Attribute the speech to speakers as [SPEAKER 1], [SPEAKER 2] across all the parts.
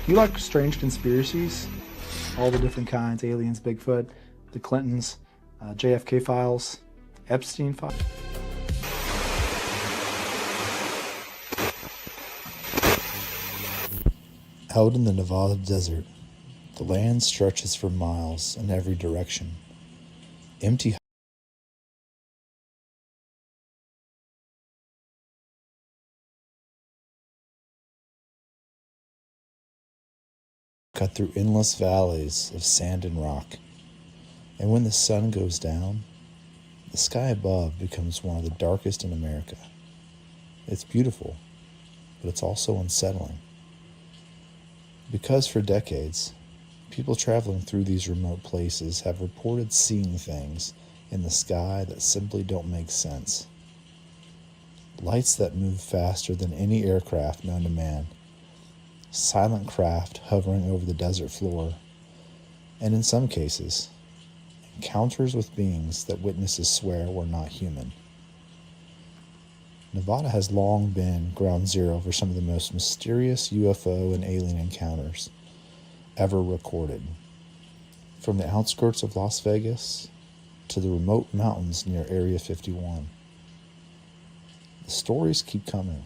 [SPEAKER 1] you like strange conspiracies, all the different kinds, aliens, Bigfoot, the Clintons, JFK files, Epstein files.
[SPEAKER 2] Out in the Nevada desert, the land stretches for miles in every direction. Empty cut through endless valleys of sand and rock. And when the sun goes down, the sky above becomes one of the darkest in America. It's beautiful, but it's also unsettling. Because for decades, people traveling through these remote places have reported seeing things in the sky that simply don't make sense. Lights that move faster than any aircraft known to man, silent craft hovering over the desert floor, and in some cases, encounters with beings that witnesses swear were not human. Nevada has long been ground zero for some of the most mysterious UFO and alien encounters ever recorded. From the outskirts of Las Vegas to the remote mountains near Area 51. The stories keep coming.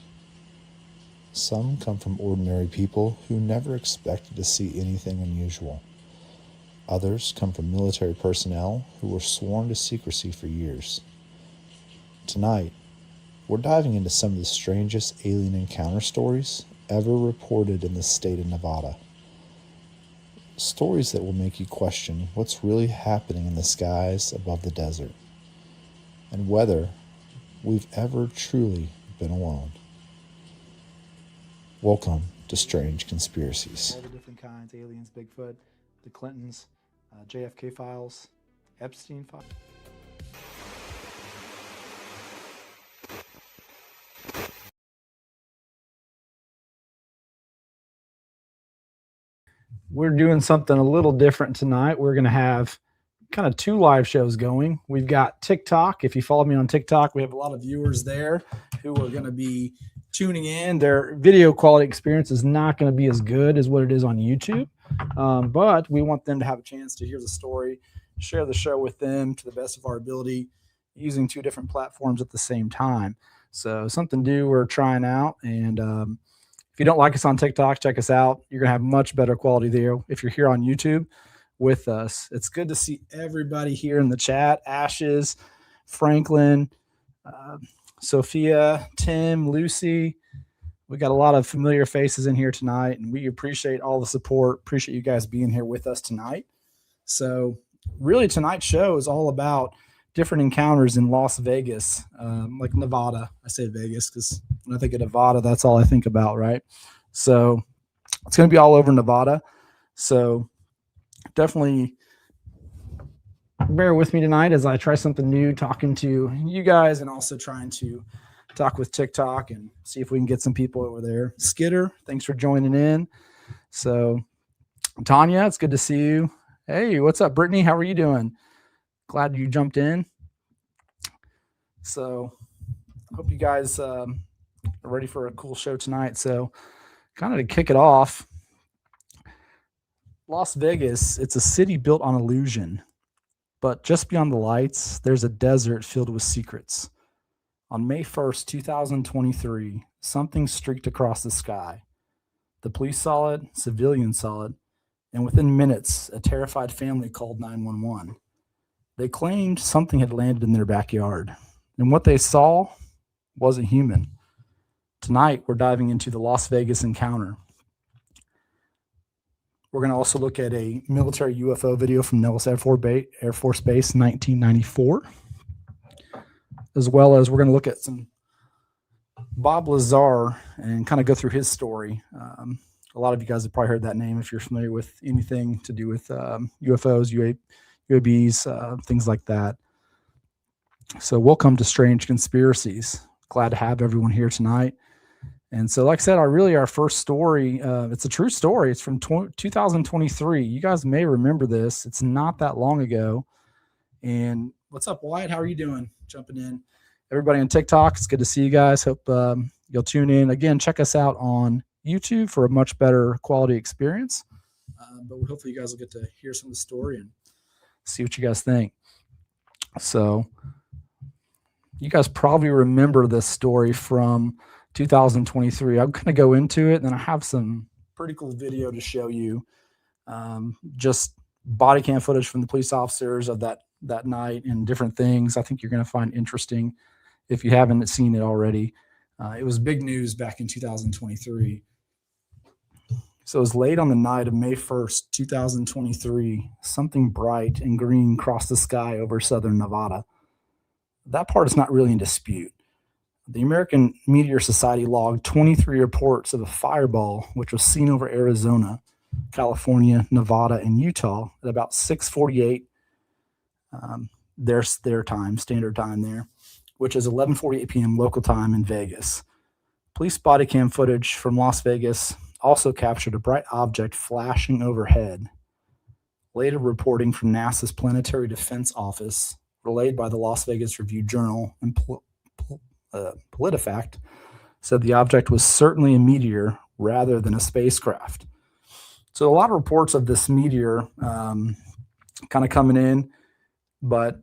[SPEAKER 2] Some come from ordinary people who never expected to see anything unusual. Others come from military personnel who were sworn to secrecy for years. Tonight, we're diving into some of the strangest alien encounter stories ever reported in the state of Nevada. Stories that will make you question what's really happening in the skies above the desert, and whether we've ever truly been alone. Welcome to Strange Conspiracies.
[SPEAKER 1] All the different kinds, aliens, Bigfoot, the Clintons, JFK files, Epstein files. We're doing something a little different tonight. We're going to have kind of two live shows going. We've got TikTok. If you follow me on TikTok, we have a lot of viewers there who are going to be tuning in. Their video quality experience is not going to be as good as what it is on YouTube, but we want them to have a chance to hear the story, share the show with them to the best of our ability, using two different platforms at the same time. So something new we're trying out, and if you don't like us on TikTok, check us out. You're going to have much better quality there if you're here on YouTube with us. It's good to see everybody here in the chat. Ashes, Franklin, Sophia, Tim, Lucy. We got a lot of familiar faces in here tonight, and we appreciate all the support. Appreciate you guys being here with us tonight. So really tonight's show is all about different encounters in Las Vegas, like Nevada. I say Vegas because when I think of Nevada, that's all I think about, right? So it's going to be all over Nevada. So definitely bear with me tonight as I try something new, talking to you guys and also trying to talk with TikTok and see if we can get some people over there. Skitter, thanks for joining in. So Tanya, it's good to see you. Hey, what's up, Brittany? How are you doing? Glad you jumped in. So I hope you guys are ready for a cool show tonight. So kind of to kick it off, Las Vegas, it's a city built on illusion, but just beyond the lights, there's a desert filled with secrets. On May 1st, 2023, something streaked across the sky. The police saw it, civilians saw it, and within minutes, a terrified family called 911. They claimed something had landed in their backyard, and what they saw wasn't human. Tonight, we're diving into the Las Vegas encounter. We're going to also look at a military UFO video from Nellis Air Force Base, 1994, as well as we're going to look at some Bob Lazar and kind of go through his story. A lot of you guys have probably heard that name if you're familiar with anything to do with UFOs, UABs, things like that. So welcome to Strange Conspiracies. Glad to have everyone here tonight. And so, like I said, our first story, it's a true story. It's from 2023. You guys may remember this. It's not that long ago. And what's up, Wyatt? How are you doing? Jumping in. Everybody on TikTok, it's good to see you guys. Hope you'll tune in. Again, check us out on YouTube for a much better quality experience. But hopefully you guys will get to hear some of the story and see what you guys think. So you guys probably remember this story from 2023. I'm going to go into it, and then I have some pretty cool video to show you. Just body cam footage from the police officers of that night and different things I think you're going to find interesting if you haven't seen it already. It was big news back in 2023. So it was late on the night of May 1st, 2023. Something bright and green crossed the sky over southern Nevada. That part is not really in dispute. The American Meteor Society logged 23 reports of a fireball, which was seen over Arizona, California, Nevada, and Utah at about 6:48 their time, standard time there, which is 11:48 p.m. local time in Vegas. Police body cam footage from Las Vegas also captured a bright object flashing overhead. Later reporting from NASA's Planetary Defense Office, relayed by the Las Vegas Review-Journal and PolitiFact, said the object was certainly a meteor rather than a spacecraft. So a lot of reports of this meteor kind of coming in, but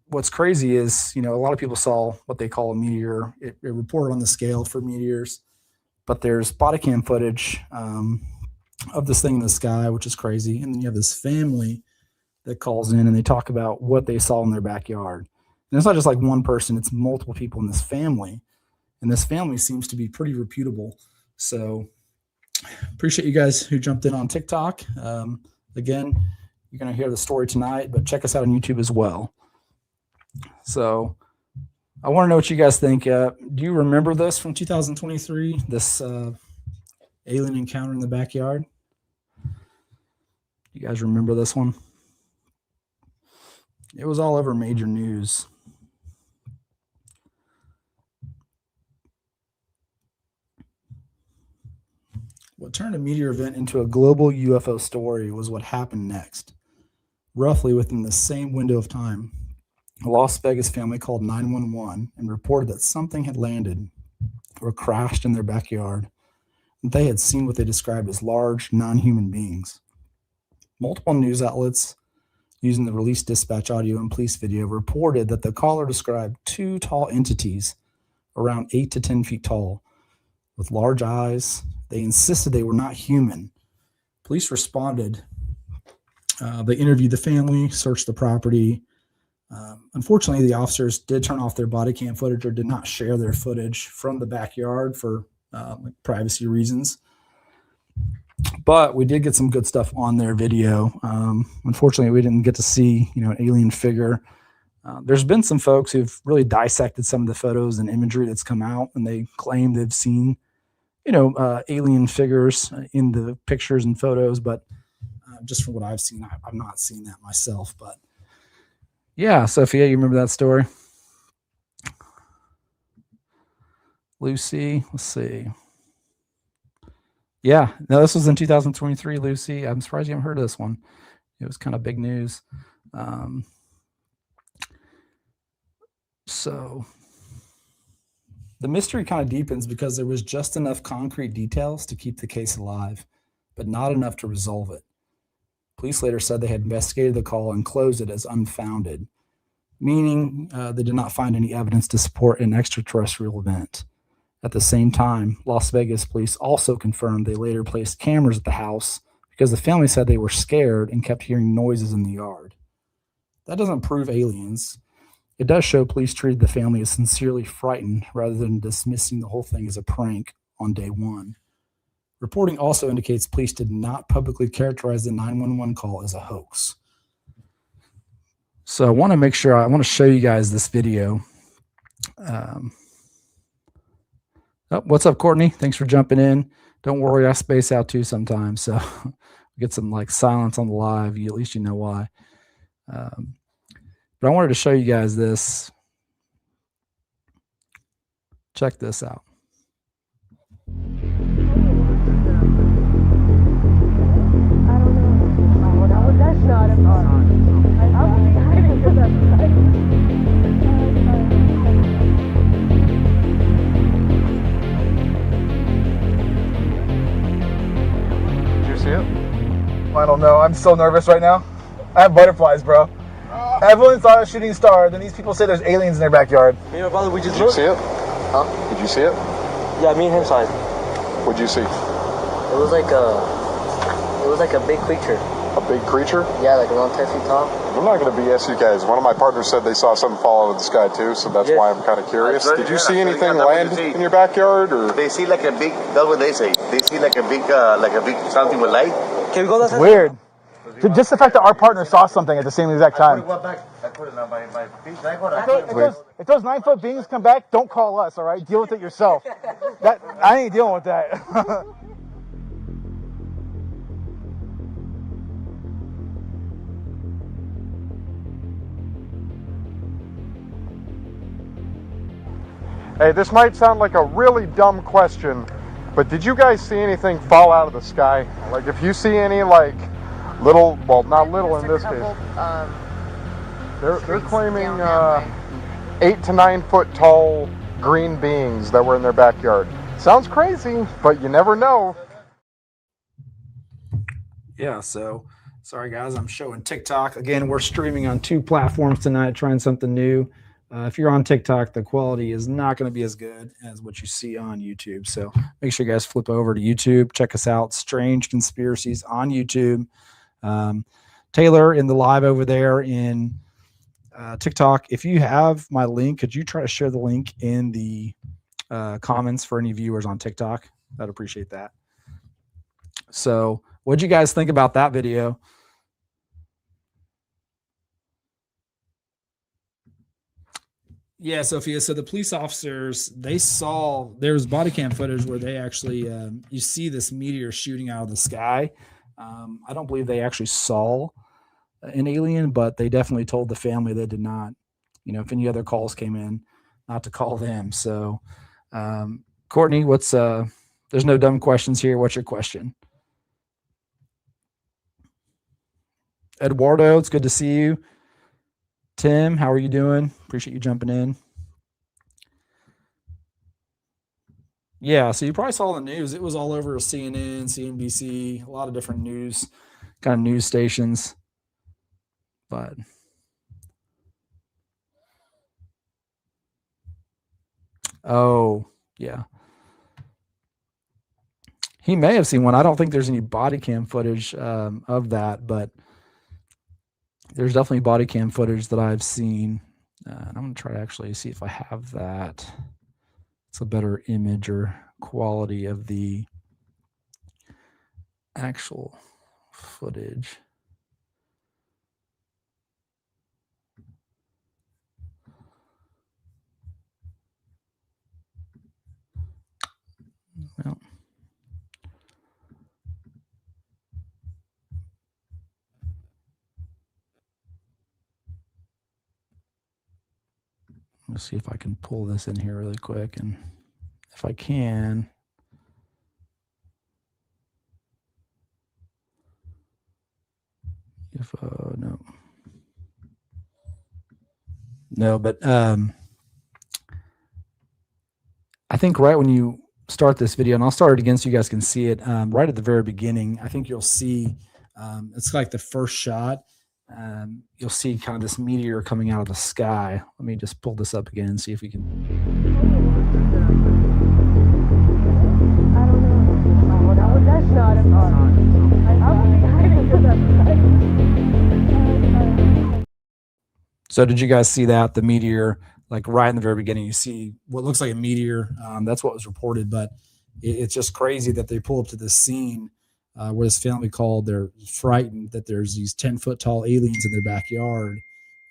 [SPEAKER 1] what's crazy is, a lot of people saw what they call a meteor. It reported on the scale for meteors, but there's body cam footage of this thing in the sky, which is crazy. And then you have this family that calls in and they talk about what they saw in their backyard. And it's not just like one person, it's multiple people in this family. And this family seems to be pretty reputable. So appreciate you guys who jumped in on TikTok. Again, you're going to hear the story tonight, but check us out on YouTube as well. So I want to know what you guys think. Do you remember this from 2023, this alien encounter in the backyard? You guys remember this one? It was all over major news. What turned a meteor event into a global UFO story was what happened next. Roughly within the same window of time, a Las Vegas family called 911 and reported that something had landed or crashed in their backyard. They had seen what they described as large, non-human beings. Multiple news outlets, using the released dispatch audio and police video, reported that the caller described two tall entities, around 8 to 10 feet tall, with large eyes. They insisted they were not human. Police responded. They interviewed the family, searched the property. Unfortunately, the officers did turn off their body cam footage or did not share their footage from the backyard for privacy reasons. But we did get some good stuff on their video. Unfortunately, we didn't get to see, an alien figure. There's been some folks who've really dissected some of the photos and imagery that's come out, and they claim they've seen, alien figures in the pictures and photos. But just from what I've seen, I've not seen that myself. But yeah, Sophia, you remember that story? Lucy, let's see. Yeah, no, this was in 2023, Lucy. I'm surprised you haven't heard of this one. It was kind of big news. So the mystery kind of deepens because there was just enough concrete details to keep the case alive, but not enough to resolve it. Police later said they had investigated the call and closed it as unfounded, meaning they did not find any evidence to support an extraterrestrial event. At the same time, Las Vegas police also confirmed they later placed cameras at the house because the family said they were scared and kept hearing noises in the yard. That doesn't prove aliens. It does show police treated the family as sincerely frightened rather than dismissing the whole thing as a prank on day one. Reporting also indicates police did not publicly characterize the 911 call as a hoax. So I want to show you guys this video. What's up, Courtney? Thanks for jumping in. Don't worry, I space out too sometimes, so we get some silence on the live. At least you know why. But I wanted to show you guys this. Check this out.
[SPEAKER 3] That's not a
[SPEAKER 4] see it?
[SPEAKER 5] I don't know. I'm so nervous right now. I have butterflies, bro. Everyone thought a shooting star. Then these people say there's aliens in their backyard.
[SPEAKER 4] Me and my brother, we just looked. Did you see it? Huh? Did you see it?
[SPEAKER 6] Yeah, me and him saw it.
[SPEAKER 4] What'd you see?
[SPEAKER 6] It was like a big creature.
[SPEAKER 4] A big creature?
[SPEAKER 6] Yeah, like around 10 feet tall.
[SPEAKER 4] I'm not going to BS you guys. One of my partners said they saw something fall out of the sky too, so that's why I'm kind of curious. Did you see anything land in your backyard, or?
[SPEAKER 7] They see like a big. That's what they say. They see like a big something with light.
[SPEAKER 6] Can we go that side?
[SPEAKER 5] Weird. Just the fact that our partner saw something at the same exact time. If those 9-foot beings come back, don't call us, all right? Deal with it yourself. I ain't dealing with that.
[SPEAKER 4] Hey, this might sound like a really dumb question, but did you guys see anything fall out of the sky? Like, if you see any, like, little, well, not little in this case. They're claiming 8 to 9 foot tall green beings that were in their backyard. Sounds crazy, but you never know.
[SPEAKER 1] Yeah, so sorry guys, I'm showing TikTok. Again, we're streaming on 2 platforms tonight, trying something new. If you're on TikTok, the quality is not going to be as good as what you see on YouTube. So make sure you guys flip over to YouTube. Check us out, Strange Conspiracies on YouTube. Taylor in the live over there in TikTok. If you have my link, could you try to share the link in the comments for any viewers on TikTok? I'd appreciate that. So what'd you guys think about that video? Yeah, Sophia. So the police officers, they saw, there was body cam footage where they actually, you see this meteor shooting out of the sky. I don't believe they actually saw an alien, but they definitely told the family they did not, if any other calls came in, not to call them. So, Courtney, there's no dumb questions here. What's your question? Eduardo, it's good to see you. Tim, how are you doing? Appreciate you jumping in. Yeah, so you probably saw the news. It was all over CNN, CNBC, a lot of different news stations. But oh, yeah. He may have seen one. I don't think there's any body cam footage of that, but there's definitely body cam footage that I've seen. And I'm going to try to actually see if I have that. It's a better image or quality of the actual footage. Well, let's see if I can pull this in here really quick, and if I can, no, but I think right when you start this video, and I'll start it again so you guys can see it, right at the very beginning, I think you'll see, it's like the first shot. You'll see kind of this meteor coming out of the sky. Let me just pull this up again and see if we can.
[SPEAKER 3] I don't know. Oh, that's not
[SPEAKER 1] So did you guys see that? The meteor, like right in the very beginning, you see what looks like a meteor. That's what was reported, but it's just crazy that they pull up to this scene where this family called. They're frightened that there's these 10-foot tall aliens in their backyard,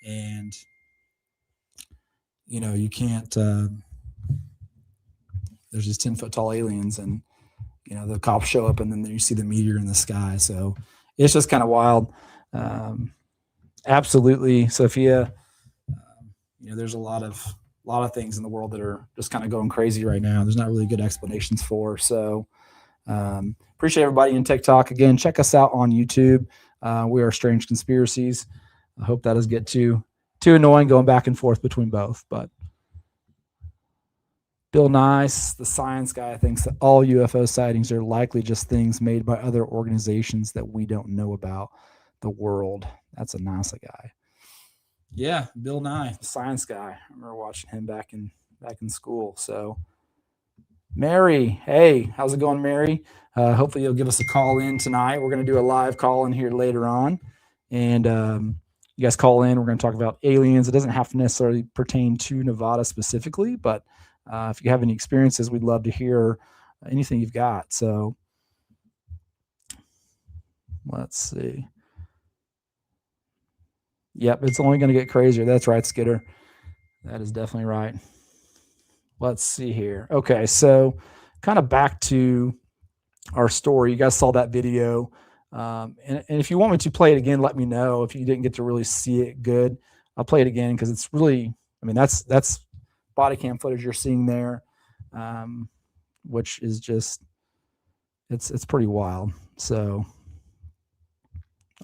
[SPEAKER 1] and you can't. There's these 10-foot tall aliens, and the cops show up, and then you see the meteor in the sky. So it's just kind of wild. Absolutely, Sophia. There's a lot of things in the world that are just kind of going crazy right now. There's not really good explanations for. So appreciate everybody in TikTok. Again, check us out on YouTube. We are Strange Conspiracies. I hope that doesn't get too annoying going back and forth between both. But Bill Nice, the science guy, thinks that all UFO sightings are likely just things made by other organizations that we don't know about the world. That's a NASA guy. Yeah, Bill Nye, the science guy. I remember watching him back in school. So, Mary, hey, how's it going, Mary? Hopefully you'll give us a call in tonight. We're going to do a live call in here later on, and you guys call in. We're going to talk about aliens. It doesn't have to necessarily pertain to Nevada specifically, but if you have any experiences, we'd love to hear anything you've got. So, let's see. Yep, it's only going to get crazier. That's right, Skidder. That is definitely right. Let's see here. Okay, so kind of back to our story. You guys saw that video. And if you want me to play it again, let me know. If you didn't get to really see it good, I'll play it again because it's really, I mean, that's body cam footage you're seeing there, which is just, it's pretty wild. So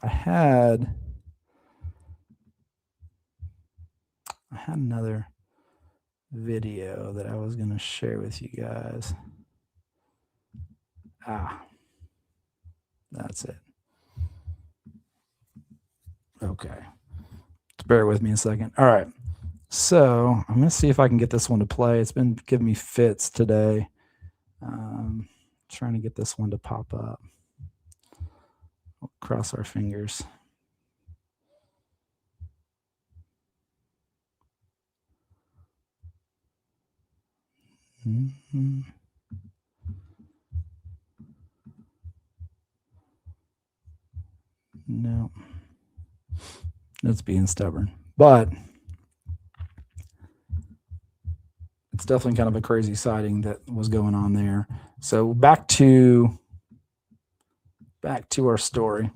[SPEAKER 1] I had another video that I was going to share with you guys. That's it. Okay. Just bear with me a second. All right. So I'm going to see if I can get this one to play. It's been giving me fits today. Trying to get this one to pop up. We'll cross our fingers. Mm-hmm. No, it's being stubborn, but it's definitely kind of a crazy sighting that was going on there. So back to our story.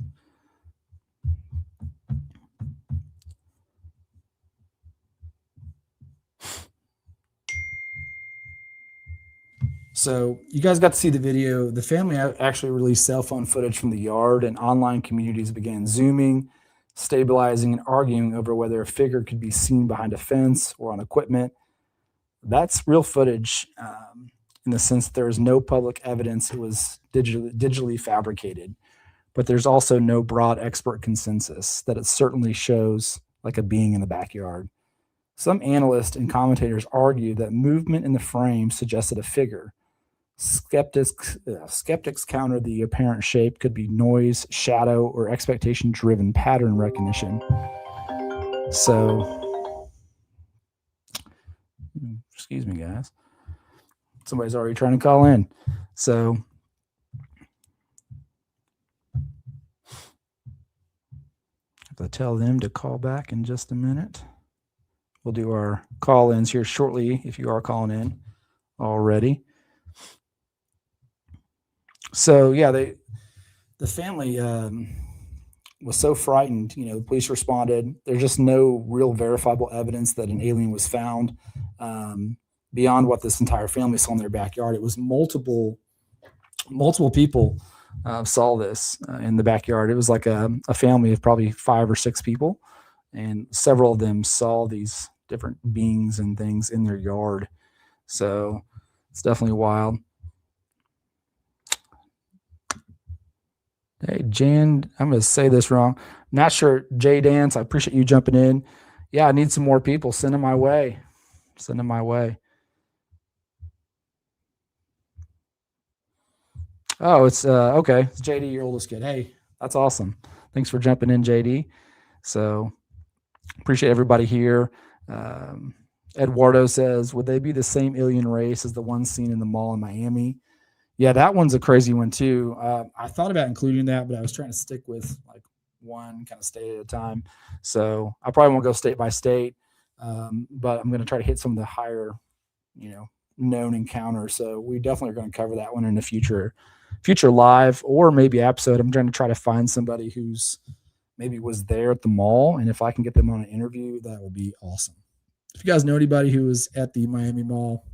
[SPEAKER 1] So you guys got to see the video. The family actually released cell phone footage from the yard, and online communities began zooming, stabilizing, and arguing over whether a figure could be seen behind a fence or on equipment. That's real footage in the sense that there is no public evidence it was digitally fabricated, but there's also no broad expert consensus that it certainly shows like a being in the backyard. Some analysts and commentators argue that movement in the frame suggested a figure. Skeptics counter the apparent shape could be noise, shadow, or expectation-driven pattern recognition. So, excuse me, guys. Somebody's already trying to call in. So, I have to tell them to call back in just a minute. We'll do our call-ins here shortly if you are calling in already. So, yeah, the family was so frightened. The police responded. There's just no real verifiable evidence that an alien was found beyond what this entire family saw in their backyard. It was multiple people saw this in the backyard. It was like a family of probably 5 or 6 people, and several of them saw these different beings and things in their yard. So it's definitely wild. Hey, Jan, I'm going to say this wrong. Not sure. Jay Dance, I appreciate you jumping in. Yeah, I need some more people. Send them my way. Oh, it's okay. It's JD, your oldest kid. Hey, that's awesome. Thanks for jumping in, JD. So appreciate everybody here. Eduardo says, would they be the same alien race as the one seen in the mall in Miami? Yeah, that one's a crazy one too. I thought about including that, but I was trying to stick with like one kind of state at a time. So I probably won't go state by state, but I'm going to try to hit some of the higher, known encounters. So we definitely are going to cover that one in a future live or maybe episode. I'm trying to try to find somebody who's maybe was there at the mall, and if I can get them on an interview, that would be awesome. If you guys know anybody who was at the Miami Mall,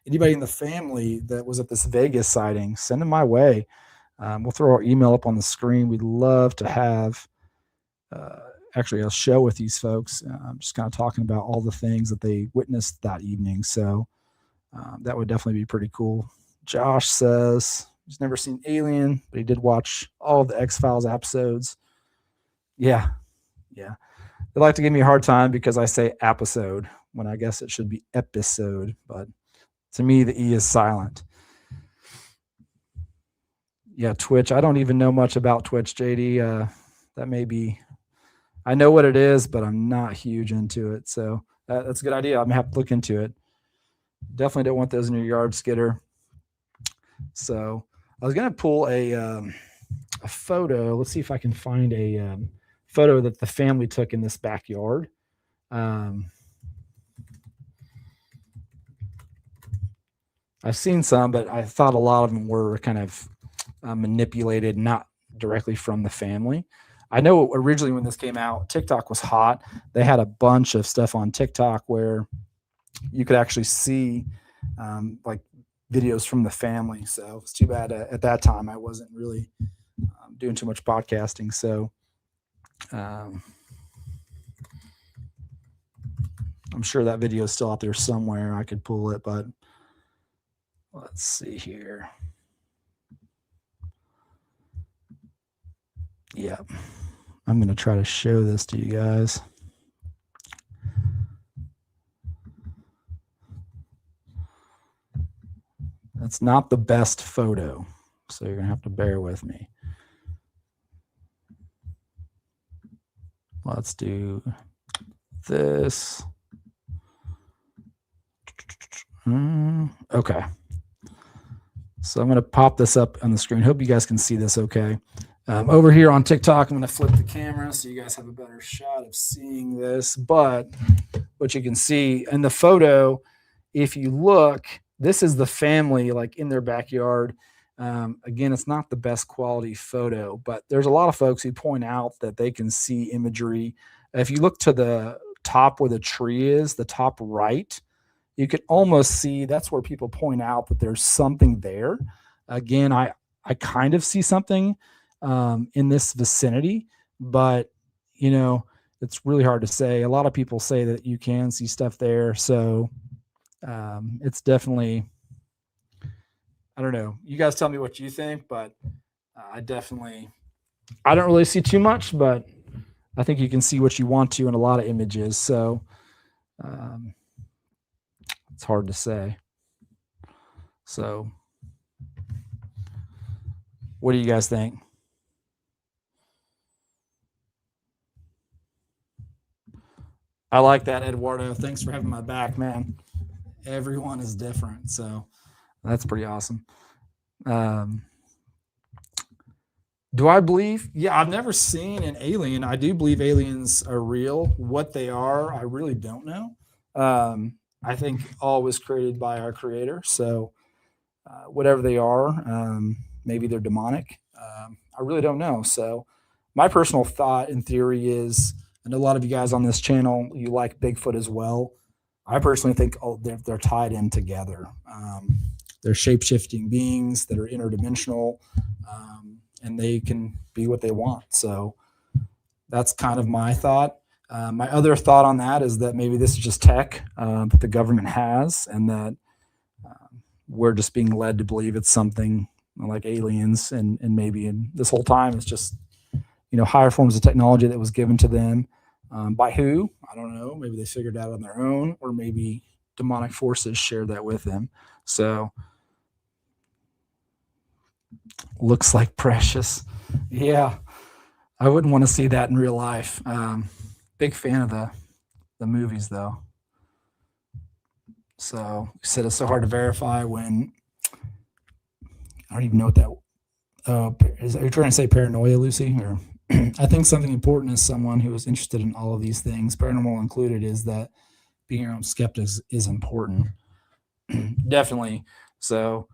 [SPEAKER 1] anybody in the family that was at this Vegas sighting, send them my way. We'll throw our email up on the screen. We'd love to have actually a show with these folks. I'm just kind of talking about all the things that they witnessed that evening. So That would definitely be pretty cool. Josh says he's never seen Alien, but he did watch all of the X-Files episodes. Yeah. They like to give me a hard time because I say episode when I guess it should be episode, but to me, the E is silent. Yeah, Twitch. I don't even know much about Twitch, JD. That may be, I know what it is, but I'm not huge into it. So that's a good idea. I'm going to have to look into it. Definitely don't want those in your yard, Skitter. So I was going to pull a photo. Let's see if I can find a photo that the family took in this backyard. I've seen some, but I thought a lot of them were kind of manipulated, not directly from the family. I know originally when this came out, TikTok was hot. They had a bunch of stuff on TikTok where you could actually see like videos from the family. So it's too bad at that time I wasn't really doing too much podcasting. So I'm sure that video is still out there somewhere. I could pull it, but let's see here. Yeah, I'm going to try to show this to you guys. That's not the best photo, so you're going to have to bear with me. Let's do this. Okay. So I'm going to pop this up on the screen. Hope you guys can see this okay. Over here on TikTok, I'm going to flip the camera so you guys have a better shot of seeing this. But what you can see in the photo, if you look, this is the family like in their backyard. Again, it's not the best quality photo, but there's a lot of folks who point out that they can see imagery. If you look to the top where the tree is, the top right, you can almost see that's where people point out that there's something there. Again, I kind of see something in this vicinity, but you know, it's really hard to say. A lot of people say that you can see stuff there. So it's definitely, I don't know. You guys tell me what you think, but I don't really see too much, but I think you can see what you want to in a lot of images. So it's hard to say. So what do you guys think? I like that, Eduardo. Thanks for having my back, man. Everyone is different, so that's pretty awesome. Do I believe? Yeah, I've never seen an alien. I do believe aliens are real. What they are, I really don't know. I think all was created by our creator. So whatever they are, maybe they're demonic. I really don't know. So my personal thought and theory is, I know a lot of you guys on this channel, you like Bigfoot as well. I personally think they're tied in together. They're shape-shifting beings that are interdimensional, and they can be what they want. So that's kind of my thought. My other thought on that is that maybe this is just tech that the government has, and that we're just being led to believe it's something like aliens, and maybe this whole time it's just, you know, higher forms of technology that was given to them. By who? I don't know. Maybe they figured it out on their own, or maybe demonic forces shared that with them. So looks like Precious. Yeah, I wouldn't want to see that in real life. Big fan of the movies, though. So you said it's so hard to verify when I don't even know what that. Are you trying to say paranoia, Lucy? Or I think something important as someone who is interested in all of these things, paranormal included, is that being your own skeptic is important. Definitely. So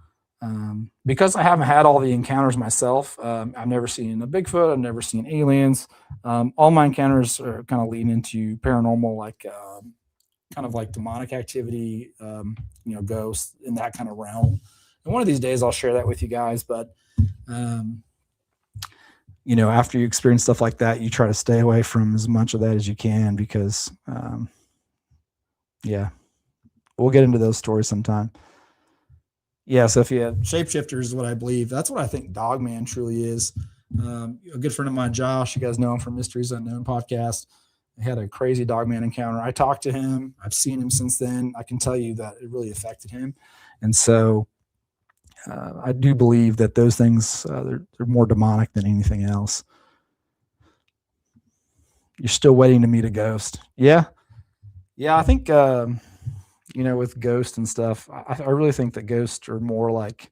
[SPEAKER 1] because I haven't had all the encounters myself, I've never seen a Bigfoot, I've never seen aliens. All my encounters are kind of lean into paranormal, like kind of like demonic activity, you know, ghosts in that kind of realm. And one of these days I'll share that with you guys, but you know, after you experience stuff like that, you try to stay away from as much of that as you can, because yeah, we'll get into those stories sometime. Yeah, Sophia, shapeshifter is what I believe. That's what I think Dogman truly is. A good friend of mine, Josh, you guys know him from Mysteries Unknown podcast. I had a crazy Dogman encounter. I talked to him. I've seen him since then. I can tell you that it really affected him. And so I do believe that those things, they're more demonic than anything else. You're still waiting to meet a ghost. Yeah. Yeah, I think, with ghosts and stuff, I really think that ghosts are more like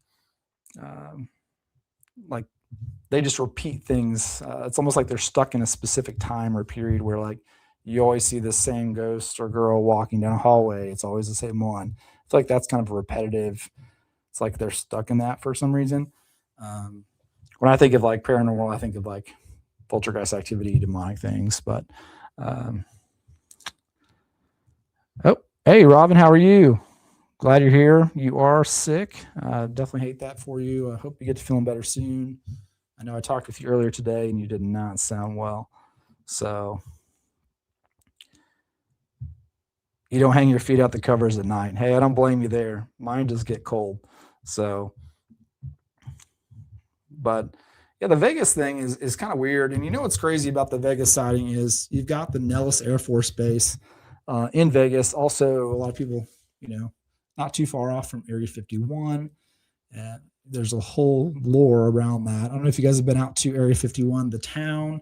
[SPEAKER 1] they just repeat things. It's almost like they're stuck in a specific time or period where like you always see the same ghost or girl walking down a hallway. It's always the same one. I feel like that's kind of repetitive. It's like they're stuck in that for some reason. When I think of like paranormal, I think of like poltergeist activity, demonic things. But hey, Robin, how are you? Glad you're here. You are sick. Definitely hate that for you. I hope you get to feeling better soon. I know I talked with you earlier today and you did not sound well. So you don't hang your feet out the covers at night. Hey, I don't blame you there. Mine just get cold. So, but yeah, the Vegas thing is kind of weird. And you know what's crazy about the Vegas sighting is you've got the Nellis Air Force Base in Vegas. Also, a lot of people, not too far off from Area 51. There's a whole lore around that. I don't know if you guys have been out to Area 51, the town.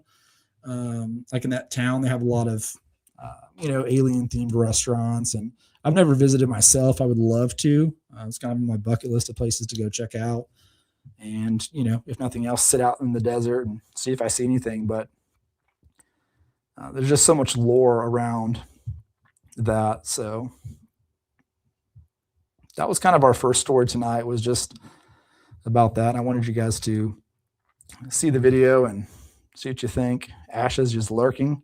[SPEAKER 1] Like in that town, they have a lot of, alien themed restaurants. And I've never visited myself. I would love to. It's kind of on my bucket list of places to go check out. And, if nothing else, sit out in the desert and see if I see anything. But there's just so much lore around that. So that was kind of our first story tonight, was just about that. I wanted you guys to see the video and see what you think. Ashes just lurking.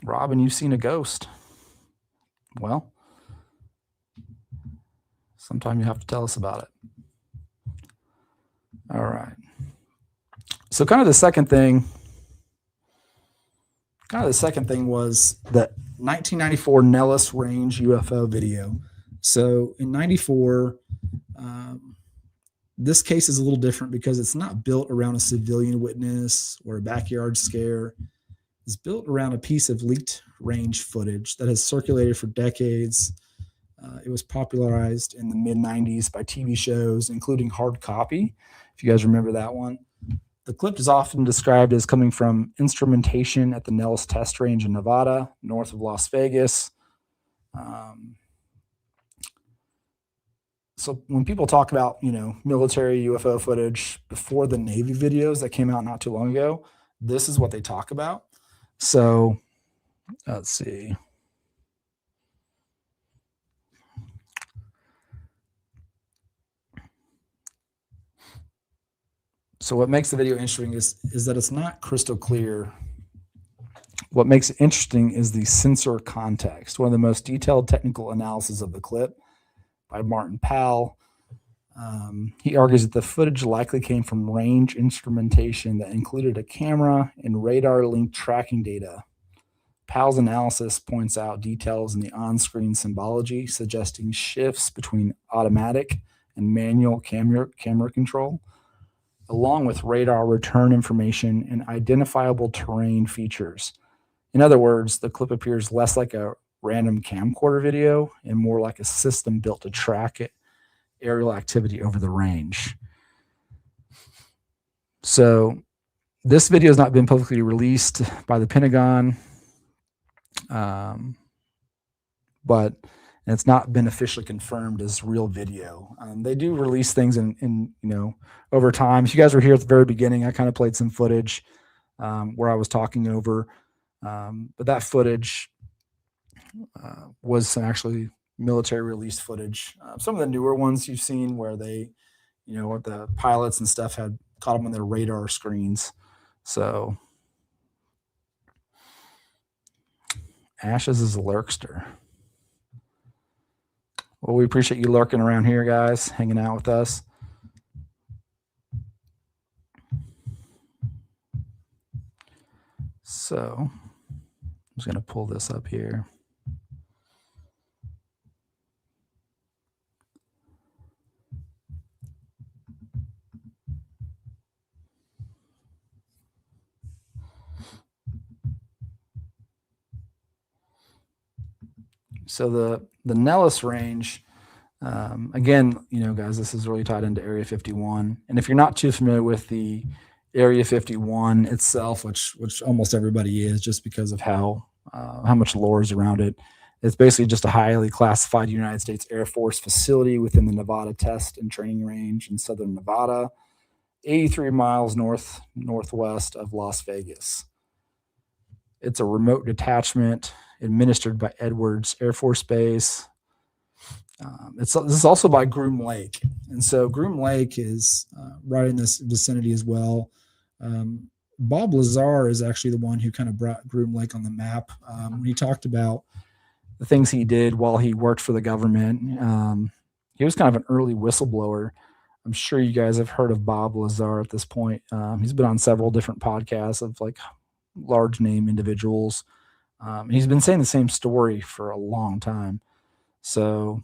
[SPEAKER 1] Robin, you've seen a ghost. Well, sometime you have to tell us about it. All right. So kind of the second thing was the 1994 Nellis Range UFO video. So in 94, this case is a little different because it's not built around a civilian witness or a backyard scare. It's built around a piece of leaked range footage that has circulated for decades. It was popularized in the mid-90s by TV shows, including Hard Copy, if you guys remember that one. The clip is often described as coming from instrumentation at the Nellis Test Range in Nevada, north of Las Vegas. So when people talk about, military UFO footage before the Navy videos that came out not too long ago, this is what they talk about. So let's see. So what makes the video interesting is that it's not crystal clear. What makes it interesting is the sensor context, one of the most detailed technical analysis of the clip by Martin Powell. He argues that the footage likely came from range instrumentation that included a camera and radar-linked tracking data. Powell's analysis points out details in the on-screen symbology, suggesting shifts between automatic and manual camera control, along with radar return information and identifiable terrain features. In other words, the clip appears less like a random camcorder video and more like a system built to track aerial activity over the range. So this video has not been publicly released by the Pentagon, but it's not been officially confirmed as real video. They do release things in over time. If you guys were here at the very beginning, I kind of played some footage where I was talking over, but that footage was some actually military released footage. Some of the newer ones you've seen where they, where the pilots and stuff had caught them on their radar screens. So Ashes is a lurkster. Well, we appreciate you lurking around here, guys, hanging out with us. So I'm just going to pull this up here. So the Nellis Range, again, guys, this is really tied into Area 51. And if you're not too familiar with the Area 51 itself, which almost everybody is, just because of how much lore is around it, it's basically just a highly classified United States Air Force facility within the Nevada Test and Training Range in southern Nevada, 83 miles northwest of Las Vegas. It's a remote detachment administered by Edwards Air Force Base. This is also by Groom Lake. And so Groom Lake is right in this vicinity as well. Bob Lazar is actually the one who kind of brought Groom Lake on the map. When he talked about the things he did while he worked for the government, he was kind of an early whistleblower. I'm sure you guys have heard of Bob Lazar at this point. He's been on several different podcasts of like large name individuals. He's been saying the same story for a long time. So,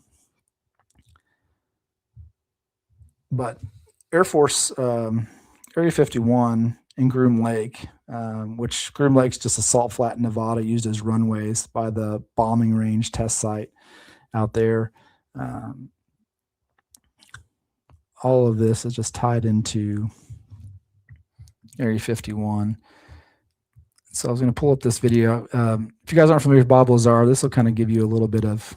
[SPEAKER 1] but Air Force Area 51 in Groom Lake, which Groom Lake's just a salt flat in Nevada used as runways by the bombing range test site out there. All of this is just tied into Area 51. So I was going to pull up this video. If you guys aren't familiar with Bob Lazar, this will kind of give you a little bit of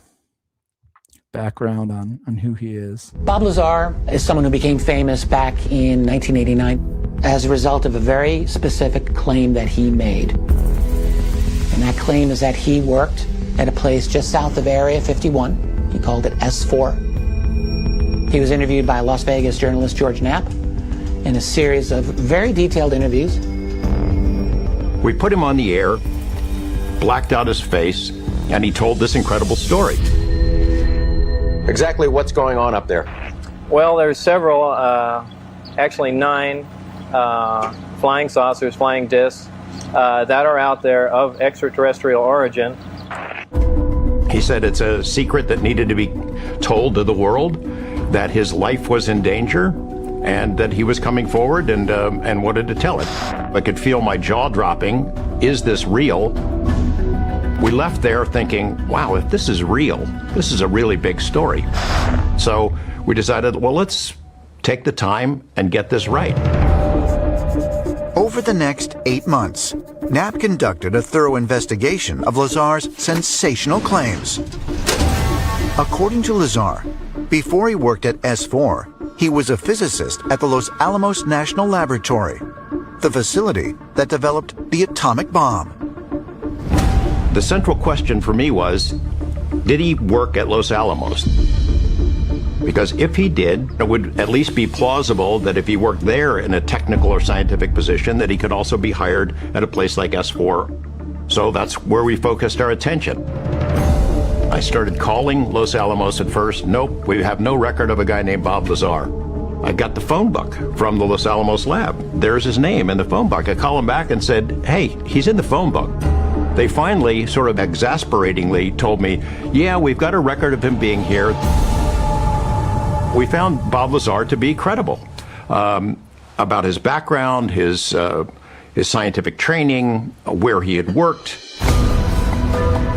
[SPEAKER 1] background on who he is.
[SPEAKER 8] Bob Lazar is someone who became famous back in 1989 as a result of a very specific claim that he made. And that claim is that he worked at a place just south of Area 51. He called it S4. He was interviewed by Las Vegas journalist George Knapp in a series of very detailed interviews.
[SPEAKER 9] We put him on the air, blacked out his face, and he told this incredible story.
[SPEAKER 10] Exactly what's going on up there?
[SPEAKER 11] Well, there's several, actually 9 flying saucers, flying discs that are out there of extraterrestrial origin.
[SPEAKER 9] He said it's a secret that needed to be told to the world, that his life was in danger, and that he was coming forward and wanted to tell it. I could feel my jaw dropping. Is this real? We left there thinking, wow, if this is real, this is a really big story. So we decided, well, let's take the time and get this right.
[SPEAKER 12] Over the next 8 months, Knapp conducted a thorough investigation of Lazar's sensational claims. According to Lazar, before he worked at S4, he was a physicist at the Los Alamos National Laboratory, the facility that developed the atomic bomb.
[SPEAKER 9] The central question for me was, did he work at Los Alamos? Because if he did, it would at least be plausible that if he worked there in a technical or scientific position, that he could also be hired at a place like S4. So that's where we focused our attention. I started calling Los Alamos at first. Nope, we have no record of a guy named Bob Lazar. I got the phone book from the Los Alamos lab. There's his name in the phone book. I call him back and said, hey, he's in the phone book. They finally, sort of exasperatingly, told me, yeah, we've got a record of him being here. We found Bob Lazar to be credible about his background, his scientific training, where he had worked.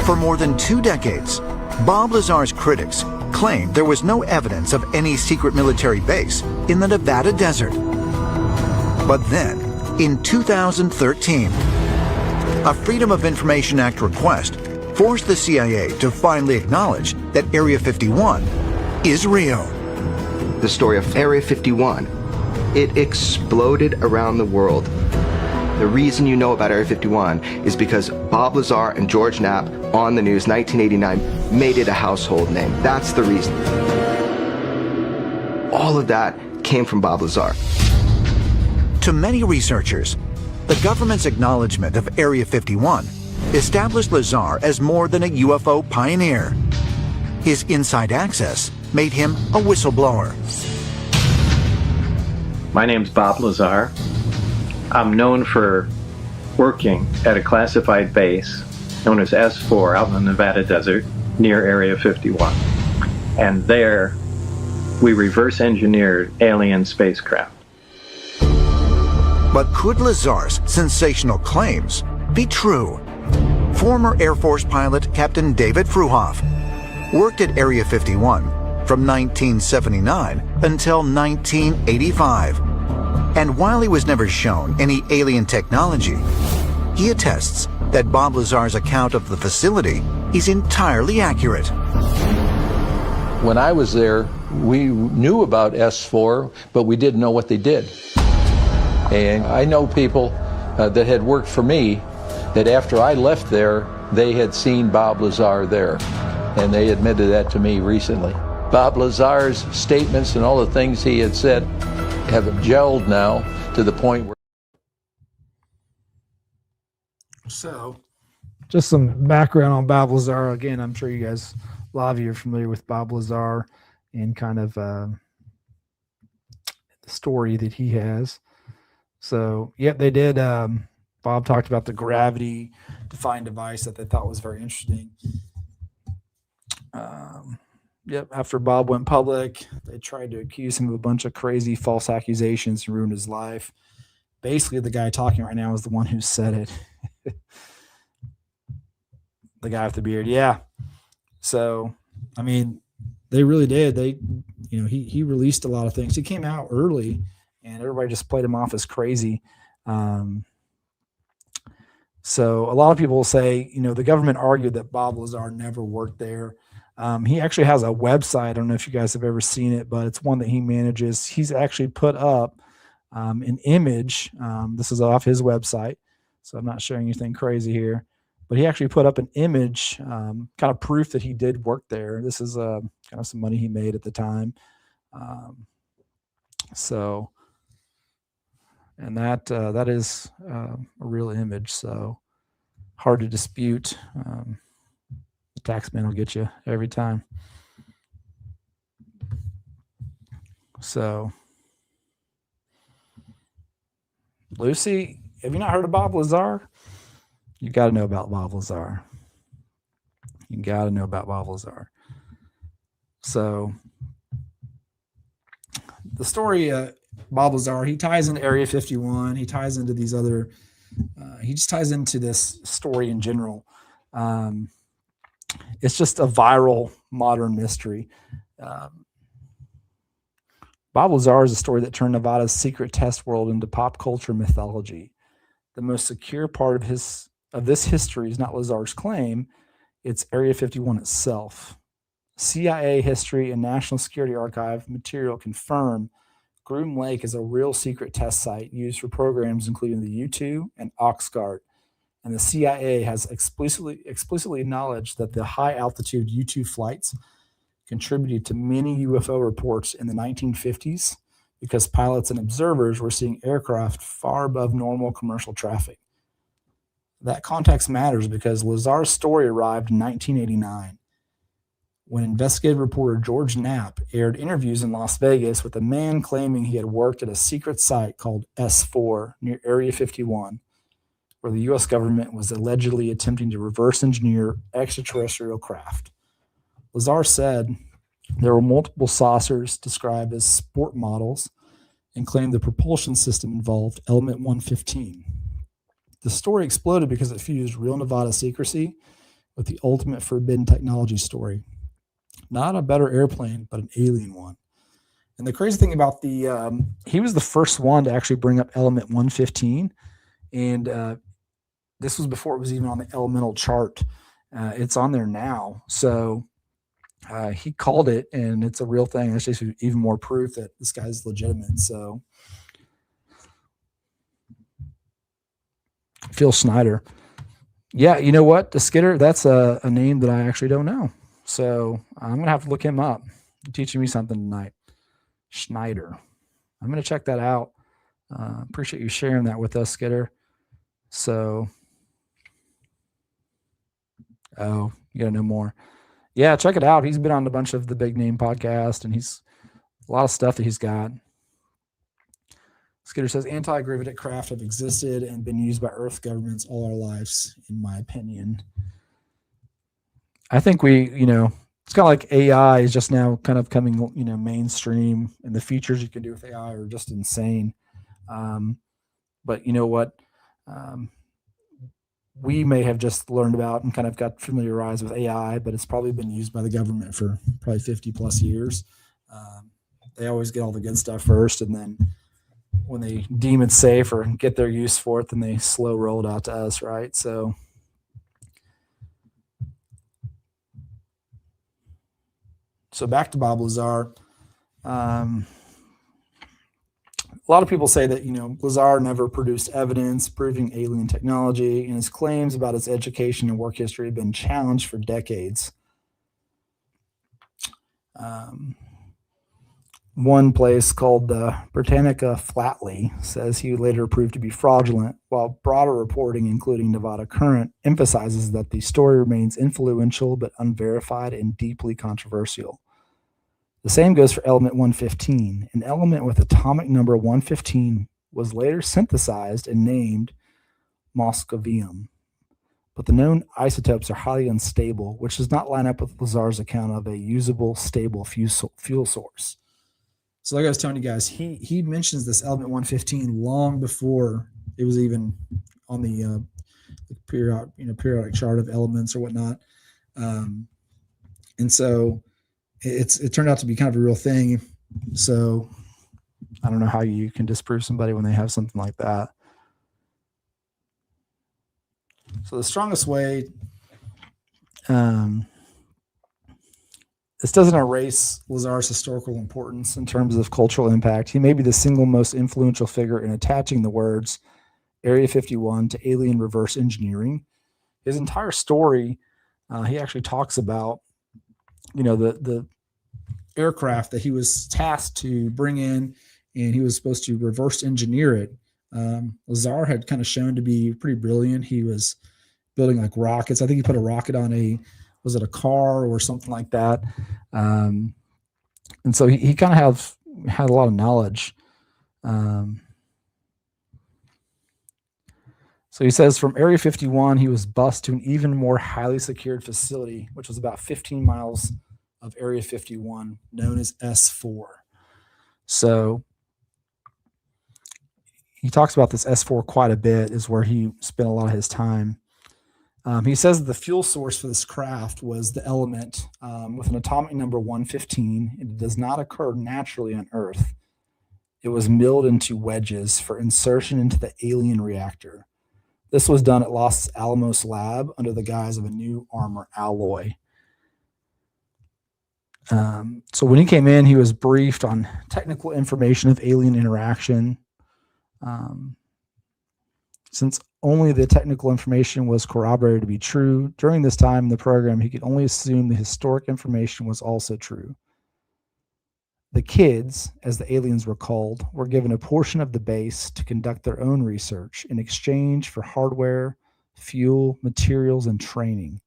[SPEAKER 12] For more than 2 decades, Bob Lazar's critics claimed there was no evidence of any secret military base in the Nevada desert. But then, in 2013, a Freedom of Information Act request forced the CIA to finally acknowledge that Area 51 is real.
[SPEAKER 13] The story of Area 51, it exploded around the world. The reason you know about Area 51 is because Bob Lazar and George Knapp on the news 1989 made it a household name. That's the reason. All of that came from Bob Lazar.
[SPEAKER 12] To many researchers, the government's acknowledgement of Area 51 established Lazar as more than a UFO pioneer. His inside access made him a whistleblower.
[SPEAKER 14] My name's Bob Lazar. I'm known for working at a classified base known as S4 out in the Nevada desert near Area 51. And there, we reverse engineered alien spacecraft.
[SPEAKER 12] But could Lazar's sensational claims be true? Former Air Force pilot Captain David Fruhoff worked at Area 51 from 1979 until 1985. And while he was never shown any alien technology, he attests that Bob Lazar's account of the facility is entirely accurate.
[SPEAKER 10] When I was there, we knew about S4, but we didn't know what they did. And I know people that had worked for me that after I left there, they had seen Bob Lazar there. And they admitted that to me recently. Bob Lazar's statements and all the things he had said have gelled now to the point where...
[SPEAKER 1] So, just some background on Bob Lazar. Again, I'm sure you guys, a lot of you are familiar with Bob Lazar and kind of the story that he has. So, yep, they did. Bob talked about the gravity-defying device that they thought was very interesting. Yep, after Bob went public, they tried to accuse him of a bunch of crazy false accusations and ruin his life. Basically, the guy talking right now is the one who said it. The guy with the beard. Yeah. So, I mean, they really did. He released a lot of things. He came out early and everybody just played him off as crazy. So a lot of people will say, the government argued that Bob Lazar never worked there. He actually has a website. I don't know if you guys have ever seen it, but it's one that he manages. He's actually put up an image. This is off his website, so I'm not sharing anything crazy here. But he actually put up an image, kind of proof that he did work there. This is kind of some money he made at the time. And that is a real image, so hard to dispute. The tax man will get you every time. So, Lucy, have you not heard of Bob Lazar? You got to know about Bob Lazar. You got to know about Bob Lazar. So, the story, Bob Lazar, he ties into Area 51. He ties into these other, he just ties into this story in general. It's just a viral modern mystery. Bob Lazar is a story that turned Nevada's secret test world into pop culture mythology. The most secure part of this history is not Lazar's claim, it's Area 51 itself. CIA history and National Security Archive material confirm Groom Lake is a real secret test site used for programs including the U-2 and Oxguard. And the CIA has explicitly acknowledged that the high-altitude U-2 flights contributed to many UFO reports in the 1950s because pilots and observers were seeing aircraft far above normal commercial traffic. That context matters because Lazar's story arrived in 1989 when investigative reporter George Knapp aired interviews in Las Vegas with a man claiming he had worked at a secret site called S4 near Area 51, where the U.S. government was allegedly attempting to reverse engineer extraterrestrial craft. Lazar said there were multiple saucers described as sport models and claimed the propulsion system involved element 115. The story exploded because it fused real Nevada secrecy with the ultimate forbidden technology story. Not a better airplane, but an alien one. And the crazy thing about he was the first one to actually bring up element 115. And this was before it was even on the elemental chart. It's on there now. So he called it, and it's a real thing. That's just even more proof that this guy's legitimate. So Phil Schneider. Yeah, you know what? The Skidder, that's a name that I actually don't know. So I'm going to have to look him up. You're teaching me something tonight. Schneider. I'm going to check that out. Appreciate you sharing that with us, Skidder. So, you got to know more. Yeah, check it out. He's been on a bunch of the big name podcasts, and he's a lot of stuff that he's got. Skidder says anti-gravitic craft have existed and been used by Earth governments all our lives, in my opinion. I think it's kind of like AI is just now kind of coming, mainstream, and the features you can do with AI are just insane. But you know what? we may have just learned about and kind of got familiarized with AI, but it's probably been used by the government for probably 50 plus years. They always get all the good stuff first, and then when they deem it safe or get their use for it, then they slow roll it out to us, right? So back to Bob Lazar. A lot of people say that, Lazar never produced evidence proving alien technology, and his claims about his education and work history have been challenged for decades. One place called the Britannica Flatley says he would later prove to be fraudulent, while broader reporting, including Nevada Current, emphasizes that the story remains influential but unverified and deeply controversial. The same goes for element 115. An element with atomic number 115 was later synthesized and named moscovium, but the known isotopes are highly unstable, which does not line up with Lazar's account of a usable, stable fuel source. So like I was telling you guys, he mentions this element 115 long before it was even on the periodic chart of elements or whatnot. And so it turned out to be kind of a real thing. So I don't know how you can disprove somebody when they have something like that. So the strongest way, this doesn't erase Lazar's historical importance in terms of cultural impact. He may be the single most influential figure in attaching the words Area 51 to alien reverse engineering. His entire story, he actually talks about, the aircraft that he was tasked to bring in, and he was supposed to reverse engineer it. Lazar had kind of shown to be pretty brilliant. He was building like rockets. I think he put a rocket on was it a car or something like that? And so he kind of had a lot of knowledge. So he says from Area 51, he was bused to an even more highly secured facility, which was about 15 miles of Area 51, known as S4. So he talks about this S4 quite a bit, is where he spent a lot of his time. He says that the fuel source for this craft was the element with an atomic number 115. It does not occur naturally on Earth. It was milled into wedges for insertion into the alien reactor. This was done at Los Alamos lab under the guise of a new armor alloy. So when he came in, he was briefed on technical information of alien interaction. Since only the technical information was corroborated to be true, during this time in the program, he could only assume the historic information was also true. The kids, as the aliens were called, were given a portion of the base to conduct their own research in exchange for hardware, fuel, materials, and training.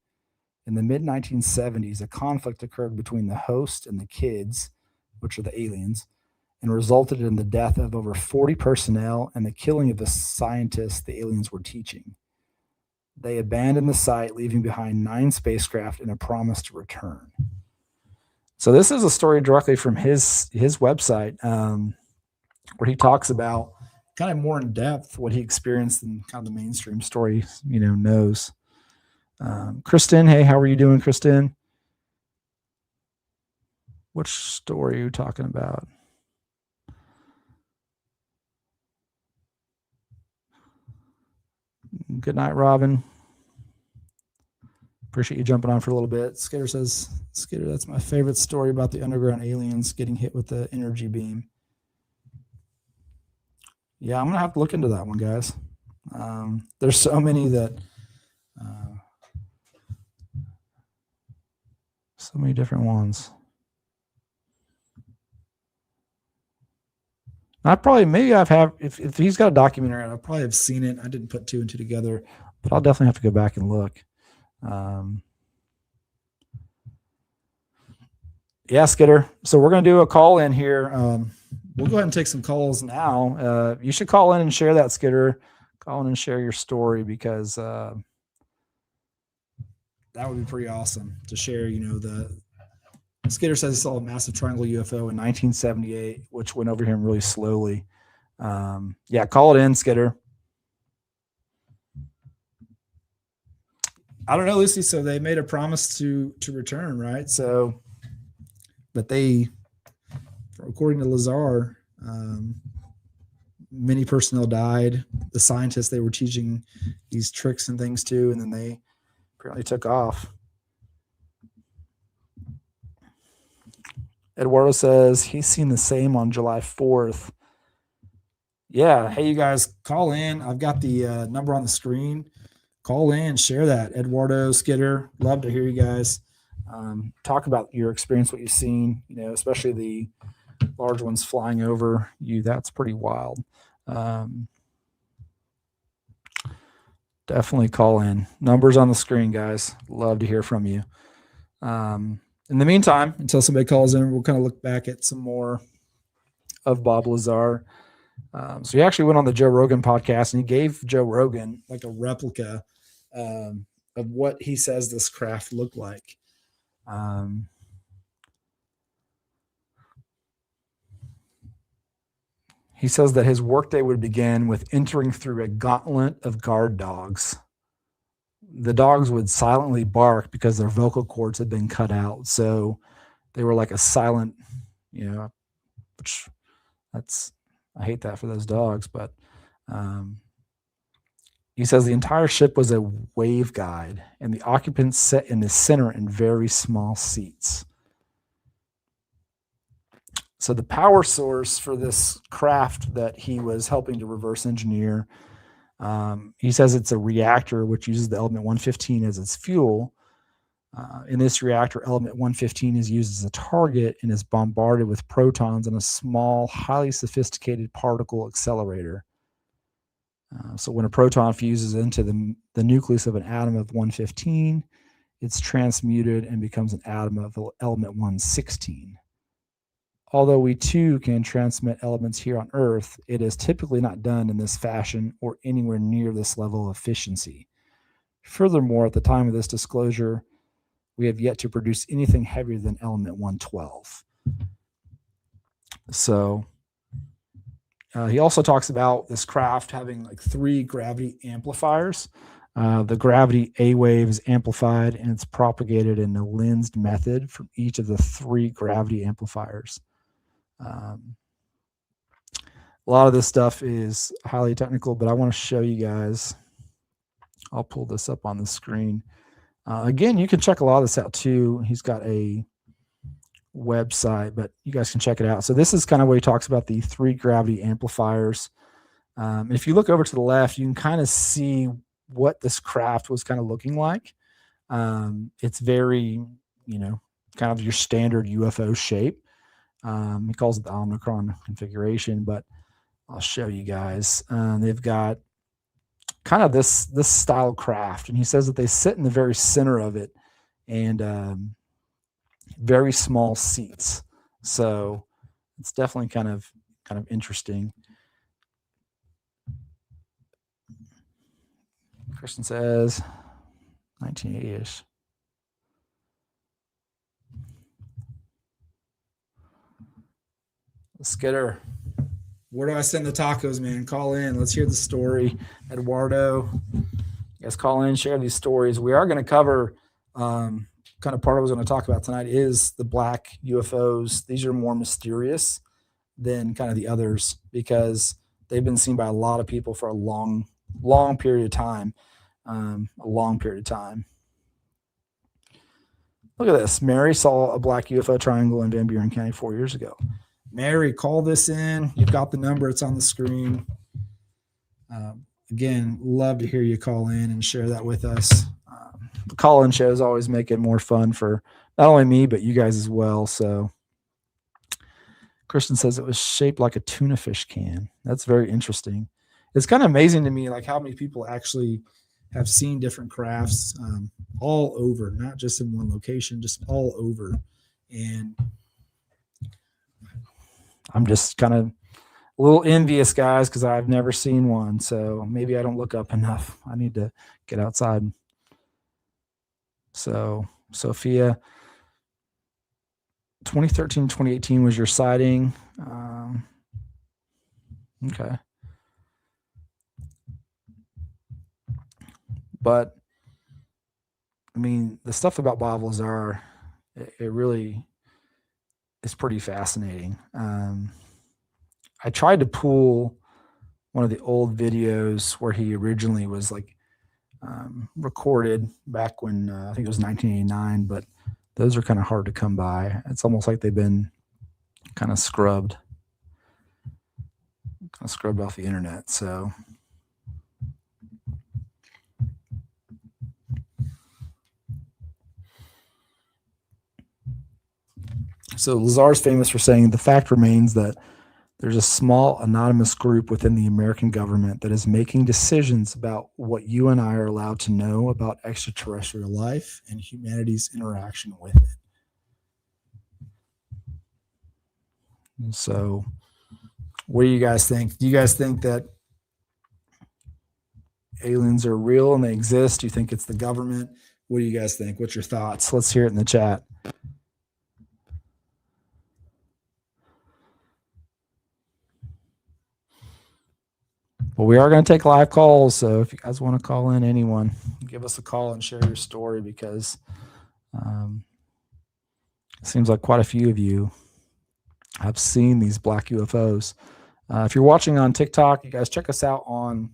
[SPEAKER 1] In the mid-1970s, a conflict occurred between the host and the kids, which are the aliens, and resulted in the death of over 40 personnel and the killing of the scientists the aliens were teaching. They abandoned the site, leaving behind 9 spacecraft and a promise to return. So this is a story directly from his website, where he talks about kind of more in depth what he experienced than kind of the mainstream story, knows. Kristen, hey, how are you doing, Kristen? Which story are you talking about? Good night, Robin. Appreciate you jumping on for a little bit. Skitter says, that's my favorite story about the underground aliens getting hit with the energy beam. Yeah, I'm going to have to look into that one, guys. There's so many so many different ones. If he's got a documentary, I probably have seen it. I didn't put 2 and 2 together, but I'll definitely have to go back and look. Yeah, Skitter. So we're going to do a call in here. We'll go ahead and take some calls now. You should call in and share that, Skitter. Call in and share your story, because that would be pretty awesome to share. Skitter says he saw a massive triangle UFO in 1978, which went over him really slowly. Yeah, call it in, Skitter. I don't know, Lucy. So they made a promise to return, right? So, but they, according to Lazar, many personnel died. The scientists they were teaching these tricks and things to, and then they apparently took off. Eduardo says he's seen the same on July 4th. Yeah. Hey, you guys, call in. I've got the number on the screen. Call in, share that. Eduardo, Skidder, love to hear you guys talk about your experience, what you've seen, especially the large ones flying over you. That's pretty wild. Definitely call in. Numbers on the screen, guys. Love to hear from you. In the meantime, until somebody calls in, we'll kind of look back at some more of Bob Lazar. So he actually went on the Joe Rogan podcast, and he gave Joe Rogan like a replica of what he says this craft looked like. He says that his workday would begin with entering through a gauntlet of guard dogs. The dogs would silently bark because their vocal cords had been cut out. So they were like a silent, which I hate that for those dogs, but he says the entire ship was a wave guide, and the occupants sat in the center in very small seats. So the power source for this craft that he was helping to reverse engineer, he says it's a reactor which uses the element 115 as its fuel. In this reactor, element 115 is used as a target and is bombarded with protons in a small, highly sophisticated particle accelerator. So when a proton fuses into the nucleus of an atom of 115, it's transmuted and becomes an atom of element 116. Although we too can transmit elements here on Earth, it is typically not done in this fashion or anywhere near this level of efficiency. Furthermore, at the time of this disclosure, we have yet to produce anything heavier than element 112. So he also talks about this craft having like 3 gravity amplifiers. The gravity A wave is amplified and it's propagated in a lensed method from each of the 3 gravity amplifiers. A lot of this stuff is highly technical, but I want to show you guys. I'll pull this up on the screen. Again, you can check a lot of this out too. He's got a website, but you guys can check it out. So this is kind of where he talks about the 3 gravity amplifiers. If you look over to the left, you can kind of see what this craft was kind of looking like. It's very, kind of your standard UFO shape. He calls it the Omicron configuration, but I'll show you guys. They've got kind of this style craft, and he says that they sit in the very center of it, and very small seats. So it's definitely kind of interesting. Christian says 1980-ish. Skidder, where do I send the tacos, man? Call in. Let's hear the story. Eduardo, you guys call in, share these stories. We are going to cover kind of part of what I was going to talk about tonight is the black UFOs. These are more mysterious than kind of the others because they've been seen by a lot of people for a long period of time. Look at this. Mary saw a black UFO triangle in Van Buren County 4 years ago. Mary, call this in. You've got the number. It's on the screen. Again, love to hear you call in and share that with us. The call-in shows always make it more fun for not only me, but you guys as well. So Christian says it was shaped like a tuna fish can. That's very interesting. It's kind of amazing to me, like how many people actually have seen different crafts all over, not just in one location, just all over. And I'm just kind of a little envious, guys, because I've never seen one. So maybe I don't look up enough. I need to get outside. So, Sophia, 2013, 2018 was your sighting. Okay. But I mean, the stuff about Bob Lazar, it really is pretty fascinating. I tried to pull one of the old videos where he originally was like recorded back when I think it was 1989, but those are kind of hard to come by. It's almost like they've been kind of scrubbed off the internet. So Lazar's famous for saying the fact remains that there's a small anonymous group within the American government that is making decisions about what you and I are allowed to know about extraterrestrial life and humanity's interaction with it. And so what do you guys think? Do you guys think that aliens are real and they exist? Do you think it's the government? What do you guys think? What's your thoughts? Let's hear it in the chat. Well, we are going to take live calls, so if you guys want to call in, anyone, give us a call and share your story, because it seems like quite a few of you have seen these black UFOs. If you're watching on TikTok, you guys check us out on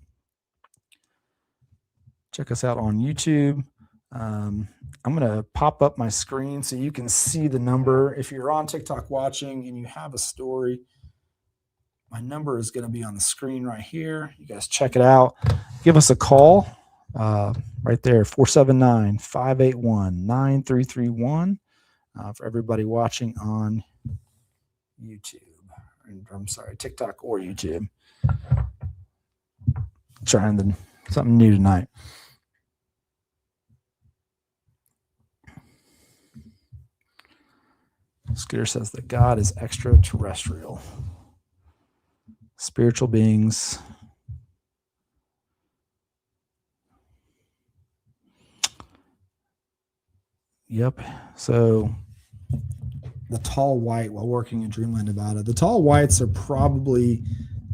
[SPEAKER 1] YouTube. I'm going to pop up my screen so you can see the number. If you're on TikTok watching and you have a story, my number is going to be on the screen right here. You guys check it out. Give us a call right there, 479-581-9331 for everybody watching on YouTube. I'm sorry, TikTok or YouTube. Trying something new tonight. Scooter says that God is extraterrestrial. Spiritual beings. Yep. So the tall white, while working in Dreamland, Nevada, the tall whites are probably,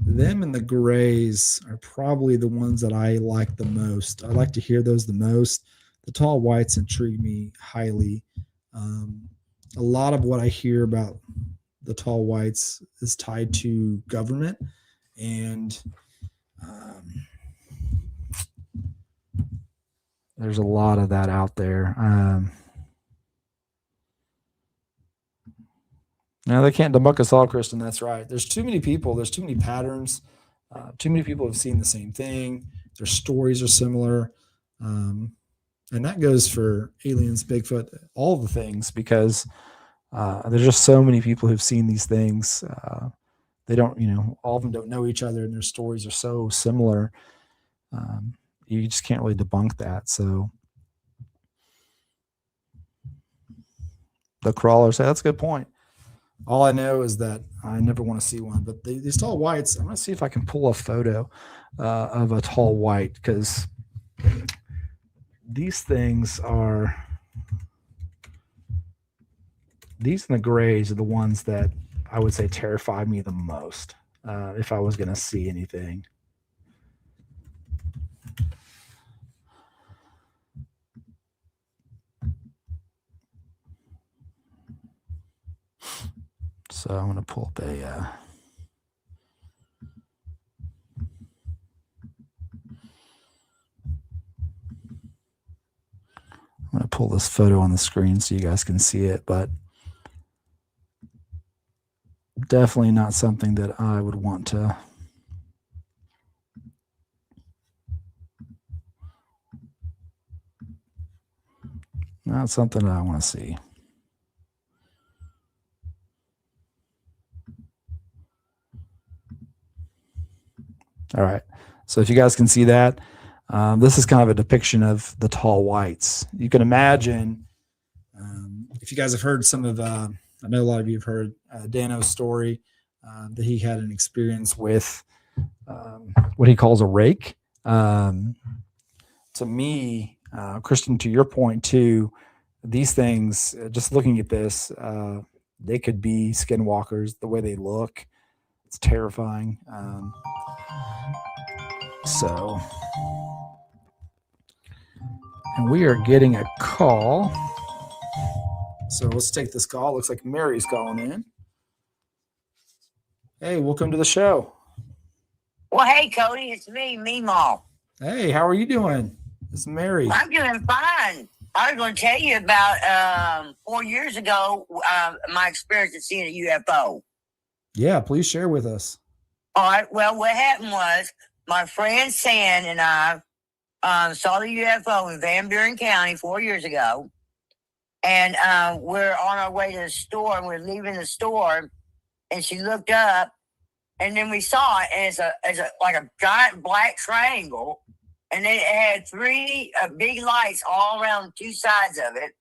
[SPEAKER 1] them and the grays are probably the ones that I like the most. I like to hear those the most. The tall whites intrigue me highly. A lot of what I hear about the tall whites is tied to government, and there's a lot of that out there. Now, they can't debunk us all, Kristen. That's right. There's too many people. There's too many patterns. Too many people have seen the same thing. Their stories are similar. And that goes for aliens, Bigfoot, all the things, because there's just so many people who've seen these things. They don't, all of them don't know each other, and their stories are so similar. You just can't really debunk that. So the crawlers say, that's a good point. All I know is that I never want to see one, but these tall whites, I'm going to see if I can pull a photo of a tall white, because these things are, these and the grays are the ones that I would say terrify me the most if I was going to see anything. So I'm going to pull up I'm going to pull this photo on the screen so you guys can see it, but definitely not something that I would want to. Not something that I want to see. All right. So if you guys can see that, this is kind of a depiction of the tall whites. You can imagine, if you guys have heard some of, I know a lot of you have heard Dano's story, that he had an experience with what he calls a rake. To me, Kristen, to your point too, these things, just looking at this, they could be skinwalkers, the way they look. It's terrifying. And we are getting a call. So let's take this call. Looks like Mary's calling in. Hey, welcome to the show.
[SPEAKER 15] Well, hey, Cody, it's me, Meemaw.
[SPEAKER 1] Hey, how are you doing? It's Mary.
[SPEAKER 15] I'm doing fine. I was going to tell you about 4 years ago, my experience of seeing a UFO.
[SPEAKER 1] Yeah, please share with us.
[SPEAKER 15] All right. Well, what happened was my friend San and I saw the UFO in Van Buren County 4 years ago. And we're on our way to the store, and we're leaving the store, and she looked up, and then we saw it, and it's like a giant black triangle, and it had three big lights all around two sides of it,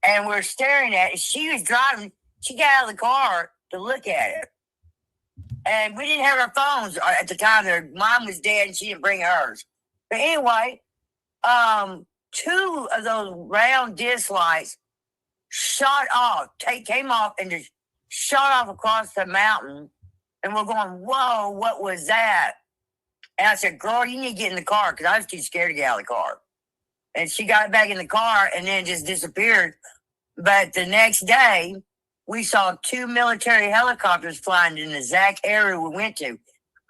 [SPEAKER 15] and we're staring at it. She was driving. She got out of the car to look at it, and we didn't have our phones at the time. Their mom was dead, and she didn't bring hers. But anyway, two of those round disc lights shot off, came off, and just shot off across the mountain. And we're going, whoa, what was that? And I said, girl, you need to get in the car, because I was too scared to get out of the car. And she got back in the car and then just disappeared. But the next day, we saw two military helicopters flying in the exact area we went to.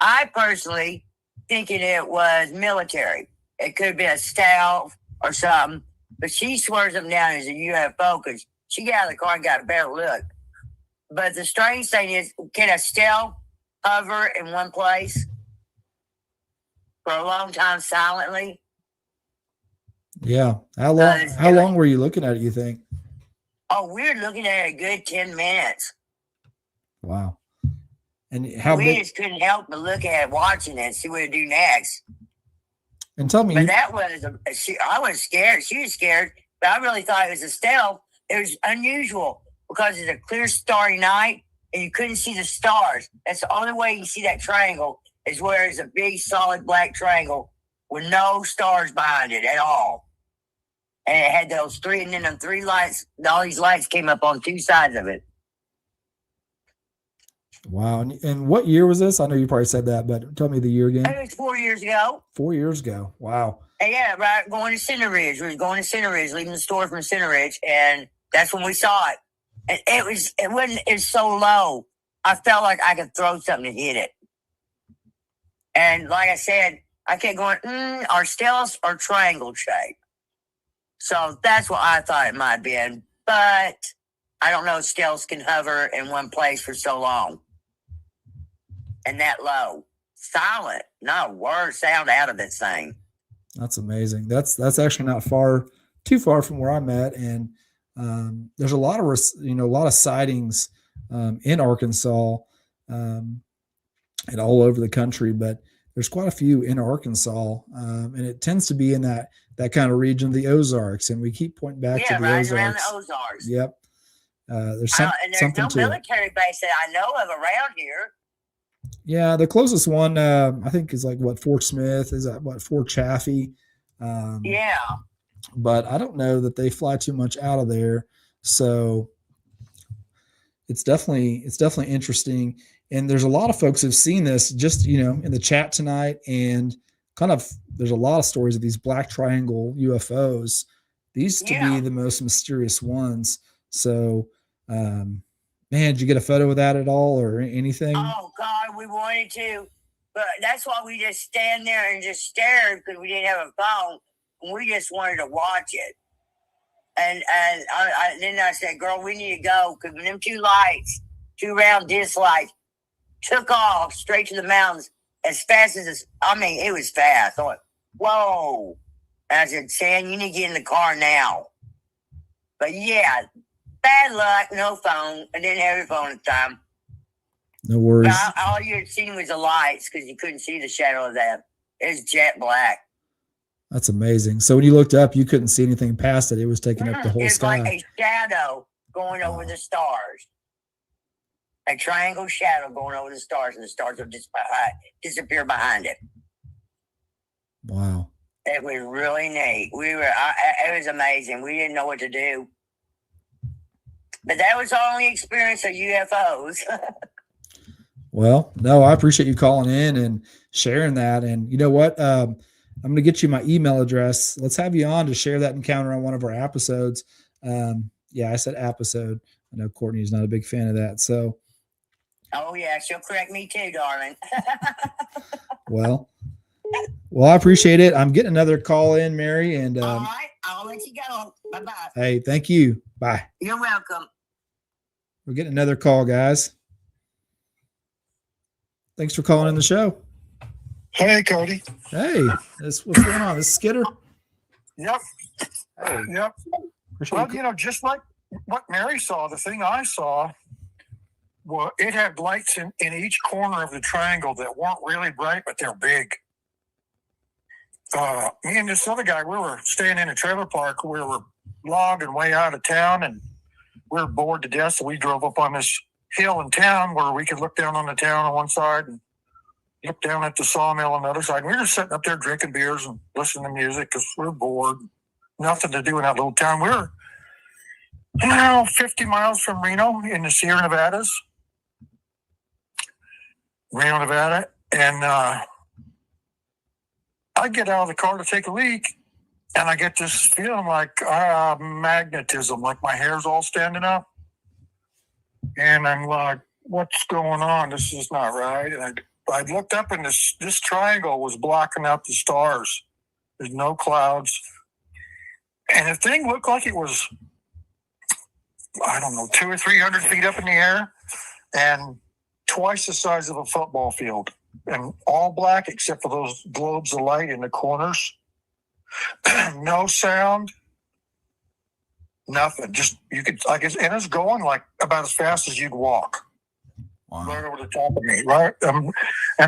[SPEAKER 15] I personally thinking it was military. It could have been a stealth or something. But she swears them down as a UFO because she got out of the car and got a better look. But the strange thing is, can a stealth hover in one place for a long time silently?
[SPEAKER 1] Yeah. How long were you looking at it, you think?
[SPEAKER 15] Oh, we were looking at it a good 10 minutes.
[SPEAKER 1] Wow. And how
[SPEAKER 15] we
[SPEAKER 1] big?
[SPEAKER 15] just couldn't help but look at it, watching it, see what it do next.
[SPEAKER 1] And tell me.
[SPEAKER 15] But that was, I was scared. She was scared, but I really thought it was a stealth. It was unusual because it's a clear starry night and you couldn't see the stars. That's the only way you can see that triangle is where it's a big solid black triangle with no stars behind it at all. And it had those three, and then the three lights, all these lights came up on two sides of it.
[SPEAKER 1] Wow. And what year was this? I know you probably said that, but tell me the year again.
[SPEAKER 15] It was 4 years ago.
[SPEAKER 1] 4 years ago. Wow.
[SPEAKER 15] And yeah, right. Going to Center Ridge. We was going to Center Ridge, leaving the store from Center Ridge, and that's when we saw it. And it was so low. I felt like I could throw something to hit it. And like I said, I kept going, our stealths are triangle shaped. So that's what I thought it might have been. But I don't know if stealths can hover in one place for so long. And that low. Silent. Not a word sound out of this thing.
[SPEAKER 1] That's amazing. That's actually not too far from where I'm at. And there's a lot of sightings in Arkansas and all over the country, but there's quite a few in Arkansas, and it tends to be in that kind of region, the Ozarks, and we keep pointing back to the
[SPEAKER 15] right
[SPEAKER 1] Ozarks.
[SPEAKER 15] Around the Ozarks.
[SPEAKER 1] Yep. There's
[SPEAKER 15] and there's
[SPEAKER 1] something
[SPEAKER 15] no
[SPEAKER 1] to
[SPEAKER 15] military base that I know of around here.
[SPEAKER 1] Yeah, the closest one I think is like Fort Smith, is that Fort Chaffee.
[SPEAKER 15] Yeah.
[SPEAKER 1] But I don't know that they fly too much out of there, so it's definitely interesting. And there's a lot of folks who've seen this just, in the chat tonight, and there's a lot of stories of these black triangle UFOs. These to be the most mysterious ones. So, man, did you get a photo of that at all or anything?
[SPEAKER 15] Oh God, we wanted to, but that's why we just stand there and just stare because we didn't have a phone. And we just wanted to watch it. And then I said, girl, we need to go because when them two round disc lights, took off straight to the mountains as fast as it was fast. I thought, whoa. And I said, Sam, you need to get in the car now. But yeah, bad luck, no phone. I didn't have your phone at the time.
[SPEAKER 1] No worries.
[SPEAKER 15] But all you had seen was the lights because you couldn't see the shadow of that. It was jet black.
[SPEAKER 1] That's amazing. So when you looked up, you couldn't see anything past it. It was taking up the whole sky.
[SPEAKER 15] It was like a shadow going over the stars. A triangle shadow going over the stars, and the stars would disappear behind it.
[SPEAKER 1] Wow.
[SPEAKER 15] It was really neat. It was amazing. We didn't know what to do. But that was our only experience of UFOs.
[SPEAKER 1] Well, no, I appreciate you calling in and sharing that. And you know what? I'm going to get you my email address. Let's have you on to share that encounter on one of our episodes. Yeah, I said episode. I know Courtney's not a big fan of that. So,
[SPEAKER 15] Oh, yeah, she'll correct me too, darling.
[SPEAKER 1] well, I appreciate it. I'm getting another call in, Mary. And
[SPEAKER 15] all right, I'll let you go. Bye-bye.
[SPEAKER 1] hey, thank you. Bye.
[SPEAKER 15] You're welcome.
[SPEAKER 1] We're getting another call, guys. Thanks for calling in the show.
[SPEAKER 16] Hey, Cody.
[SPEAKER 1] Hey, what's going on? This is Skitter?
[SPEAKER 16] Yep.
[SPEAKER 1] Hey.
[SPEAKER 16] Yep. Well, you know, just like what Mary saw, the thing I saw, well, it had lights in each corner of the triangle that weren't really bright, but they're big. Me and this other guy, we were staying in a trailer park. We were logging way out of town, and we were bored to death, so we drove up on this hill in town where we could look down on the town on one side and look down at the sawmill on the other side. And we were just sitting up there drinking beers and listening to music because we were bored. Nothing to do in that little town. We were 50 miles from Reno in the Sierra Nevadas. Reno, Nevada. And I get out of the car to take a leak, and I get this feeling like magnetism, like my hair's all standing up. And I'm like, what's going on? This is not right. And I looked up, and this triangle was blocking out the stars. There's no clouds. And the thing looked like it was, I don't know, 200 or 300 feet up in the air and twice the size of a football field, and all black except for those globes of light in the corners. No sound, nothing. Just, you could, I guess, and it's going like about as fast as you'd walk.
[SPEAKER 1] Wow.
[SPEAKER 16] Right over the top of me, right? And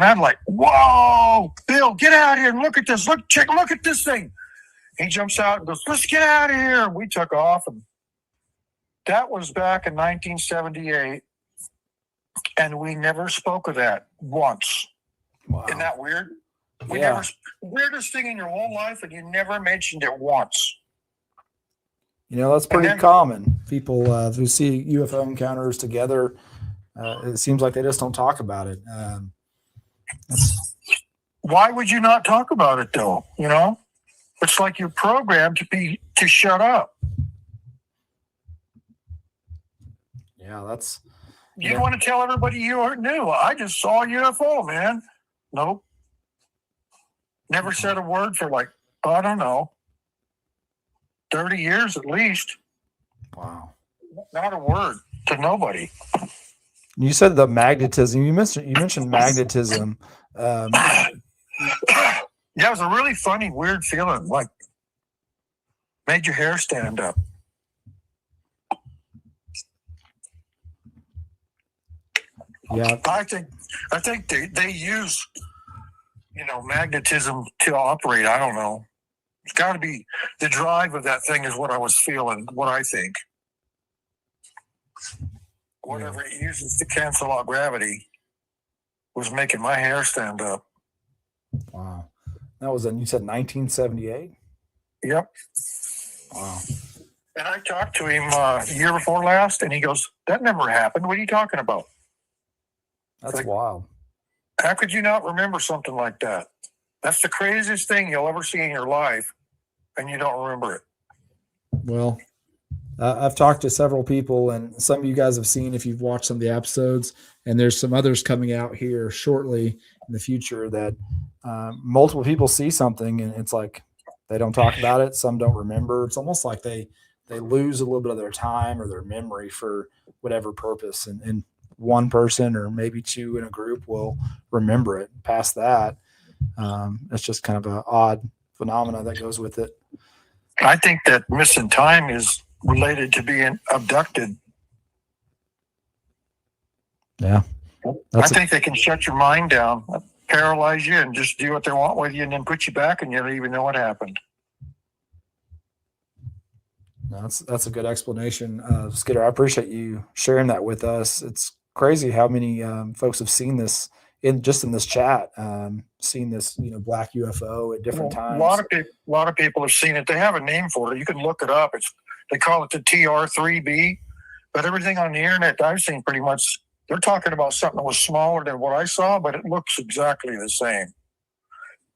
[SPEAKER 16] I'm like, whoa, Bill, get out here and look at this. Look at this thing. He jumps out and goes, let's get out of here. And we took off. And that was back in 1978. And we never spoke of that once.
[SPEAKER 1] Wow.
[SPEAKER 16] Isn't that weird?
[SPEAKER 1] Yeah.
[SPEAKER 16] Weirdest thing in your whole life, and you never mentioned it once.
[SPEAKER 1] You know, that's pretty common. People who see UFO encounters together, it seems like they just don't talk about it.
[SPEAKER 16] Why would you not talk about it, though? You know? It's like you're programmed to shut up.
[SPEAKER 1] Yeah, that's...
[SPEAKER 16] You don't want to tell everybody you knew. I just saw a UFO, man. Nope. Never said a word for like, I don't know, 30 years at least.
[SPEAKER 1] Wow.
[SPEAKER 16] Not a word to nobody.
[SPEAKER 1] You said the magnetism. You mentioned magnetism.
[SPEAKER 16] Yeah, it was a really funny, weird feeling. Like, made your hair stand up.
[SPEAKER 1] Yeah,
[SPEAKER 16] I think they use, magnetism to operate. I don't know. It's got to be the drive of that thing is what I was feeling. What I think. Whatever it uses to cancel out gravity was making my hair stand up.
[SPEAKER 1] Wow, that was you said 1978.
[SPEAKER 16] Yep.
[SPEAKER 1] Wow.
[SPEAKER 16] And I talked to him year before last, and he goes, "That never happened. What are you talking about?"
[SPEAKER 1] That's like, wild.
[SPEAKER 16] How could you not remember something like that? That's the craziest thing you'll ever see in your life, and you don't remember it.
[SPEAKER 1] Well, I've talked to several people, and some of you guys have seen if you've watched some of the episodes, and there's some others coming out here shortly in the future that multiple people see something, and it's like they don't talk about it. Some don't remember. It's almost like they lose a little bit of their time or their memory for whatever purpose, and one person or maybe two in a group will remember it. Past that, it's just kind of an odd phenomena that goes with it.
[SPEAKER 16] I think that missing time is related to being abducted.
[SPEAKER 1] Yeah.
[SPEAKER 16] I think they can shut your mind down, paralyze you, and just do what they want with you, and then put you back, and you don't even know what happened.
[SPEAKER 1] No, that's a good explanation, Skitter. I appreciate you sharing that with us. It's crazy how many folks have seen this in this chat, seen this black UFO at different times.
[SPEAKER 16] A lot of people have seen it. They have a name for it. You can look it up. They call it the TR3B. But everything on the internet I've seen, pretty much, they're talking about something that was smaller than what I saw, but it looks exactly the same.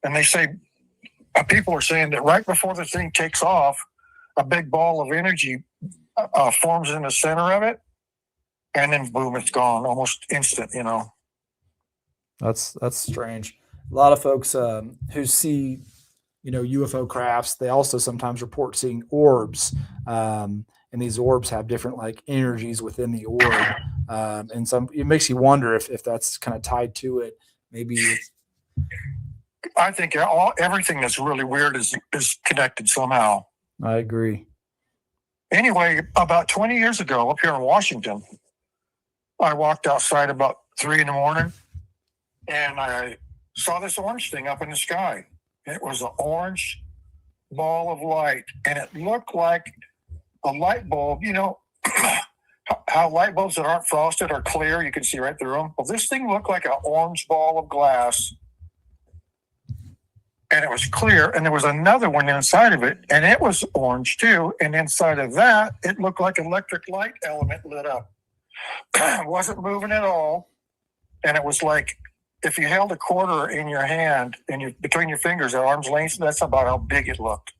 [SPEAKER 16] And they say people are saying that right before the thing takes off, a big ball of energy forms in the center of it, and then boom, it's gone almost instant.
[SPEAKER 1] That's strange. A lot of folks who see, UFO crafts, they also sometimes report seeing orbs, and these orbs have different like energies within the orb, and it makes you wonder if that's kind of tied to it. Maybe
[SPEAKER 16] I think everything that's really weird is connected somehow.
[SPEAKER 1] I agree.
[SPEAKER 16] Anyway, about 20 years ago, up here in Washington, I walked outside about 3 a.m. and I saw this orange thing up in the sky. It was an orange ball of light, and it looked like a light bulb. How light bulbs that aren't frosted are clear, you can see right through them. Well, this thing looked like an orange ball of glass, and it was clear, and there was another one inside of it, and it was orange too, and inside of that, it looked like an electric light element lit up. It wasn't moving at all, and it was like if you held a quarter in your hand and between your fingers at arm's length, that's about how big it looked.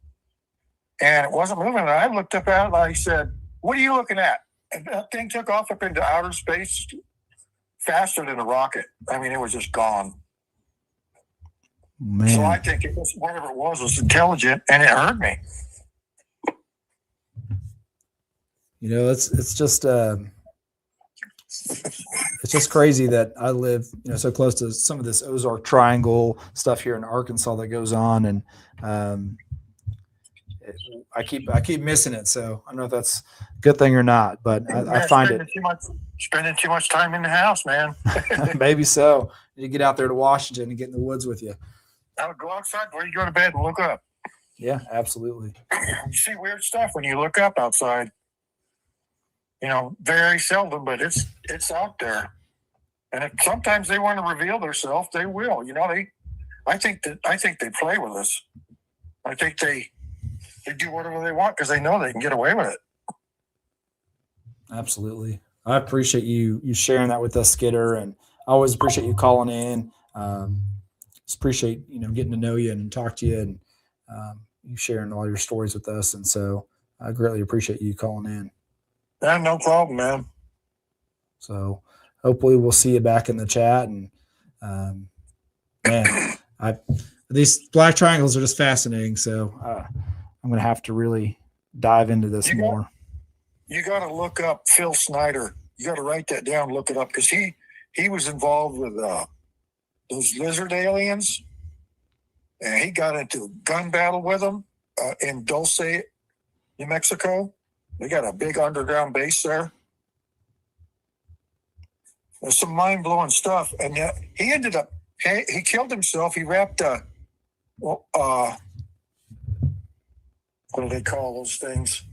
[SPEAKER 16] And it wasn't moving, and I looked up at it, and I said, "What are you looking at?" And that thing took off up into outer space faster than a rocket. I mean, it was just gone.
[SPEAKER 1] Man.
[SPEAKER 16] So I think it was, whatever it was intelligent, and it hurt me.
[SPEAKER 1] It's just crazy that I live, so close to some of this Ozark Triangle stuff here in Arkansas that goes on, and I keep missing it. So I don't know if that's a good thing or not, but I find it
[SPEAKER 16] Spending too much time in the house, man.
[SPEAKER 1] maybe so. You get out there to Washington and get in the woods with you.
[SPEAKER 16] I would go outside before you go to bed and look up.
[SPEAKER 1] Yeah, absolutely.
[SPEAKER 16] You see weird stuff when you look up outside. Very seldom, but it's out there. And if sometimes they want to reveal themselves, they will. I think they play with us. I think they do whatever they want because they know they can get away with it.
[SPEAKER 1] Absolutely. I appreciate you sharing that with us, Skidder, and I always appreciate you calling in. Just appreciate getting to know you and talk to you, and you sharing all your stories with us. And so I greatly appreciate you calling in.
[SPEAKER 16] Yeah, no problem, man.
[SPEAKER 1] So hopefully we'll see you back in the chat. And man, these black triangles are just fascinating. So I'm going to have to really dive into this more.
[SPEAKER 16] You got to look up Phil Snyder. You got to write that down, look it up, because he was involved with those lizard aliens, and he got into a gun battle with them in Dulce, New Mexico. They got a big underground base there. There's some mind-blowing stuff, and he ended up he killed himself. He wrapped what do they call those things?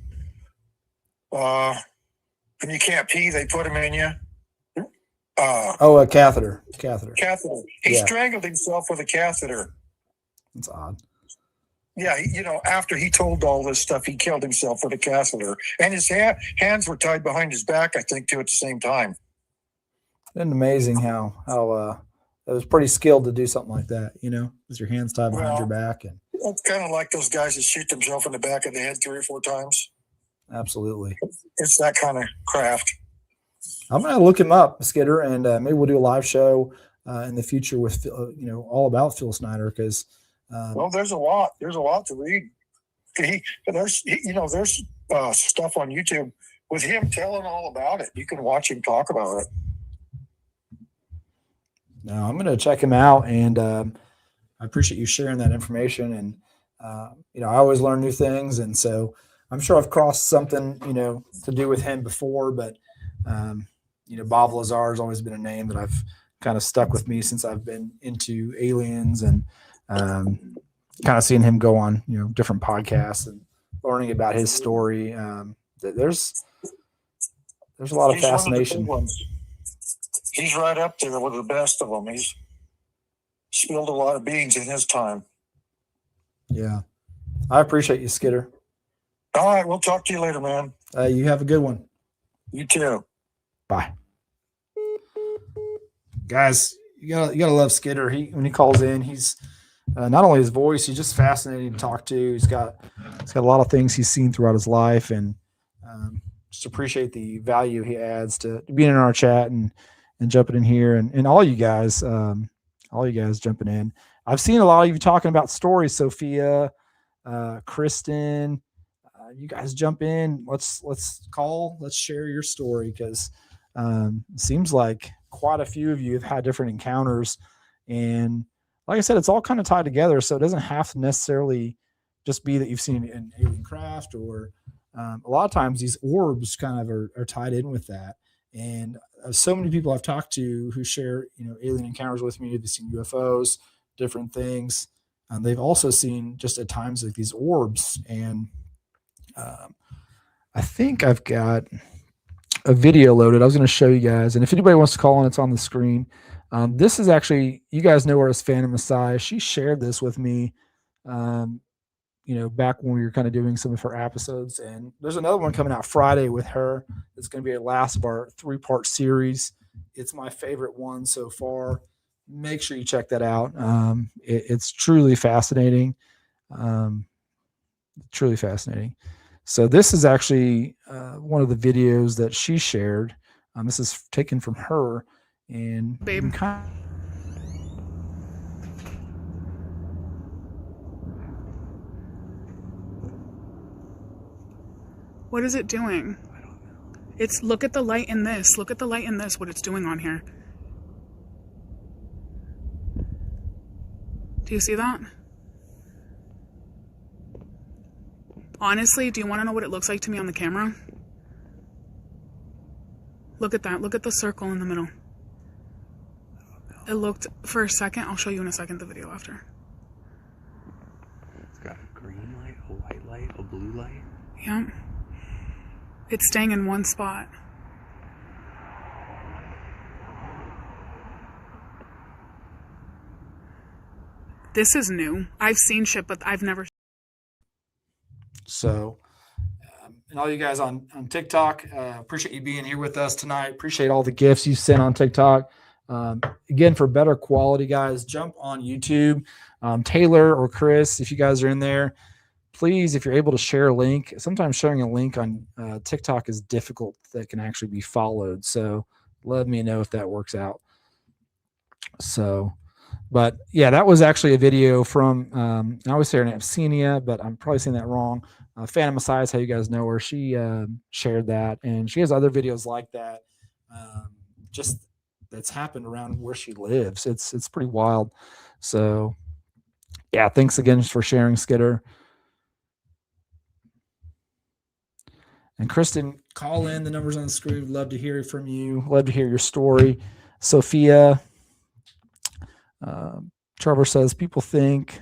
[SPEAKER 16] When you can't pee, they put them in you.
[SPEAKER 1] A catheter.
[SPEAKER 16] Catheter. He strangled himself with a catheter.
[SPEAKER 1] That's odd.
[SPEAKER 16] Yeah, after he told all this stuff, he killed himself with a catheter. And his hands were tied behind his back, I think, too, at the same time.
[SPEAKER 1] Isn't it amazing how it was pretty skilled to do something like that, with your hands tied behind your back. And
[SPEAKER 16] it's kind of like those guys that shoot themselves in the back of the head 3 or 4 times.
[SPEAKER 1] Absolutely.
[SPEAKER 16] It's that kind of craft.
[SPEAKER 1] I'm going to look him up, Skidder, and maybe we'll do a live show in the future with, all about Phil Snyder, because
[SPEAKER 16] well, there's a lot to read. There's stuff on YouTube with him telling all about it. You can watch him talk about it.
[SPEAKER 1] No, I'm going to check him out, and I appreciate you sharing that information. And I always learn new things, and so I'm sure I've crossed something to do with him before, but Bob Lazar has always been a name that I've kind of stuck with me since I've been into aliens, and kind of seeing him go on, different podcasts and learning about his story. There's a lot of fascination.
[SPEAKER 16] He's right up there with the best of them. He's spilled a lot of beans in his time.
[SPEAKER 1] Yeah. I appreciate you, Skidder.
[SPEAKER 16] All right. We'll talk to you later, man.
[SPEAKER 1] You have a good one.
[SPEAKER 16] You too.
[SPEAKER 1] Bye. Guys, you gotta love Skidder. When he calls in, he's not only his voice, he's just fascinating to talk to. He's got a lot of things he's seen throughout his life, and just appreciate the value he adds to being in our chat and jumping in here, and all you guys jumping in. I've seen a lot of you talking about stories, Sophia, Kristen. You guys jump in. Let's share your story, because it seems like quite a few of you have had different encounters, and like I said, it's all kind of tied together. So it doesn't have to necessarily just be that you've seen an alien craft, or a lot of times these orbs kind of are tied in with that. And so many people I've talked to who share, alien encounters with me, they've seen UFOs, different things. They've also seen just at times like these orbs. And I think I've got a video loaded. I was going to show you guys. And if anybody wants to call in, it's on the screen. This is actually, you guys know her as Phantom Messiah. She shared this with me, back when we were kind of doing some of her episodes. And there's another one coming out Friday with her. It's going to be a last of our 3-part series. It's my favorite one so far. Make sure you check that out. It's truly fascinating. Truly fascinating. So this is actually one of the videos that she shared. This is taken from her. And
[SPEAKER 17] babe, what is it doing? I don't know. It's, look at the light in this. Look at the light in this, what it's doing on here. Do you see that? Honestly, do you want to know what it looks like to me on the camera? Look at that. Look at the circle in the middle. It looked, for a second, I'll show you in a second the video after.
[SPEAKER 18] It's got a green light, a white light, a blue light.
[SPEAKER 17] Yep. It's staying in one spot. This is new. I've seen shit, but I've never.
[SPEAKER 1] So, and all you guys on TikTok, appreciate you being here with us tonight. Appreciate all the gifts you sent on TikTok. Again, for better quality, guys, jump on YouTube. Taylor or Chris, if you guys are in there, please, if you're able to share a link. Sometimes sharing a link on TikTok is difficult that can actually be followed. So let me know if that works out. So, but yeah, that was actually a video from, I always say her name, Xenia, but I'm probably saying that wrong. Phantom Messiah is how you guys know her. She shared that, and she has other videos like that. Just that's happened around where she lives. It's pretty wild. So yeah, thanks again for sharing, Skidder. And Kristen, call in. The number's on the screen. We'd love to hear from you. Love to hear your story. Sophia, Trevor says, people think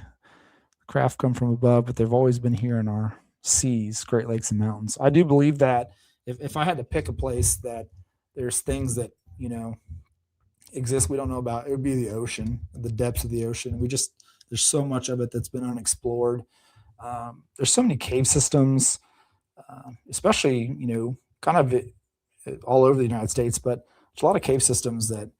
[SPEAKER 1] craft come from above, but they've always been here in our seas, Great Lakes and mountains. I do believe that if I had to pick a place that there's things that, exist we don't know about, it would be the ocean, the depths of the ocean. There's so much of it that's been unexplored. There's so many cave systems, especially, kind of all over the United States, but there's a lot of cave systems that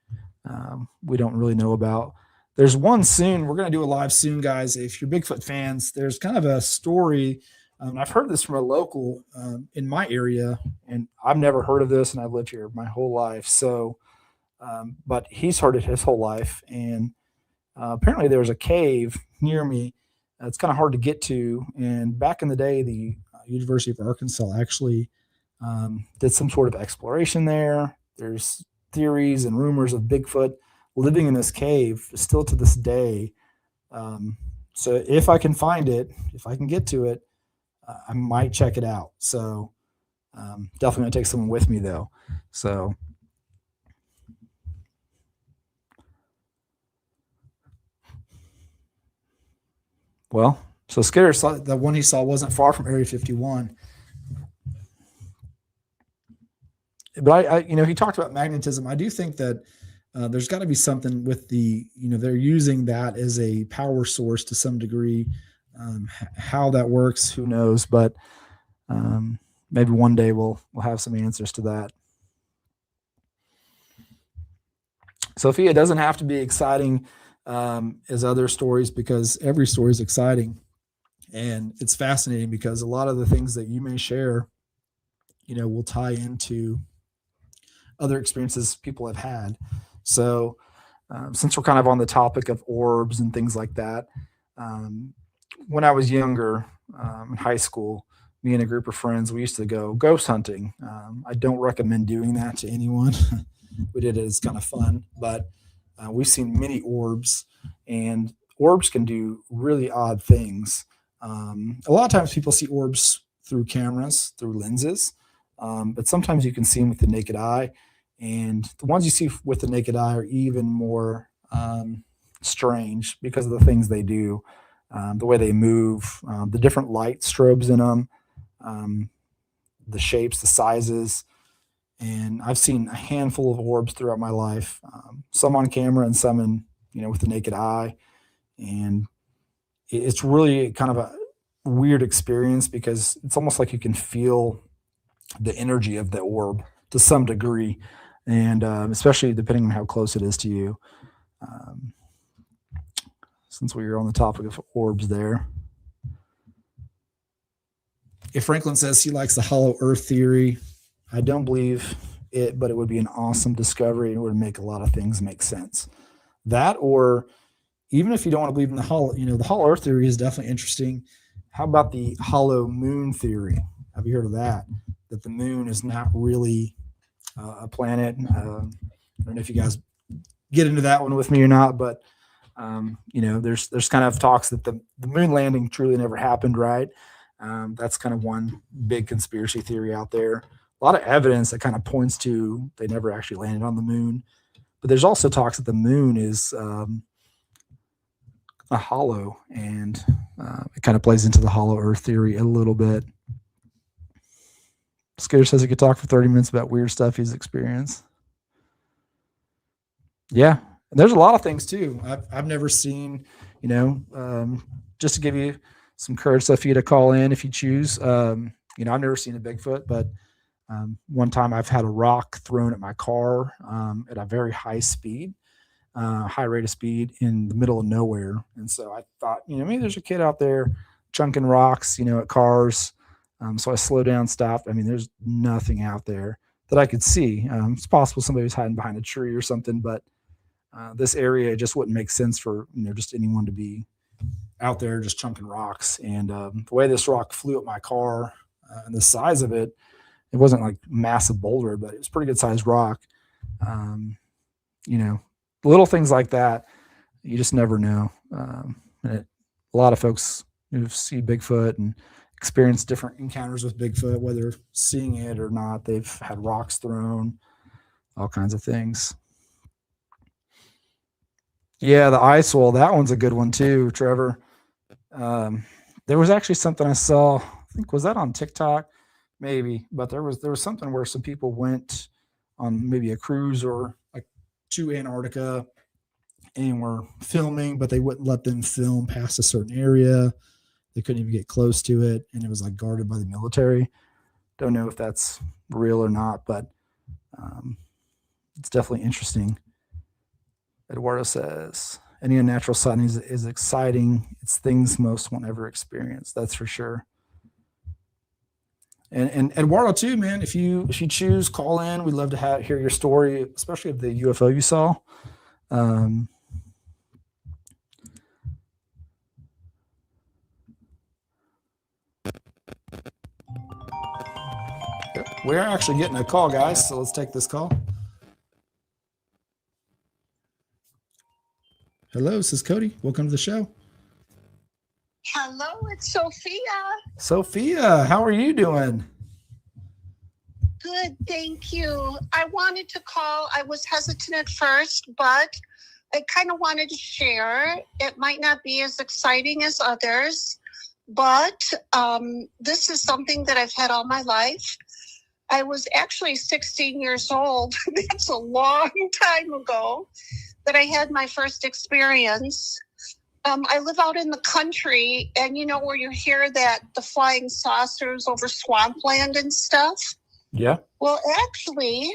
[SPEAKER 1] we don't really know about. There's one soon. We're going to do a live soon, guys. If you're Bigfoot fans, there's kind of a story. I've heard this from a local in my area, and I've never heard of this, and I've lived here my whole life. So, but he's heard it his whole life. And apparently there's a cave near me. It's kind of hard to get to. And back in the day, the University of Arkansas actually did some sort of exploration there. There's theories and rumors of Bigfoot living in this cave still to this day. So if I can find it, if I can get to it, I might check it out. So definitely gonna take someone with me though. So so Skidder saw the one he saw wasn't far from Area 51. But I he talked about magnetism. I do think that there's got to be something with the, they're using that as a power source to some degree. How that works, who knows? But maybe one day we'll have some answers to that. Sophia, it doesn't have to be exciting as other stories, because every story is exciting. And it's fascinating because a lot of the things that you may share, will tie into other experiences people have had. So since we're kind of on the topic of orbs and things like that, when I was younger, in high school, me and a group of friends, we used to go ghost hunting. I don't recommend doing that to anyone. We did it as kind of fun, but we've seen many orbs, and orbs can do really odd things. A lot of times people see orbs through cameras, through lenses, but sometimes you can see them with the naked eye. And the ones you see with the naked eye are even more strange because of the things they do, the way they move, the different light strobes in them, the shapes, the sizes. And I've seen a handful of orbs throughout my life, some on camera and some in, with the naked eye. And it's really kind of a weird experience because it's almost like you can feel the energy of the orb to some degree. And especially depending on how close it is to you. Since we were on the topic of orbs there. If Franklin says he likes the hollow earth theory, I don't believe it, but it would be an awesome discovery. It would make a lot of things make sense. That, or even if you don't want to believe in the hollow, the hollow earth theory is definitely interesting. How about the hollow moon theory? Have you heard of that? That the moon is not really a planet. I don't know if you guys get into that one with me or not, but there's kind of talks that the moon landing truly never happened, right? That's kind of one big conspiracy theory out there. A lot of evidence that kind of points to they never actually landed on the moon. But there's also talks that the moon is a hollow, and it kind of plays into the hollow earth theory a little bit. Scooter says he could talk for 30 minutes about weird stuff he's experienced. Yeah, there's a lot of things too. I've never seen, just to give you some courage stuff for you to call in if you choose. I've never seen a Bigfoot, but one time I've had a rock thrown at my car at a very high speed, high rate of speed in the middle of nowhere. And so I thought, maybe there's a kid out there chunking rocks, at cars. So I slowed down, stopped. I mean, there's nothing out there that I could see. It's possible somebody was hiding behind a tree or something, but this area just wouldn't make sense for, just anyone to be out there just chunking rocks. And the way this rock flew at my car and the size of it, it wasn't like massive boulder, but it was pretty good sized rock. Little things like that, you just never know. A lot of folks who see Bigfoot and experience different encounters with Bigfoot, whether seeing it or not, they've had rocks thrown, all kinds of things. Yeah, the ice wall, that one's a good one too, Trevor. There was actually something I saw, I think, was that on TikTok? Maybe, but there was something where some people went on maybe a cruise or like to Antarctica and were filming, but they wouldn't let them film past a certain area. They couldn't even get close to it, and it was like guarded by the military. Don't know if that's real or not, but it's definitely interesting. Eduardo says, any unnatural sightings is exciting. It's things most won't ever experience. That's for sure. And Eduardo too, man, if you choose, call in. We'd love to hear your story, especially of the UFO you saw. We're actually getting a call, guys, so let's take this call. Hello, this is Cody. Welcome to the show.
[SPEAKER 19] Hello, it's Sophia.
[SPEAKER 1] Sophia, how are you doing?
[SPEAKER 19] Good, thank you. I wanted to call. I was hesitant at first, but I kind of wanted to share. It might not be as exciting as others, but this is something that I've had all my life. I was actually 16 years old. That's a long time ago that I had my first experience. I live out in the country, and where you hear that the flying saucers over swampland and stuff?
[SPEAKER 1] Yeah.
[SPEAKER 19] Well, actually,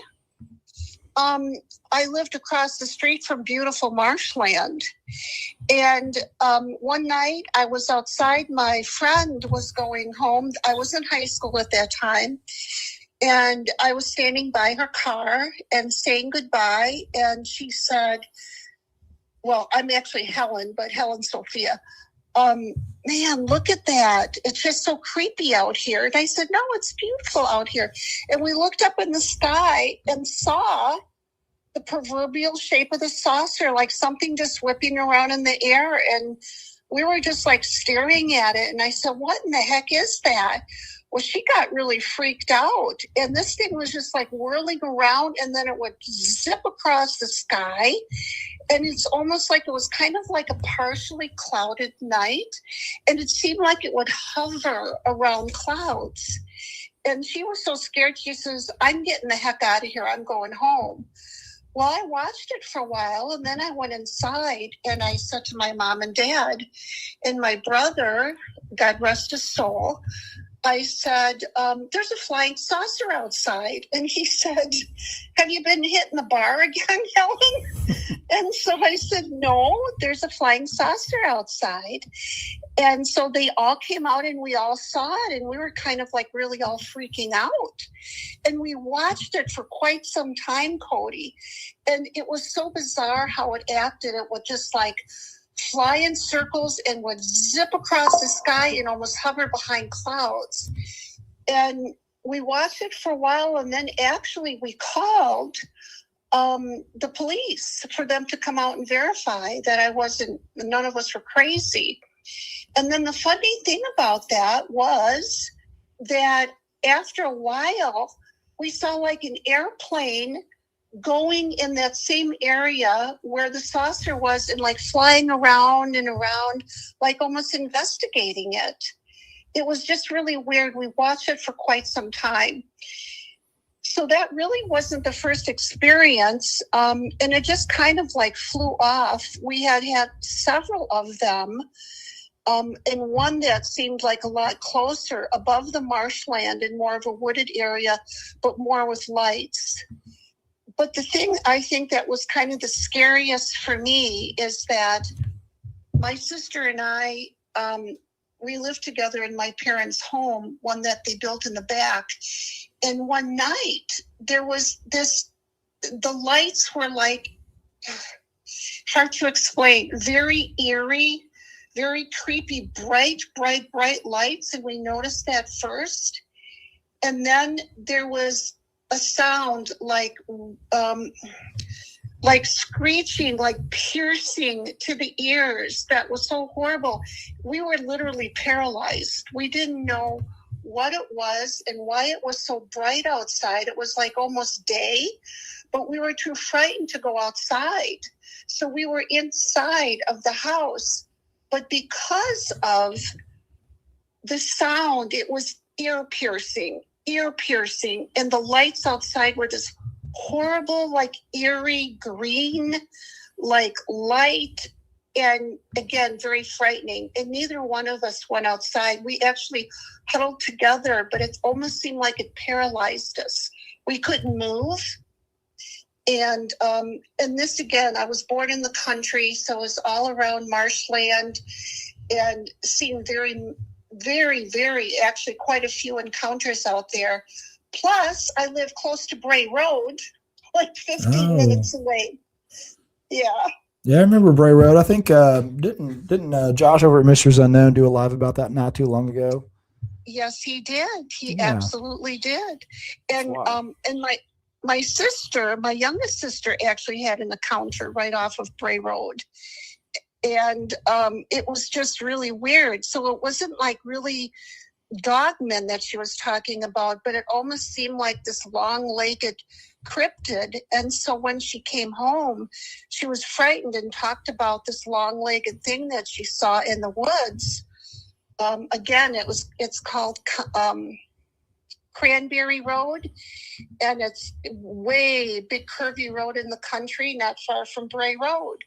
[SPEAKER 19] I lived across the street from beautiful marshland. And one night I was outside. My friend was going home. I was in high school at that time. And I was standing by her car and saying goodbye. And she said, well, I'm actually Helen, but Helen Sophia. Man, look at that. It's just so creepy out here. And I said, no, it's beautiful out here. And we looked up in the sky and saw the proverbial shape of the saucer, like something just whipping around in the air. And we were just like staring at it. And I said, what in the heck is that? Well, she got really freaked out. And this thing was just like whirling around, and then it would zip across the sky. And it's almost like it was kind of like a partially clouded night. And it seemed like it would hover around clouds. And she was so scared. She says, I'm getting the heck out of here. I'm going home. Well, I watched it for a while, and then I went inside and I said to my mom and dad and my brother, God rest his soul, I said, there's a flying saucer outside. And he said, have you been hitting the bar again, Helen? And so I said, no, there's a flying saucer outside. And so they all came out and we all saw it, and we were kind of like really all freaking out. And we watched it for quite some time, Cody. And it was so bizarre how it acted. It would just like fly in circles and would zip across the sky and almost hover behind clouds. And we watched it for a while, and then actually we called the police for them to come out and verify that none of us were crazy. And then the funny thing about that was that after a while, we saw like an airplane going in that same area where the saucer was and like flying around and around, like almost investigating it. It was just really weird. We watched it for quite some time. So that really wasn't the first experience. And it just kind of like flew off. We had several of them. And one that seemed like a lot closer above the marshland in more of a wooded area, but more with lights. But the thing I think that was kind of the scariest for me is that my sister and I, we lived together in my parents' home, one that they built in the back. And one night there was the lights were like, hard to explain, very eerie, very creepy, bright lights. And we noticed that first. And then there was a sound like screeching, like piercing to the ears. That was so horrible. We were literally paralyzed. We didn't know what it was and why it was so bright outside. It was like almost day, but we were too frightened to go outside. So we were inside of the house. But because of the sound, it was ear piercing. And the lights outside were this horrible, like eerie green, like light. And again, very frightening. And neither one of us went outside. We actually huddled together, but it almost seemed like it paralyzed us. We couldn't move. And this, again, I was born in the country, so it was all around marshland, and seen very, very, very, actually quite a few encounters out there. Plus, I live close to Bray Road, like 15 minutes away. Yeah.
[SPEAKER 1] Yeah, I remember Bray Road. I think didn't Josh over at Mr. Unknown do a live about that not too long ago?
[SPEAKER 19] Yes, he did. He absolutely did. And my sister, my youngest sister, actually had an encounter right off of Bray Road. And it was just really weird. So it wasn't like really dogmen that she was talking about, but it almost seemed like this long-legged cryptid. And so when she came home, she was frightened and talked about this long-legged thing that she saw in the woods. Again, it's called Cranberry Road, and it's way big curvy road in the country, not far from Bray Road.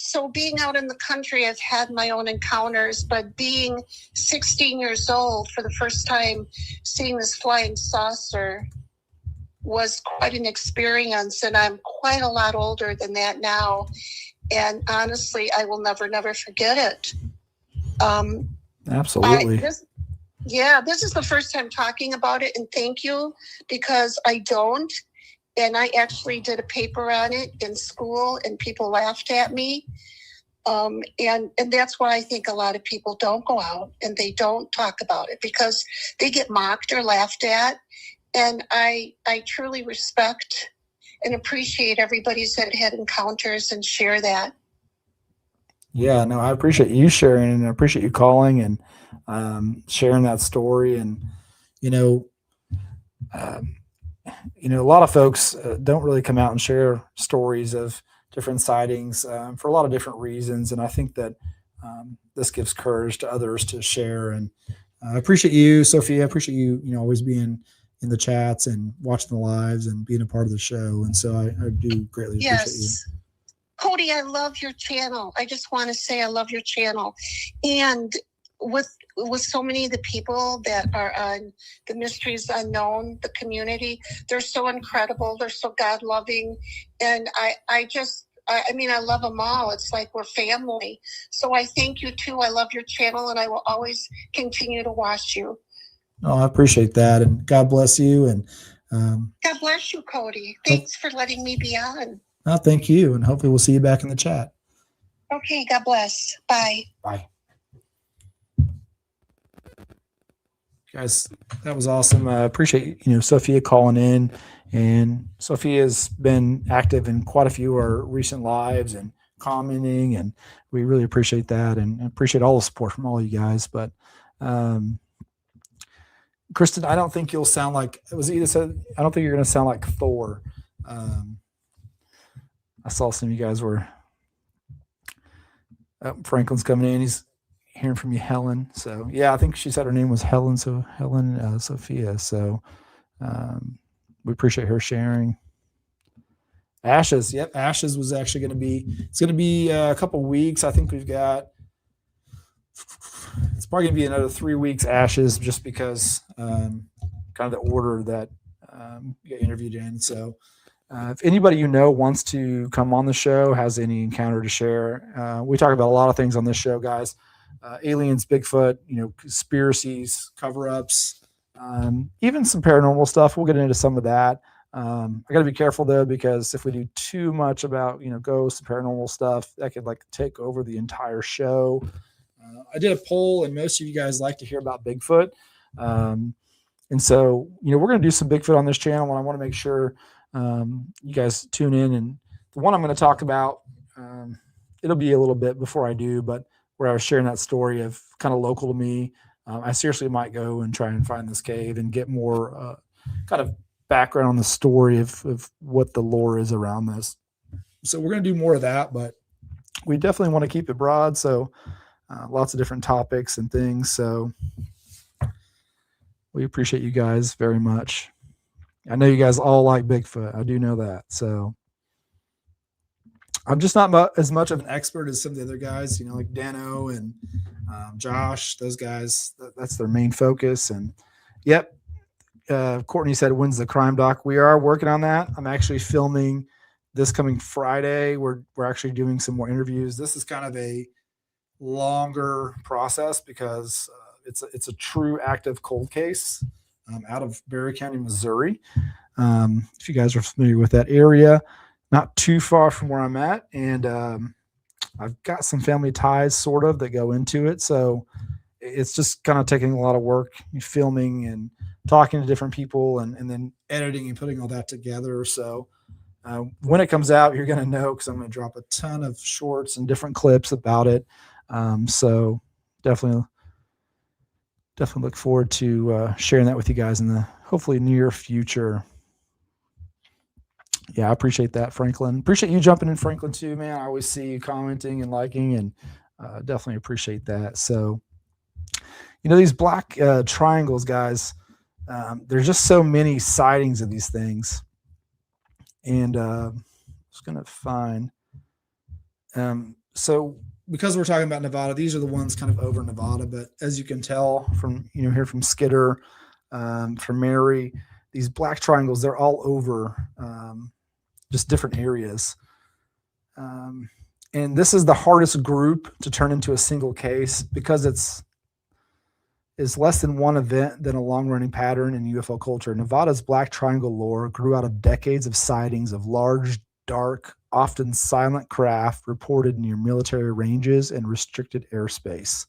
[SPEAKER 19] So being out in the country, I've had my own encounters, but being 16 years old for the first time, seeing this flying saucer was quite an experience, and I'm quite a lot older than that now. And honestly, I will never forget it.
[SPEAKER 1] Absolutely.
[SPEAKER 19] This is the first time talking about it, and thank you, because I don't. And I actually did a paper on it in school, and people laughed at me. And that's why I think a lot of people don't go out and they don't talk about it, because they get mocked or laughed at. And I truly respect and appreciate everybody that had encounters and share that.
[SPEAKER 1] Yeah, no, I appreciate you sharing, and I appreciate you calling and sharing that story. And a lot of folks don't really come out and share stories of different sightings for a lot of different reasons. And I think that this gives courage to others to share. And I appreciate you, Sophia. I appreciate you, always being in the chats and watching the lives and being a part of the show. And so I do greatly appreciate you.
[SPEAKER 19] Cody, I love your channel. I just want to say I love your channel. And with so many of the people that are on the Mysteries Unknown, the community, they're so incredible. They're so God-loving. And I love them all. It's like we're family. So I thank you too. I love your channel, and I will always continue to watch you.
[SPEAKER 1] Oh, I appreciate that. And God bless you. And
[SPEAKER 19] God bless you, Cody. Thanks for letting me be on.
[SPEAKER 1] Thank you. And hopefully we'll see you back in the chat.
[SPEAKER 19] Okay. God bless. Bye.
[SPEAKER 1] Bye. Guys, that was awesome. I appreciate, Sophia calling in. And Sophia's been active in quite a few of our recent lives and commenting, and we really appreciate that, and appreciate all the support from all you guys. But Kristen, I don't think you'll sound like, I don't think you're going to sound like Thor. I saw some of you guys were, Franklin's coming in. He's hearing from you, Helen. So yeah, I think she said her name was Helen. So Helen, Sophia. So we appreciate her sharing. Ashes. Yep. Ashes was actually it's going to be a couple weeks. I think it's probably going to be another 3 weeks Ashes, just because kind of the order that you got interviewed in. So if anybody wants to come on the show, has any encounter to share, we talk about a lot of things on this show, guys. Aliens, Bigfoot, conspiracies, cover-ups, even some paranormal stuff. We'll get into some of that. I got to be careful though, because if we do too much about ghosts and paranormal stuff, that could take over the entire show. I did a poll, and most of you guys like to hear about Bigfoot, and so we're going to do some Bigfoot on this channel, and I want to make sure you guys tune in. And the one I'm going to talk about, it'll be a little bit before I do, but where I was sharing that story of kind of local to me. I seriously might go and try and find this cave and get more kind of background on the story of what the lore is around this. So we're going to do more of that, but we definitely want to keep it broad. So lots of different topics and things. So we appreciate you guys very much. I know you guys all like Bigfoot. I do know that. So I'm just not as much of an expert as some of the other guys, like Dano and Josh. Those guys, that's their main focus. And yep, Courtney said, when's the crime doc? We are working on that. I'm actually filming this coming Friday. We're actually doing some more interviews. This is kind of a longer process because it's a true active cold case out of Berry County, Missouri. If you guys are familiar with that area, not too far from where I'm at. And I've got some family ties sort of that go into it. So it's just kind of taking a lot of work, filming and talking to different people and then editing and putting all that together. So when it comes out, you're going to know, because I'm going to drop a ton of shorts and different clips about it. So definitely look forward to sharing that with you guys in the hopefully near future. Yeah, I appreciate that, Franklin. Appreciate you jumping in, Franklin, too, man. I always see you commenting and liking, and definitely appreciate that. So, these black triangles, guys, there's just so many sightings of these things. And I was going to find. So, because we're talking about Nevada, these are the ones kind of over Nevada. But as you can tell from, here from Skidder, from Mary, these black triangles, they're all over just different areas. And this is the hardest group to turn into a single case because it's less than one event than a long-running pattern in UFO culture. Nevada's black triangle lore grew out of decades of sightings of large, dark, often silent craft reported near military ranges and restricted airspace.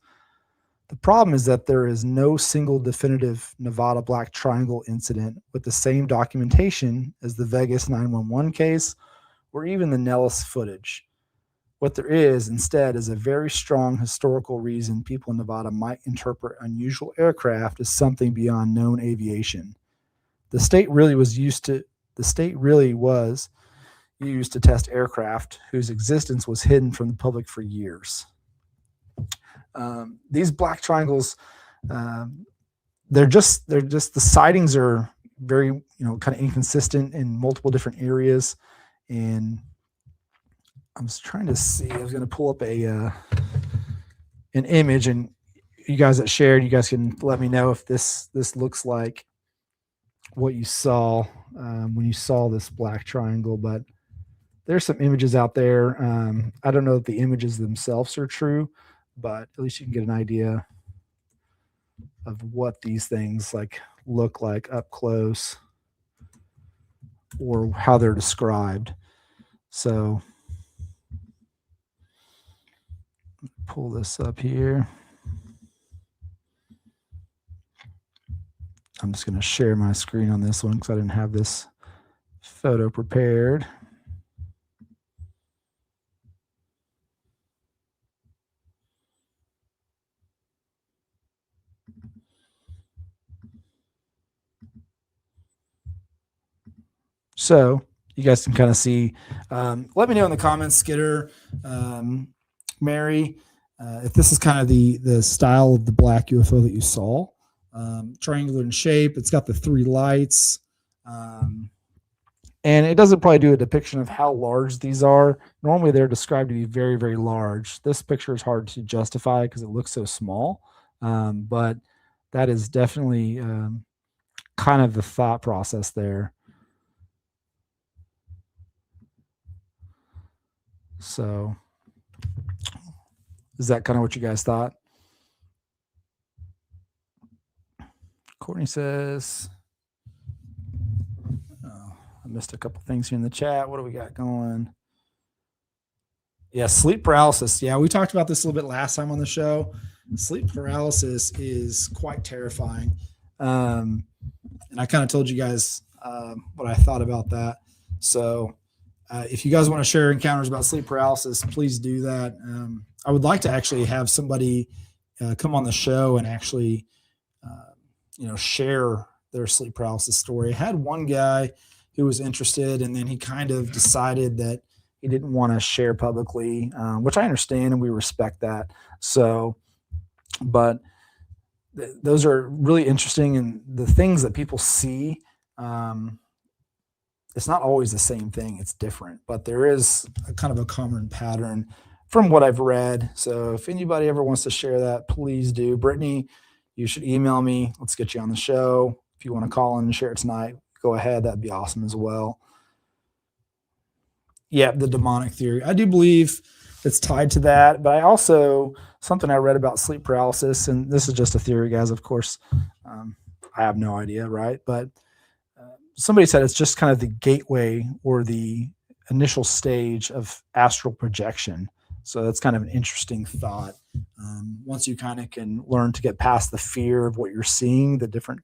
[SPEAKER 1] The problem is that there is no single definitive Nevada black triangle incident with the same documentation as the Vegas 911 case or even the Nellis footage. What there is instead is a very strong historical reason people in Nevada might interpret unusual aircraft as something beyond known aviation. The state really was used to test aircraft whose existence was hidden from the public for years. These black triangles, they're just the sightings are very, kind of inconsistent in multiple different areas. And I was trying to see, I was going to pull up an image, and you guys that shared, you guys can let me know if this looks like what you saw when you saw this black triangle. But there's some images out there. I don't know if the images themselves are true, but at least you can get an idea of what these things look like up close or how they're described. So pull this up here. I'm just going to share my screen on this one because I didn't have this photo prepared. So you guys can kind of see. Let me know in the comments, Skitter, Mary, if this is kind of the style of the black UFO that you saw. Triangular in shape. It's got the 3 lights. And it doesn't probably do a depiction of how large these are. Normally they're described to be very, very large. This picture is hard to justify because it looks so small. But that is definitely kind of the thought process there. So is that kind of what you guys thought? Courtney says, oh, I missed a couple things here in the chat. What do we got going? Yeah, sleep paralysis. Yeah, we talked about this a little bit last time on the show. Sleep paralysis is quite terrifying. And I kind of told you guys what I thought about that. So if you guys want to share encounters about sleep paralysis, please do that. I would like to actually have somebody come on the show and actually, share their sleep paralysis story. I had one guy who was interested, and then he kind of decided that he didn't want to share publicly, which I understand and we respect that. So, but those are really interesting, and the things that people see, it's not always the same thing. It's different, but there is a kind of a common pattern from what I've read. So if anybody ever wants to share that, please do. Brittany, you should email me. Let's get you on the show. If you want to call in and share it tonight, go ahead. That'd be awesome as well. Yeah, the demonic theory. I do believe it's tied to that, but I also, something I read about sleep paralysis, and this is just a theory, guys, of course. I have no idea, right? But somebody said it's just kind of the gateway or the initial stage of astral projection. So that's kind of an interesting thought. Once you kind of can learn to get past the fear of what you're seeing, the different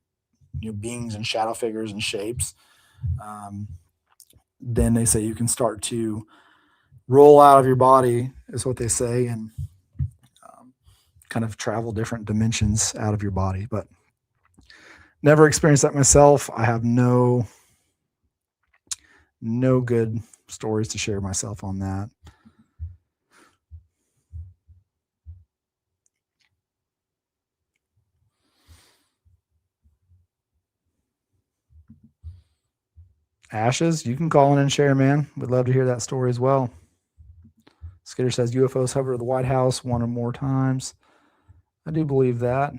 [SPEAKER 1] beings and shadow figures and shapes, then they say you can start to roll out of your body, is what they say, and kind of travel different dimensions out of your body. But never experienced that myself. I have no good stories to share myself on that. Ashes, you can call in and share, man. We'd love to hear that story as well. Skitter says UFOs hover over the White House 1 or more times. I do believe that.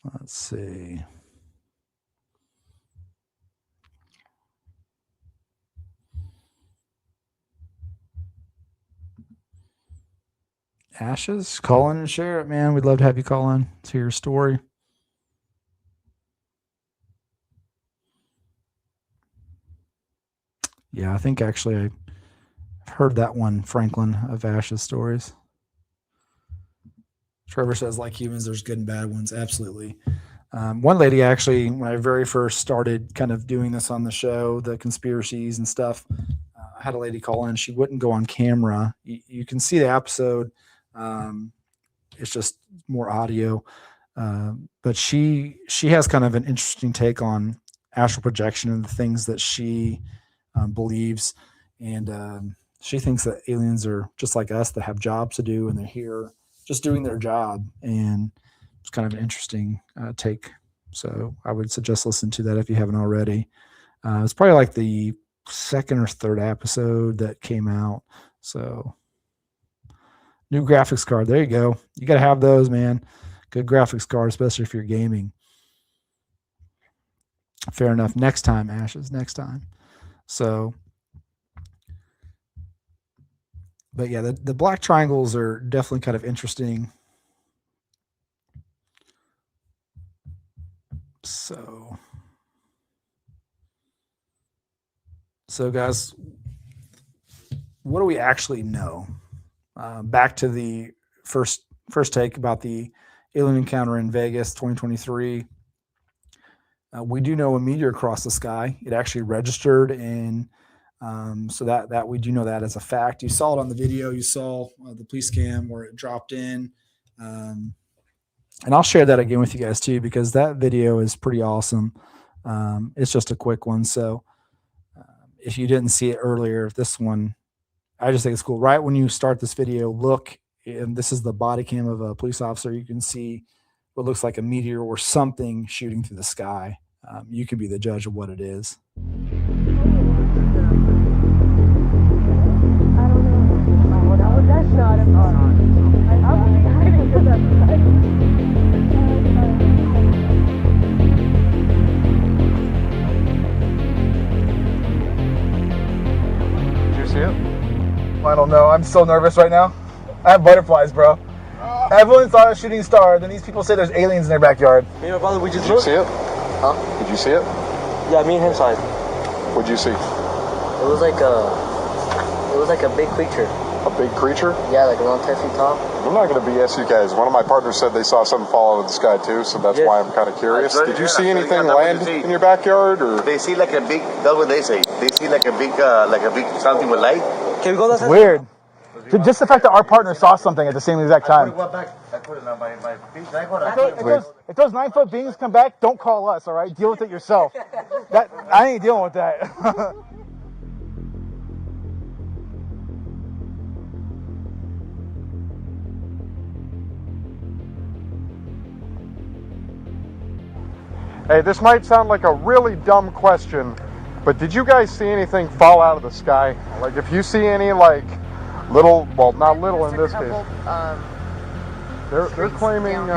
[SPEAKER 1] Let's see. Ashes, call in and share it, man. We'd love to have you call in to your story. Yeah, I think actually I've heard that one, Franklin, of Ash's stories. Trevor says, like humans, there's good and bad ones. Absolutely. One lady actually, when I very first started kind of doing this on the show, the conspiracies and stuff, I had a lady call in. She wouldn't go on camera. You can see the episode. It's just more audio. But she has kind of an interesting take on astral projection and the things that she believes. And she thinks that aliens are just like us that have jobs to do and they're here just doing their job. And it's kind of an interesting take. So I would suggest listening to that if you haven't already. It's probably like the second or third episode that came out. So new graphics card. There you go. You got to have those, man. Good graphics card, especially if you're gaming. Fair enough. Next time, Ashes. Next time. So, but yeah, the black triangles are definitely kind of interesting. So guys, what do we actually know? Back to the first take about the alien encounter in Vegas 2023. We do know a meteor crossed the sky. It actually registered, and so that we do know that as a fact. You saw it on the video. You saw the police cam where it dropped in. And I'll share that again with you guys too, because that video is pretty awesome. It's just a quick one. So if you didn't see it earlier, this one, I just think it's cool. Right when you start this video, look, and this is the body cam of a police officer. You can see what looks like a meteor or something shooting through the sky. You can be the judge of what it is.
[SPEAKER 5] I don't know. I'm so nervous right now. I have butterflies, bro. Everyone thought a shooting star. Then these people say there's aliens in their backyard.
[SPEAKER 7] Me and my brother, we just Did you see it? Huh? Did you see it?
[SPEAKER 6] Yeah, me and him saw it.
[SPEAKER 7] What'd you see?
[SPEAKER 6] It was like a big creature.
[SPEAKER 7] A big creature?
[SPEAKER 6] Yeah, like around 10 feet tall.
[SPEAKER 4] I'm not going to BS you guys. One of my partners said they saw something fall out of the sky too, so that's why I'm kind of curious. Did you see anything land in your backyard, or?
[SPEAKER 7] They see like a big. That's what they say. They see like a big something with light.
[SPEAKER 6] Can we go that side?
[SPEAKER 5] Weird. Just the fact that our partner saw something at the same exact time. If those 9-foot beings come back, don't call us, all right? Deal with it yourself. I ain't dealing with that.
[SPEAKER 4] Hey, this might sound like a really dumb question, but did you guys see anything fall out of the sky? Like if you see any like little, well, not little in this case. They're claiming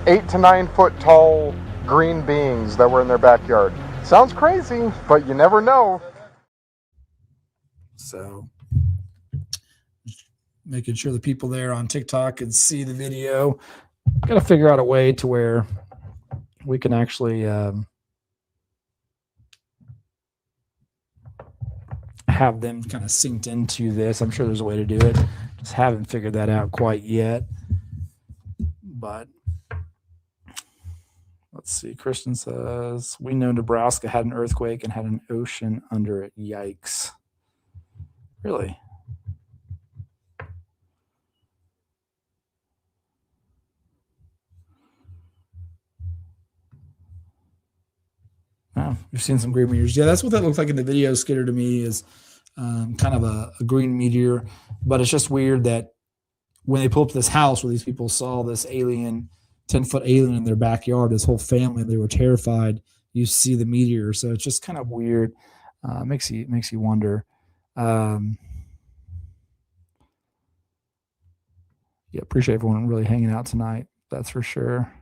[SPEAKER 4] 8 to 9 foot tall green beings that were in their backyard. Sounds crazy, but you never know.
[SPEAKER 1] So making sure the people there on TikTok can see the video. Got to figure out a way to where we can actually have them kind of synced into this. I'm sure there's a way to do it. Just haven't figured that out quite yet. But let's see. Christian says, we know Nebraska had an earthquake and had an ocean under it. Yikes. Really? Oh, you've seen some green meteors. Yeah, that's what that looks like in the video. Skitter to me is kind of a green meteor, but it's just weird that when they pull up to this house where these people saw this alien, 10-foot alien in their backyard, this whole family, they were terrified. You see the meteor, so it's just kind of weird. Makes you wonder. Yeah, appreciate everyone really hanging out tonight. That's for sure.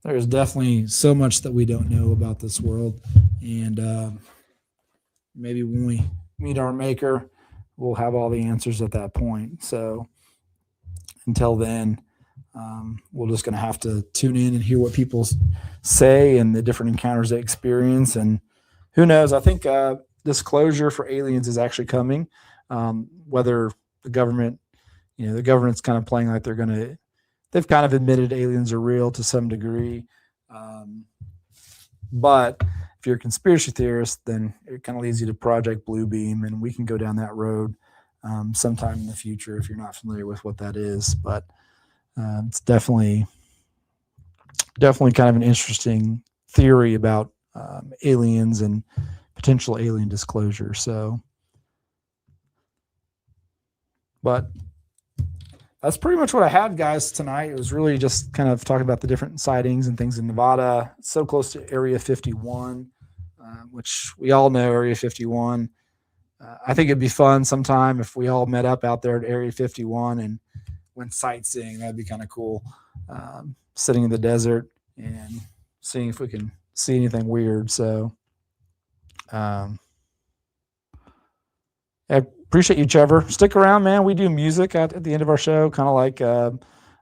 [SPEAKER 1] there's definitely so much that we don't know about this world, and maybe when we meet our maker, we'll have all the answers at that point. So until then, we're just going to have to tune in and hear what people say and the different encounters they experience. And who knows? I think disclosure for aliens is actually coming. Whether the government, the government's kind of playing like they've kind of admitted aliens are real to some degree. But if you're a conspiracy theorist, then it kind of leads you to Project Bluebeam, and we can go down that road sometime in the future if you're not familiar with what that is. But it's definitely kind of an interesting theory about aliens and potential alien disclosure. So, but that's pretty much what I had, guys, tonight. It was really just kind of talking about the different sightings and things in Nevada. It's so close to Area 51, which we all know Area 51. I think it'd be fun sometime if we all met up out there at Area 51 and went sightseeing. That'd be kind of cool. Sitting in the desert and seeing if we can see anything weird. So I appreciate you, Trevor. Stick around, man. We do music at the end of our show, kind of like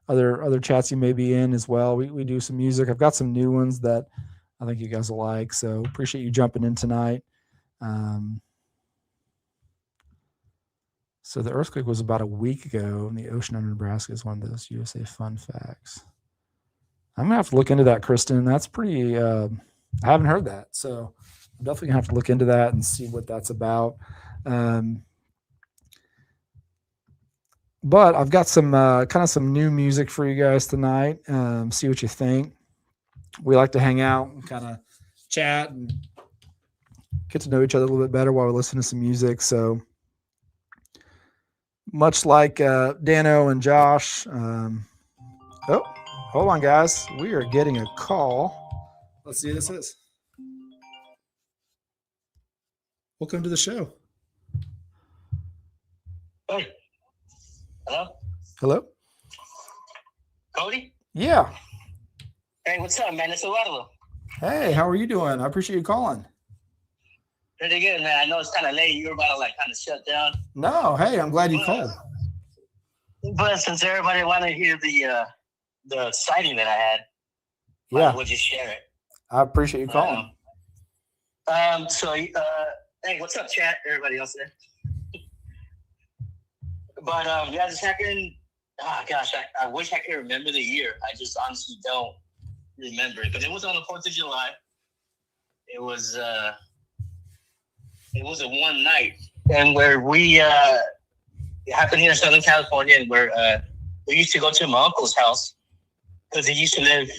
[SPEAKER 1] other chats you may be in as well. We do some music. I've got some new ones that I think you guys will like. So appreciate you jumping in tonight. So the earthquake was about a week ago in the ocean under Nebraska is one of those USA fun facts. I'm going to have to look into that, Kristen. That's pretty, I haven't heard that. So I'm definitely going to have to look into that and see what that's about. But I've got some kind of some new music for you guys tonight. See what you think. We like to hang out and kind of chat and get to know each other a little bit better while we listen to some music. So much like Dano and Josh. Oh, hold on, guys. We are getting a call. Let's see who this is. Welcome to the show.
[SPEAKER 20] Hey. Hello?
[SPEAKER 1] Hello?
[SPEAKER 20] Cody?
[SPEAKER 1] Yeah.
[SPEAKER 20] Hey, what's up, man? It's Eduardo.
[SPEAKER 1] Hey, how are you doing? I appreciate you calling.
[SPEAKER 20] Pretty good, man. I know it's kind of late. You were about to kind of shut down.
[SPEAKER 1] No, hey, I'm glad you called.
[SPEAKER 20] But since everybody wanted to hear the sighting that I had,
[SPEAKER 1] yeah,
[SPEAKER 20] we'll just share it.
[SPEAKER 1] I appreciate you calling.
[SPEAKER 20] Hey, what's up, chat? Everybody else there. But yeah, this happened. Oh gosh, I wish I could remember the year. I just honestly don't remember it. But it was on the 4th of July. It was a one night, and where we it happened here in Southern California, and where we used to go to my uncle's house because he used to live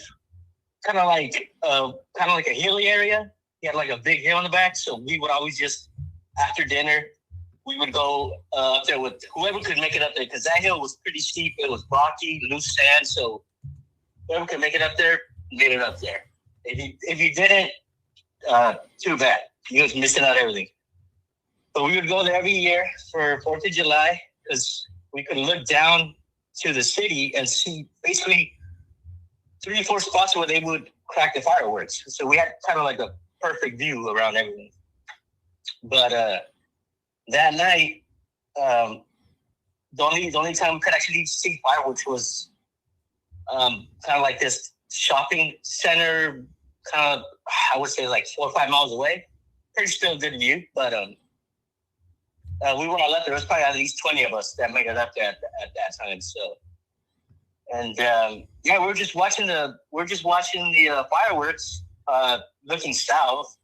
[SPEAKER 20] kind of like a hilly area. He had like a big hill in the back, so we would always just after dinner. We would go up there with whoever could make it up there because that hill was pretty steep. It was rocky, loose sand. So whoever could make it up there, made it up there. If you didn't, too bad. You was missing out everything. But we would go there every year for 4th of July because we could look down to the city and see basically 3 or 4 spots where they would crack the fireworks. So we had kind of like a perfect view around everything. But that night, the only time we could actually see fireworks was kind of like this shopping center, kind of, I would say like 4 or 5 miles away. Pretty still good view, but we were all up there. There was probably at least 20 of us that made it up there at that time. So, and yeah, we're just watching the fireworks, looking south,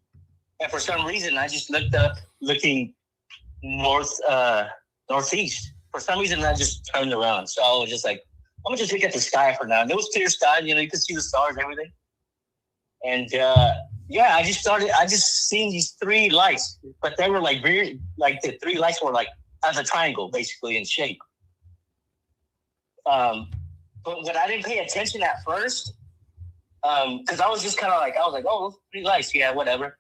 [SPEAKER 20] and for some reason I just looked up looking northeast. For some reason I just turned around. So I was just like, I'm gonna just look at the sky for now. And it was clear sky, you could see the stars and everything. And yeah, I just seen these 3 lights, but they were like weird, like the 3 lights were like as a triangle basically in shape. But when I didn't pay attention at first, because I was just kind of like, oh, those 3 lights, yeah, whatever.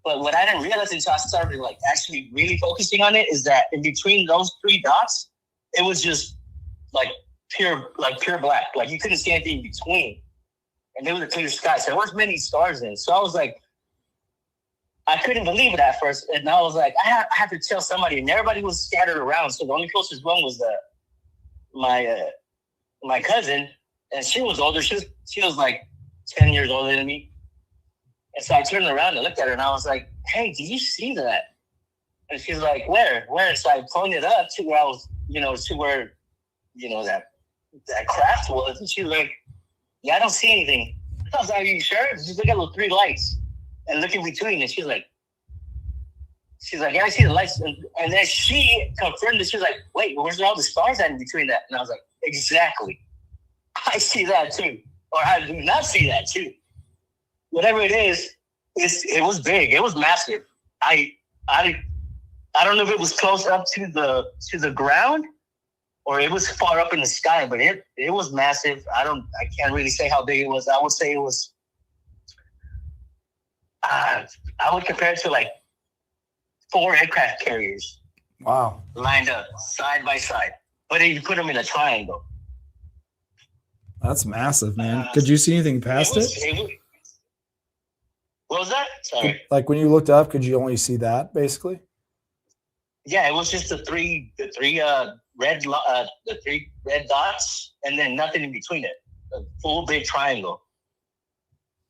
[SPEAKER 20] But what I didn't realize until I started like actually really focusing on it is that in between those 3 dots, it was just like pure black. Like you couldn't see anything in between. and it was a clear sky. So there was many stars in. So I was like, I couldn't believe it at first, and I was like, I have to tell somebody, and everybody was scattered around. So the only closest one was my cousin, and she was older. She was like 10 years older than me. And so I turned around and looked at her, and I was like, "Hey, did you see that?" And she's like, "Where?" So I pointed up to where I was, to where, that craft was. And she's like, "Yeah, I don't see anything." I was like, "Are you sure?" Just look at those 3 lights and look in between. And she's like, "Yeah, I see the lights." And then she confirmed it. She was like, "Wait, where's all the stars at in between that?" And I was like, "Exactly. I see that too. Or I do not see that too." Whatever it is, it was big. It was massive. I don't know if it was close up to the ground or it was far up in the sky, but it was massive. I can't really say how big it was. I would say it was. I would compare it to like 4 aircraft carriers.
[SPEAKER 1] Wow.
[SPEAKER 20] Lined up side by side, but you put them in a triangle.
[SPEAKER 1] That's massive, man. Could you see anything past it?
[SPEAKER 20] What was that? Sorry.
[SPEAKER 1] Like when you looked up, could you only see that basically?
[SPEAKER 20] Yeah, it was just the three red dots, and then nothing in between it. A full big triangle,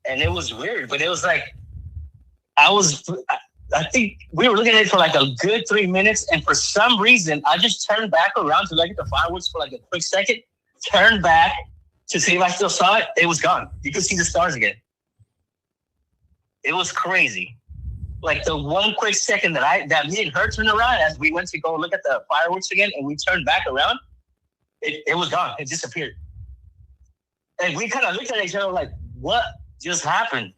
[SPEAKER 20] and it was weird. But it was like I think we were looking at it for like a good 3 minutes, and for some reason, I just turned back around to look at the fireworks for like a quick second. Turned back to see if I still saw it. It was gone. You could see the stars again. It was crazy. Like the one quick second that me and her turned around as we went to go look at the fireworks again, and we turned back around, it was gone. It disappeared. And we kind of looked at each other like, what just happened?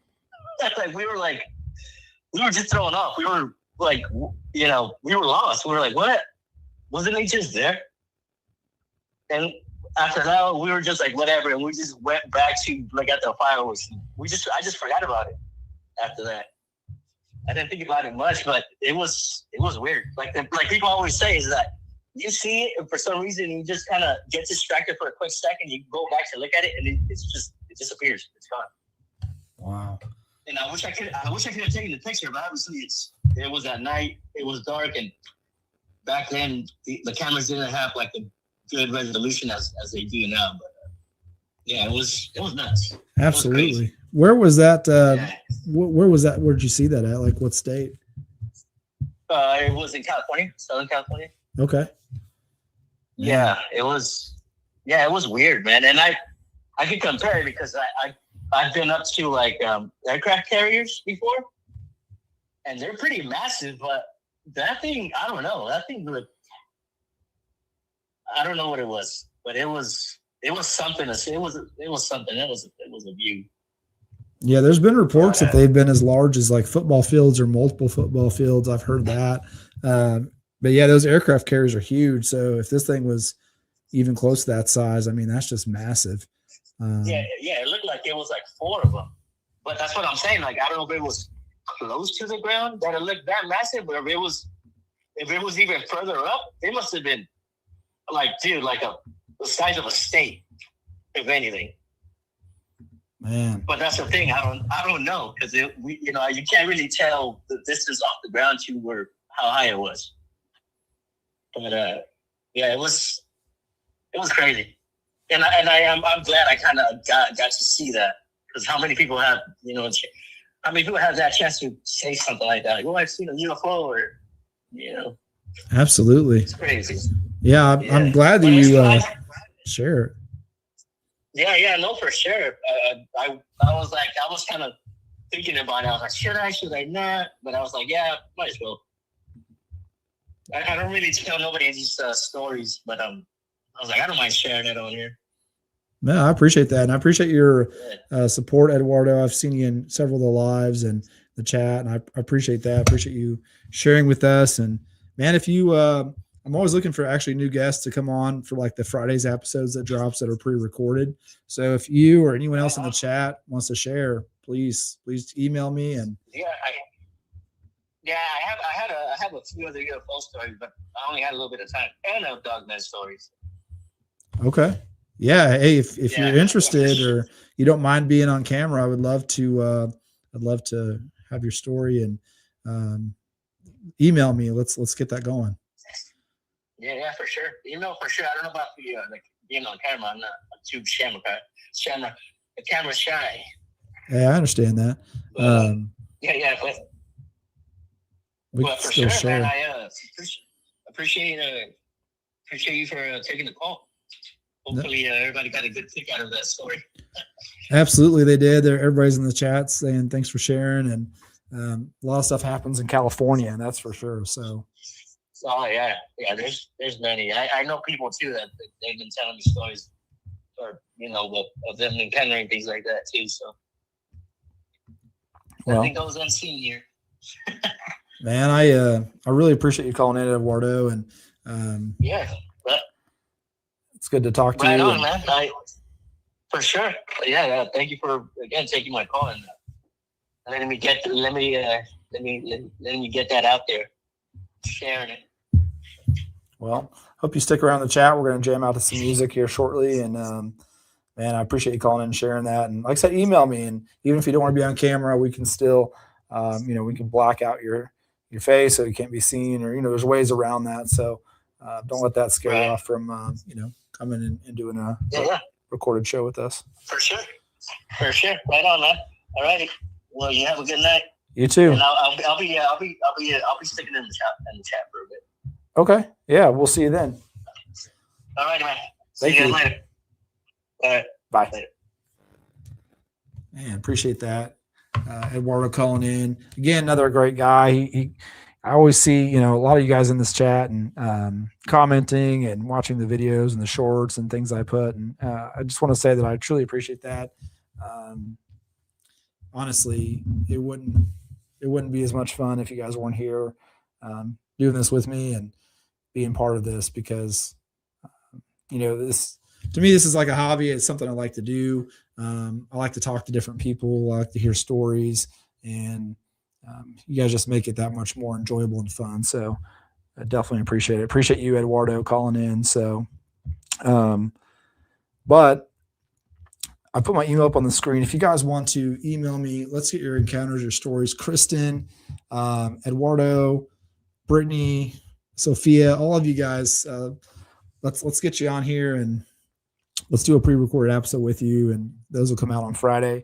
[SPEAKER 20] Like we were just thrown off. We were like, we were lost. We were like, what? Wasn't it just there? And after that, we were just like, whatever. And we just went back to look at the fireworks. I just forgot about it after that. I didn't think about it much, but it was weird. Like people always say is that you see it, and for some reason you just kind of get distracted for a quick second. You go back to look at it, and it disappears. It's gone.
[SPEAKER 1] Wow.
[SPEAKER 20] And I wish I could have taken the picture, but obviously it was at night. It was dark, and back then the cameras didn't have like the good resolution as they do now. But yeah, it was nuts.
[SPEAKER 1] Absolutely. Where was that? Where was that? Where did you see that at? Like what state?
[SPEAKER 20] It was in California, Southern California.
[SPEAKER 1] Okay.
[SPEAKER 20] Yeah, it was. Yeah, it was weird, man. And I could compare it because I've been up to like aircraft carriers before, and they're pretty massive. But that thing, I don't know. That thing looked. I don't know what it was, but it was something. It was something. It was a view.
[SPEAKER 1] Yeah, there's been reports that they've been as large as like football fields or multiple football fields. I've heard that. But yeah, those aircraft carriers are huge. So if this thing was even close to that size, I mean, that's just massive.
[SPEAKER 20] Yeah, it looked like it was like 4 of them. But that's what I'm saying. Like, I don't know if it was close to the ground that it looked that massive, but if it was even further up, it must have been like, dude, like the size of a state, if anything.
[SPEAKER 1] Man.
[SPEAKER 20] But that's the thing. I don't know because you can't really tell the distance off the ground to how high it was. But yeah, it was crazy, and I'm glad I kind of got to see that because how many people have that chance to say something like that? Like, oh, I've seen a UFO, or
[SPEAKER 1] Absolutely.
[SPEAKER 20] It's crazy.
[SPEAKER 1] Yeah, I'm glad that you share it.
[SPEAKER 20] Yeah, no, for sure. I was kind of thinking about it. I was like, should I not? But I was like, yeah, might as well. I don't really tell nobody these stories, but I was like, I don't mind sharing it on here.
[SPEAKER 1] No, I appreciate that. And I appreciate your support, Eduardo. I've seen you in several of the lives and the chat, and I appreciate that. I appreciate you sharing with us. And man, if you, I'm always looking for actually new guests to come on for like the Fridays episodes that drops that are pre-recorded. So if you or anyone else in the chat wants to share, please email me. And
[SPEAKER 20] I have a few other UFO stories, but I only had a little bit of time, and Dogman stories.
[SPEAKER 1] Okay. Yeah. Hey, if you're interested or you don't mind being on camera, I would love to. I'd love to have your story and email me. Let's get that going.
[SPEAKER 20] Yeah, for sure. Email for sure. I don't know about the like being on camera. I'm not too camera shy.
[SPEAKER 1] Yeah, I understand that.
[SPEAKER 20] Yeah,
[SPEAKER 1] we
[SPEAKER 20] but
[SPEAKER 1] can
[SPEAKER 20] for
[SPEAKER 1] still
[SPEAKER 20] sure,
[SPEAKER 1] share.
[SPEAKER 20] man. I appreciate you for taking the call. Hopefully, everybody got a good kick out of that story.
[SPEAKER 1] Absolutely, they did. Everybody's in the chat saying thanks for sharing, and a lot of stuff happens in California, and that's for sure. So,
[SPEAKER 20] Oh yeah. There's many. I know people too that they've been telling me stories, or of them encountering things like that too. So nothing goes unseen here.
[SPEAKER 1] Man, I really appreciate you calling in, Eduardo, and it's good to talk to you.
[SPEAKER 20] Right on, man. For sure. Yeah. Thank you for again taking my call and letting me get that out there, sharing it.
[SPEAKER 1] Well, hope you stick around the chat. We're going to jam out to some music here shortly, and man, I appreciate you calling in and sharing that. And like I said, email me, and even if you don't want to be on camera, we can still, we can black out your face so you can't be seen, or there's ways around that. So don't let that scare you off from coming and doing a recorded show with us.
[SPEAKER 20] For sure. Right on, man. All righty. Well, you have a good night.
[SPEAKER 1] You too.
[SPEAKER 20] And I'll be sticking in the chat for a bit.
[SPEAKER 1] Okay. Yeah, we'll see you then.
[SPEAKER 20] All right, man.
[SPEAKER 1] Thank
[SPEAKER 20] See you
[SPEAKER 1] you.
[SPEAKER 20] guys later. All right.
[SPEAKER 1] Bye.
[SPEAKER 20] Later.
[SPEAKER 1] Man, appreciate that. Eduardo calling in. Again, another great guy. I always see, a lot of you guys in this chat and commenting and watching the videos and the shorts and things I put. And I just want to say that I truly appreciate that. Honestly, it wouldn't be as much fun if you guys weren't here doing this with me and being part of this, because this, to me, this is like a hobby. It's something I like to do. I like to talk to different people. I like to hear stories, and you guys just make it that much more enjoyable and fun. So I definitely appreciate it. Appreciate you, Eduardo, calling in. So, but I put my email up on the screen. If you guys want to email me, let's get your encounters, your stories. Kristen, Eduardo, Brittany, Sophia, all of you guys, let's get you on here and let's do a pre-recorded episode with you, and those will come out on Friday.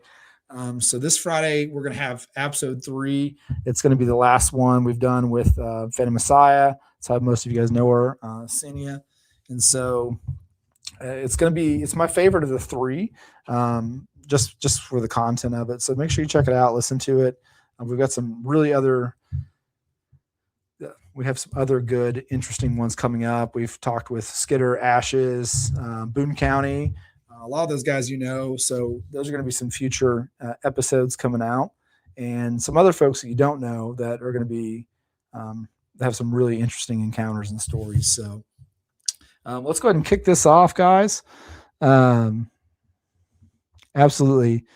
[SPEAKER 1] So this Friday, we're going to have episode 3. It's going to be the last one we've done with Phantom Messiah. That's how most of you guys know her, Senia. And so it's my favorite of the 3, just for the content of it. So make sure you check it out, listen to it. We've got some we have some other good, interesting ones coming up. We've talked with Skidder, Ashes, Boone County, a lot of those guys, so those are going to be some future episodes coming out, and some other folks that you don't know that are going to be have some really interesting encounters and stories. So let's go ahead and kick this off, guys. Absolutely.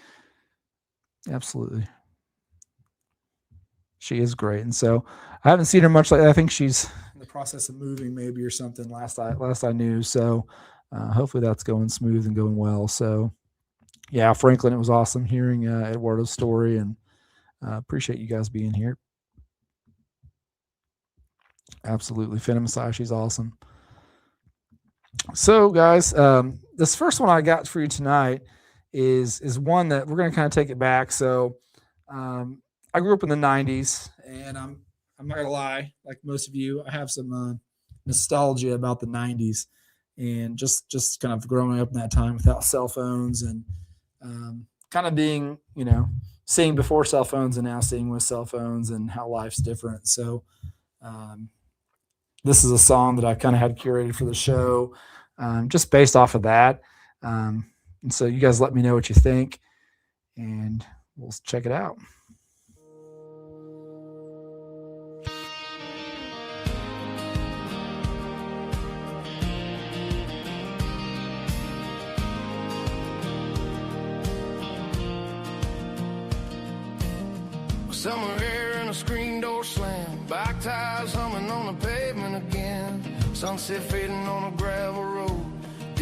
[SPEAKER 1] She is great. And so I haven't seen her much. I think she's in the process of moving maybe or something last I knew. So hopefully that's going smooth and going well. So yeah, Franklin, it was awesome hearing Eduardo's story, and appreciate you guys being here. Absolutely. Phantom Messiah, she's awesome. So guys, this first one I got for you tonight is one that we're going to kind of take it back. So I grew up in the 90s, and I'm not going to lie, like most of you, I have some nostalgia about the 90s, and just kind of growing up in that time without cell phones, and kind of being, seeing before cell phones and now seeing with cell phones, and how life's different. So this is a song that I kind of had curated for the show, just based off of that. And so you guys let me know what you think, and we'll check it out.
[SPEAKER 21] Summer air and a screen door slam, back tires humming on the pavement again, sunset fading on a gravel road,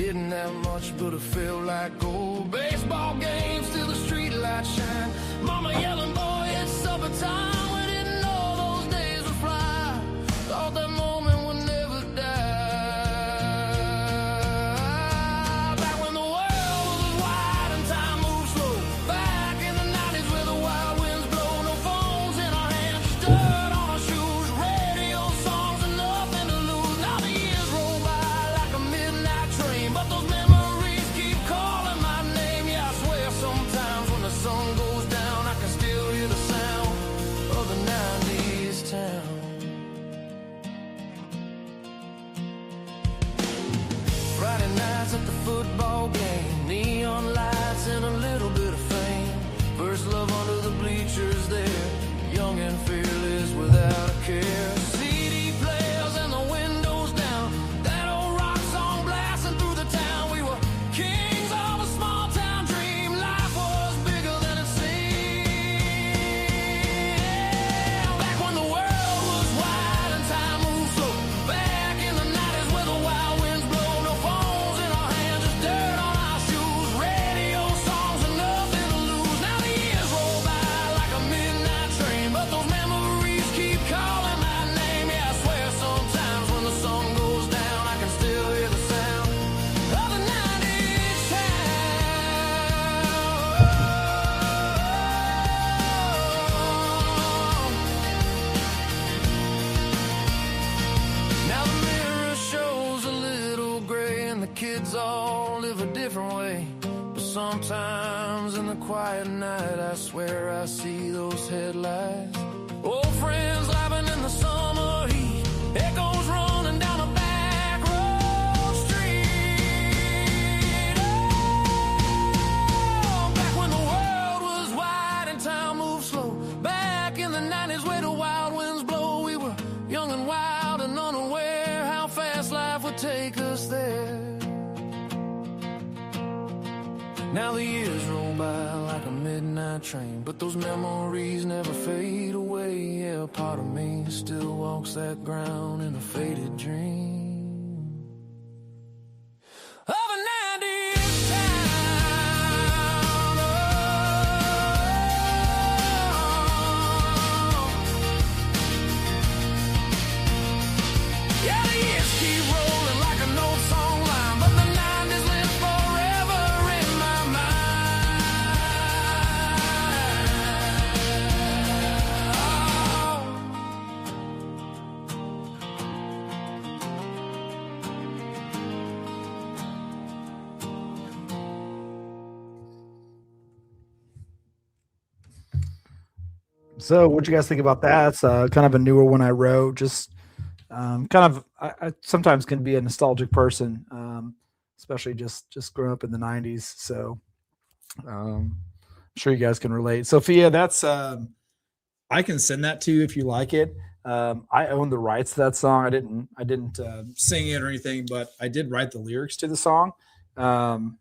[SPEAKER 21] Didn't have much, but it felt like gold. Baseball games till the street lights shine. Mama yelling, boy, it's supper time. We didn't know those days would fly. Thought that moment would never die. Back when the world was wide and time moved slow. Back in the 90s where the wild winds blow. No phones in our hands, just dirt on our shoes. Radio songs and nothing to lose. Now the years roll by like a midnight train, but those memories keep calling my name. Yeah, I swear sometimes when the sun goes down, I can still hear the sound of the 90s town. Friday nights at the football game, neon lights and a little bit of fame. First love under the bleachers there, young and fearless without a care. CD players and the windows down, that old rock song blasting through the town. We were kings of a small town dream. Life was bigger than it seemed. Back when the world was wide and time moved slow. Back in the 90s where the wild winds blow. No phones in our hands, just dirt on our shoes. Radio songs and nothing to lose. Now the years roll by like a midnight train, but those memories keep calling my name. Yeah, I swear sometimes when the sun goes down, I can still hear the sound of the 90s Now the mirror shows a little gray and the kids all live a different way. But sometimes in the quiet night, I swear I see those headlights. Old friends laughing in the summer heat, echoes running down a back road street. Oh, back when the world was wide and time moved slow. Back in the 90s where the wild winds blow. We were young and wild and unaware how fast life would take us there. Now the years roll by like a midnight train, but those memories never fade away. Yeah, a part of me still walks that ground in a faded dream of a 90s town. Yeah, the years keep rolling like an old song line, but the 90s live forever in my
[SPEAKER 1] So, what you guys think about that? It's kind of a newer one I wrote. Just I sometimes can be a nostalgic person, especially just growing up in the '90s. So, I'm sure you guys can relate. Sophia, that's I can send that to you if you like it. I own the rights to that song. I didn't sing it or anything, but I did write the lyrics to the song. You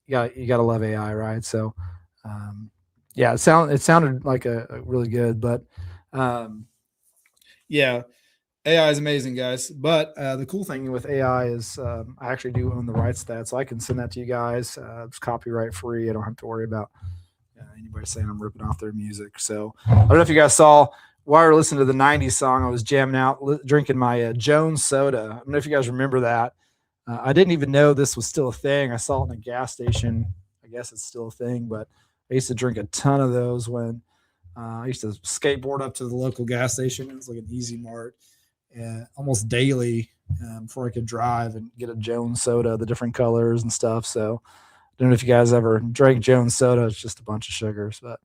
[SPEAKER 1] gotta love AI, right? So. Yeah, it sounded like a really good, but yeah, AI is amazing, guys. But the cool thing with AI is I actually do own the rights to that, so I can send that to you guys. It's copyright free. I don't have to worry about anybody saying I'm ripping off their music. So I don't know if you guys saw while we were listening to the '90s song, I was jamming out, drinking my Jones soda. I don't know if you guys remember that. I didn't even know this was still a thing. I saw it in a gas station. I guess it's still a thing, but I used to drink a ton of those when I used to skateboard up to the local gas station. It was like an Easy Mart almost daily before I could drive and get a Jones soda, the different colors and stuff. So I don't know if you guys ever drank Jones soda. It's just a bunch of sugars. But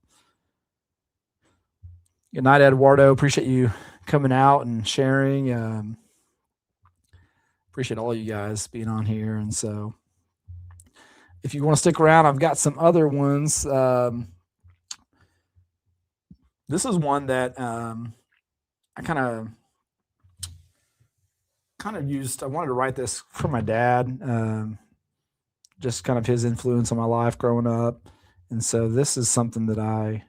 [SPEAKER 1] good night, Eduardo. Appreciate you coming out and sharing. Appreciate all you guys being on here. And so if you want to stick around, I've got some other ones. This is one that I kind of used. I wanted to write this for my dad, just kind of his influence on my life growing up. And so this is something that I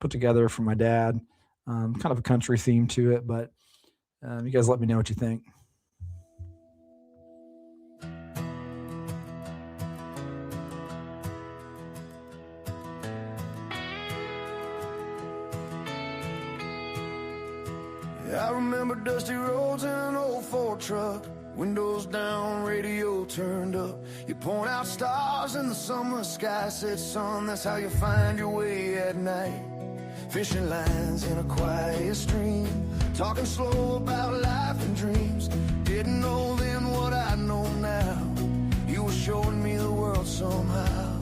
[SPEAKER 1] put together for my dad, kind of a country theme to it, but you guys let me know what you think.
[SPEAKER 21] I remember dusty roads and an old Ford truck, windows down, radio turned up. You point out stars in the summer sky, said, son, that's how you find your way at night. Fishing lines in a quiet stream, talking slow about life and dreams. Didn't know then what I know now. You were showing me the world somehow.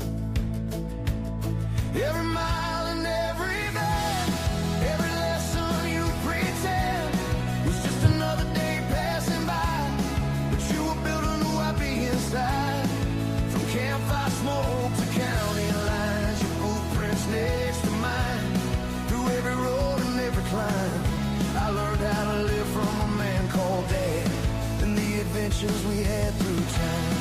[SPEAKER 21] Every mile and every bend, every lesson you pretend was just another day passing by. But you were building who I'd be inside. From campfire smoke to county lines, your footprints next to mine. Through every road and every climb, I learned how to live from a man called Dad, and the adventures we had through time.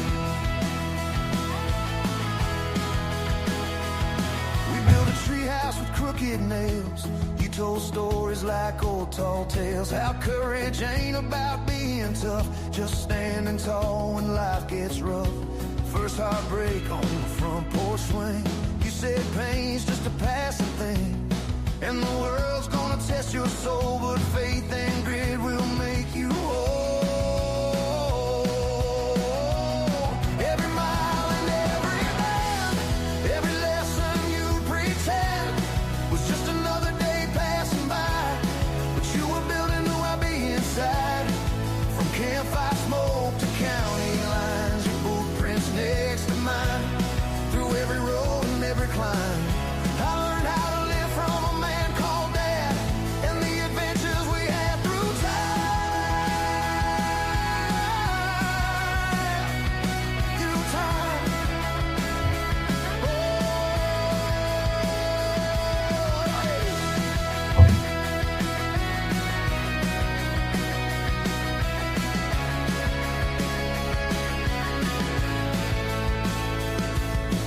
[SPEAKER 21] Treehouse with crooked nails. You told stories like old tall tales. How courage ain't about being tough, just standing tall when life gets rough. First heartbreak on the front porch swing. You said pain's just a passing thing, and the world's gonna test your soul, but faith and grit will make you whole. Every mile and every bend, every lesson you pretend was just another day passing by. But you were building who I'd be inside. From campfire smoke to county lines, your footprints next to mine. Through every road and every climb, I learned how to live from a man called Dad, and the adventures we had through time. Through time.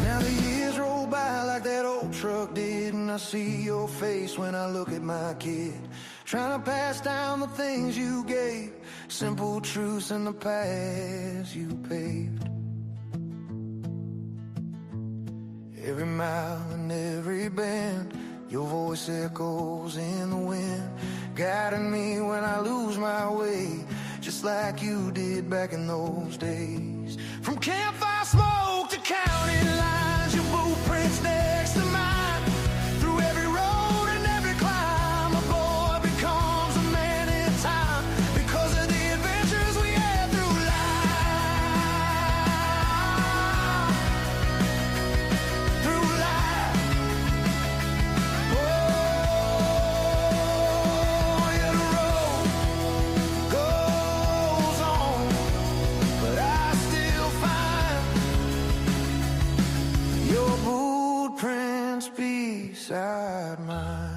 [SPEAKER 21] Now the years roll by like that old truck did, and I see your face when I look at my kid. Trying to pass down the things you gave, simple truths in the paths you paved. Every mile and every bend, your voice echoes in the wind, guiding me when I lose my way, just like you did back in those days. From campfire smoke to county lines, your footprints next to mine. Through every road and every climb, a boy becomes a man in time, because of the adventures we had through life. Through life. Oh, yeah, the road goes on, but I still find your footprints beside mine.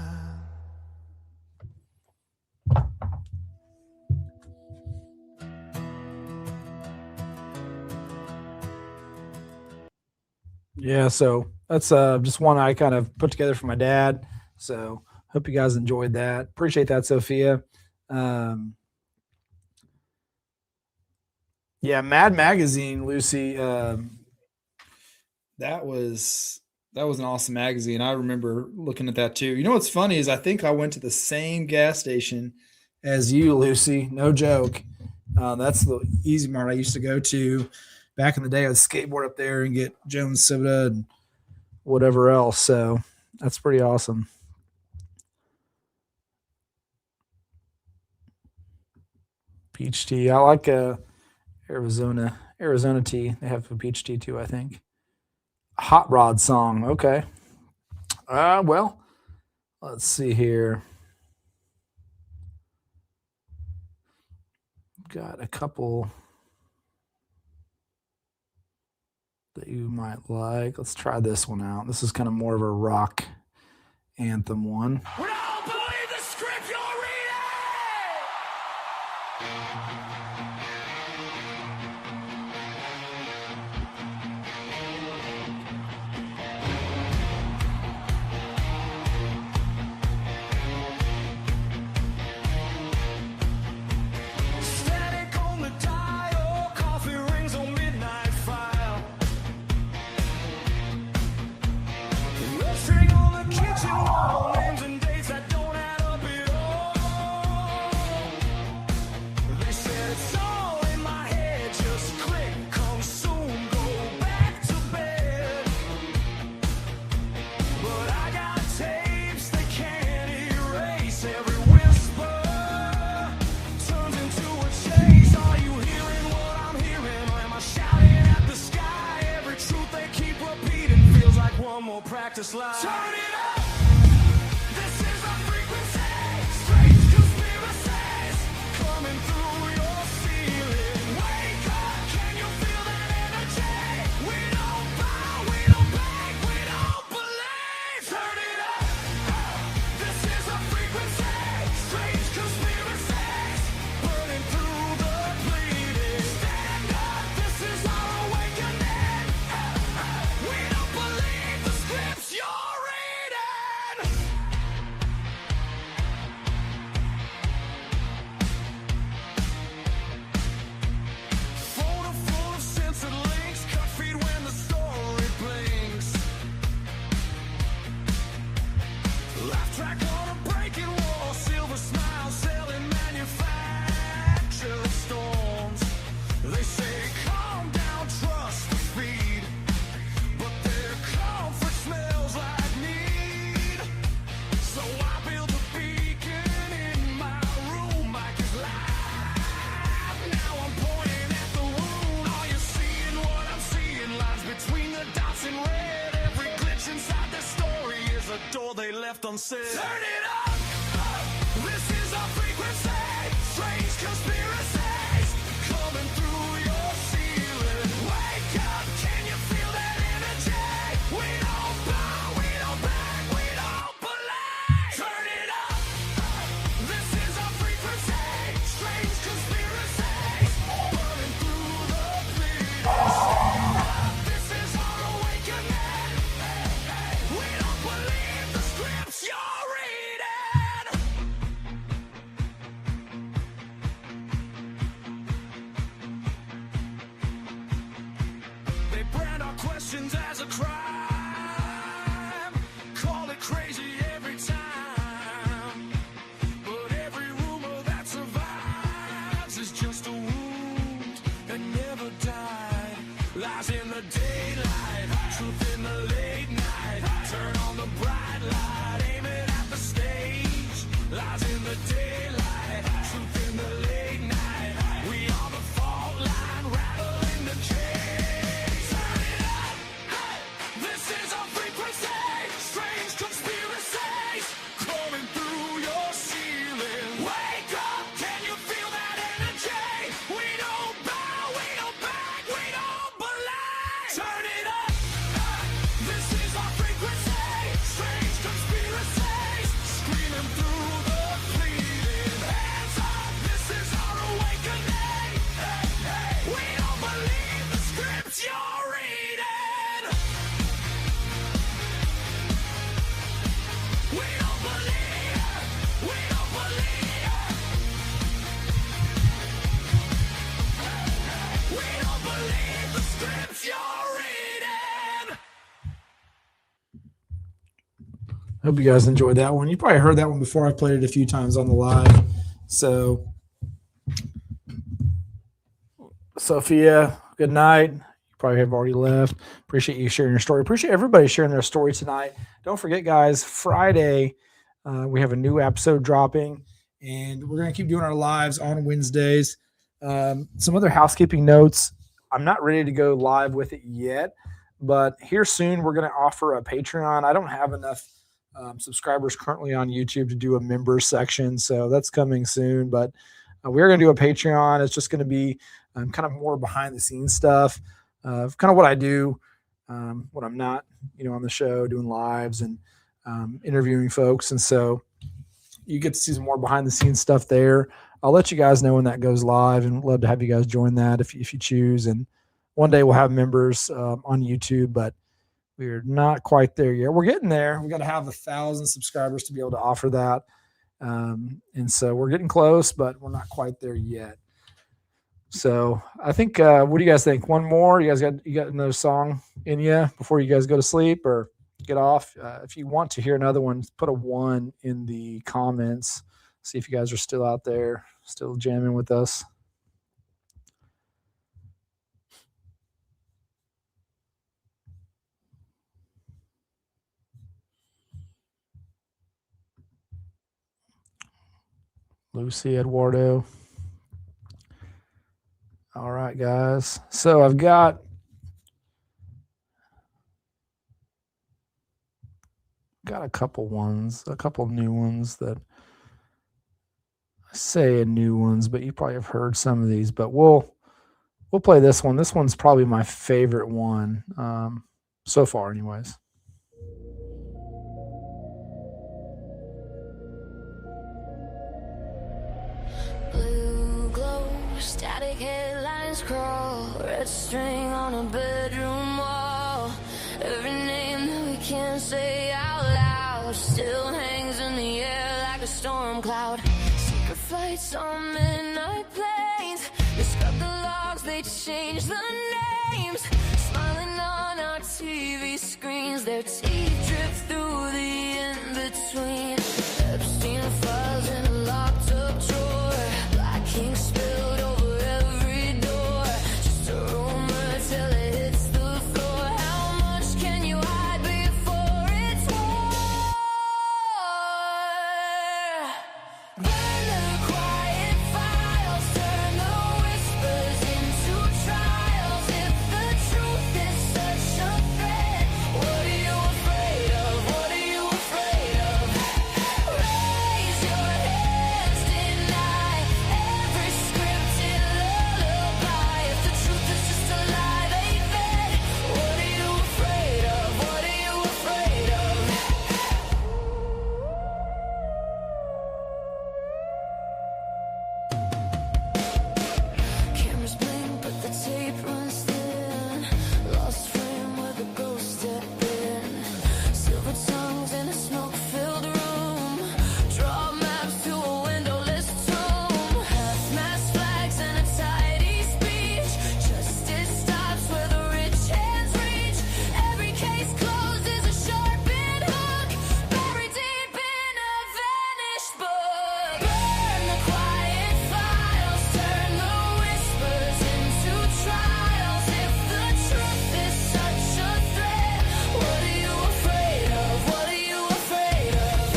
[SPEAKER 1] Yeah, so that's just one I kind of put together for my dad. So hope you guys enjoyed that. Appreciate that, Sophia. Yeah, Mad Magazine, Lucy. That was an awesome magazine. I remember looking at that too. You know what's funny is I think I went to the same gas station as you, Lucy. No joke. That's the Easy Mart I used to go to back in the day. I'd skateboard up there and get Jones soda and whatever else. So that's pretty awesome. Peach tea. I like Arizona tea. They have a peach tea too, I think. Hot Rod song. Okay. Well, let's see here. Got a couple that you might like. Let's try this one out. This is kind of more of a rock anthem one.
[SPEAKER 21] We don't believe the script you're Static on the dial, coffee rings on midnight file. String on the kitchen wall, names and dates that One more practice life. Turn it up. This is our frequency. Strange conspiracies coming through your ceiling. Wake up, can you feel that energy? We don't bow, we don't beg, we don't believe. Turn it up. This is our frequency. Strange conspiracies burning through the bleeding. Stand up, this is our awakening. We don't believe the scripts you're reading. Photo full of censored links, cut feed when the story blinks. Laugh track on a breaking wall, silver smile selling manufactured storms. They say calm down, trust the feed, but their comfort smells like need. So I built a beacon in my room, mic is live. Now I'm pointing at the wound. Are you seeing what I'm seeing? Lines between the dots in red. Every glitch inside their story is a door they left unsaid. Turn it up. This is our frequency. Strange conspiracies coming through your ceiling. Wake up, can you feel that energy? We don't bow, we don't beg, we don't believe. Turn it up. This is our frequency. Strange conspiracies burning through the bleeding. This is our awakening. We don't believe the scripts you're reading. They brand our questions as a crime. Call it crazy every time. But every rumor that survives is just a wound that never died. Lies in the daylight, truth in the late night. Turn on the bright light, aim it at the stage. Lies in the daylight, truth in the late night. We are the fault line, rattling the cage. Turn it up. Hey, this is our frequency. Strange conspiracies coming through your ceiling. Wake up, can you feel that energy? We don't bow, we don't beg, we don't believe. Turn it up. This is our frequency. Strange conspiracies screaming through the bleeding. Hands up, this is our awakening. Hey, hey, we don't believe the scripts you're reading. We don't believe, we don't believe. We don't believe the scripts you're reading.
[SPEAKER 1] Hope you guys enjoyed that one. You probably heard that one before. I played it a few times on the live. So, Sophia, good night. You probably have already left. Appreciate you sharing your story. Appreciate everybody sharing their story tonight. Don't forget, guys, Friday, we have a new episode dropping, and we're going to keep doing our lives on Wednesdays. Some other housekeeping notes. I'm not ready to go live with it yet, but here soon we're going to offer a Patreon. I don't have enough subscribers currently on YouTube to do a members section, so that's coming soon. But we're going to do a Patreon. It's just going to be kind of more behind the scenes stuff, kind of what I do when I'm not, on the show doing lives and interviewing folks. And so you get to see some more behind the scenes stuff there. I'll let you guys know when that goes live, and love to have you guys join that if you choose. And one day we'll have members on YouTube, but we're not quite there yet. We're getting there. We got to have 1,000 subscribers to be able to offer that. And so we're getting close, but we're not quite there yet. So I think, what do you guys think? One more? You got another song in you before you guys go to sleep or get off? If you want to hear another one, put a 1 in the comments. See if you guys are still out there, still jamming with us. Lucy, Eduardo. All right, guys. So I've got got a couple new ones that I say new ones, but you probably have heard some of these. But we'll play this one. This one's probably my favorite one so far, anyways.
[SPEAKER 21] Blue glow, static headlines crawl, red string on a bedroom wall. Every name that we can't say out loud still hangs in the air like a storm cloud. Secret flights on midnight planes, they scrub the logs, they change the names. Smiling on our TV screens, their teeth drip through the in-between. Epstein files in a locked up drawer, black ink spilled over every door. Just a rumor till it hits the floor. How much can you hide before it's war? Burn the quiet files, turn the whispers into trials. If the truth is such a threat, what are you afraid of? What are you afraid of? Raise your hands, deny every scripted lullaby. If the truth is just a lie they fed, what are you afraid of? What are you afraid of? Cameras blink, but the tape runs thin. Lost frame where the ghost stepped in. Silver tongues in a smoke-filled room. Draw maps to a windowless tomb. Half-mast flags and a tidy speech. Justice stops where the rich hands reach. Every case closed is a sharpened hook, buried deep in a vanished book. Burn the quiet files, turn the whispers into trials. If the truth is such a threat, what are you afraid of? What are you afraid of?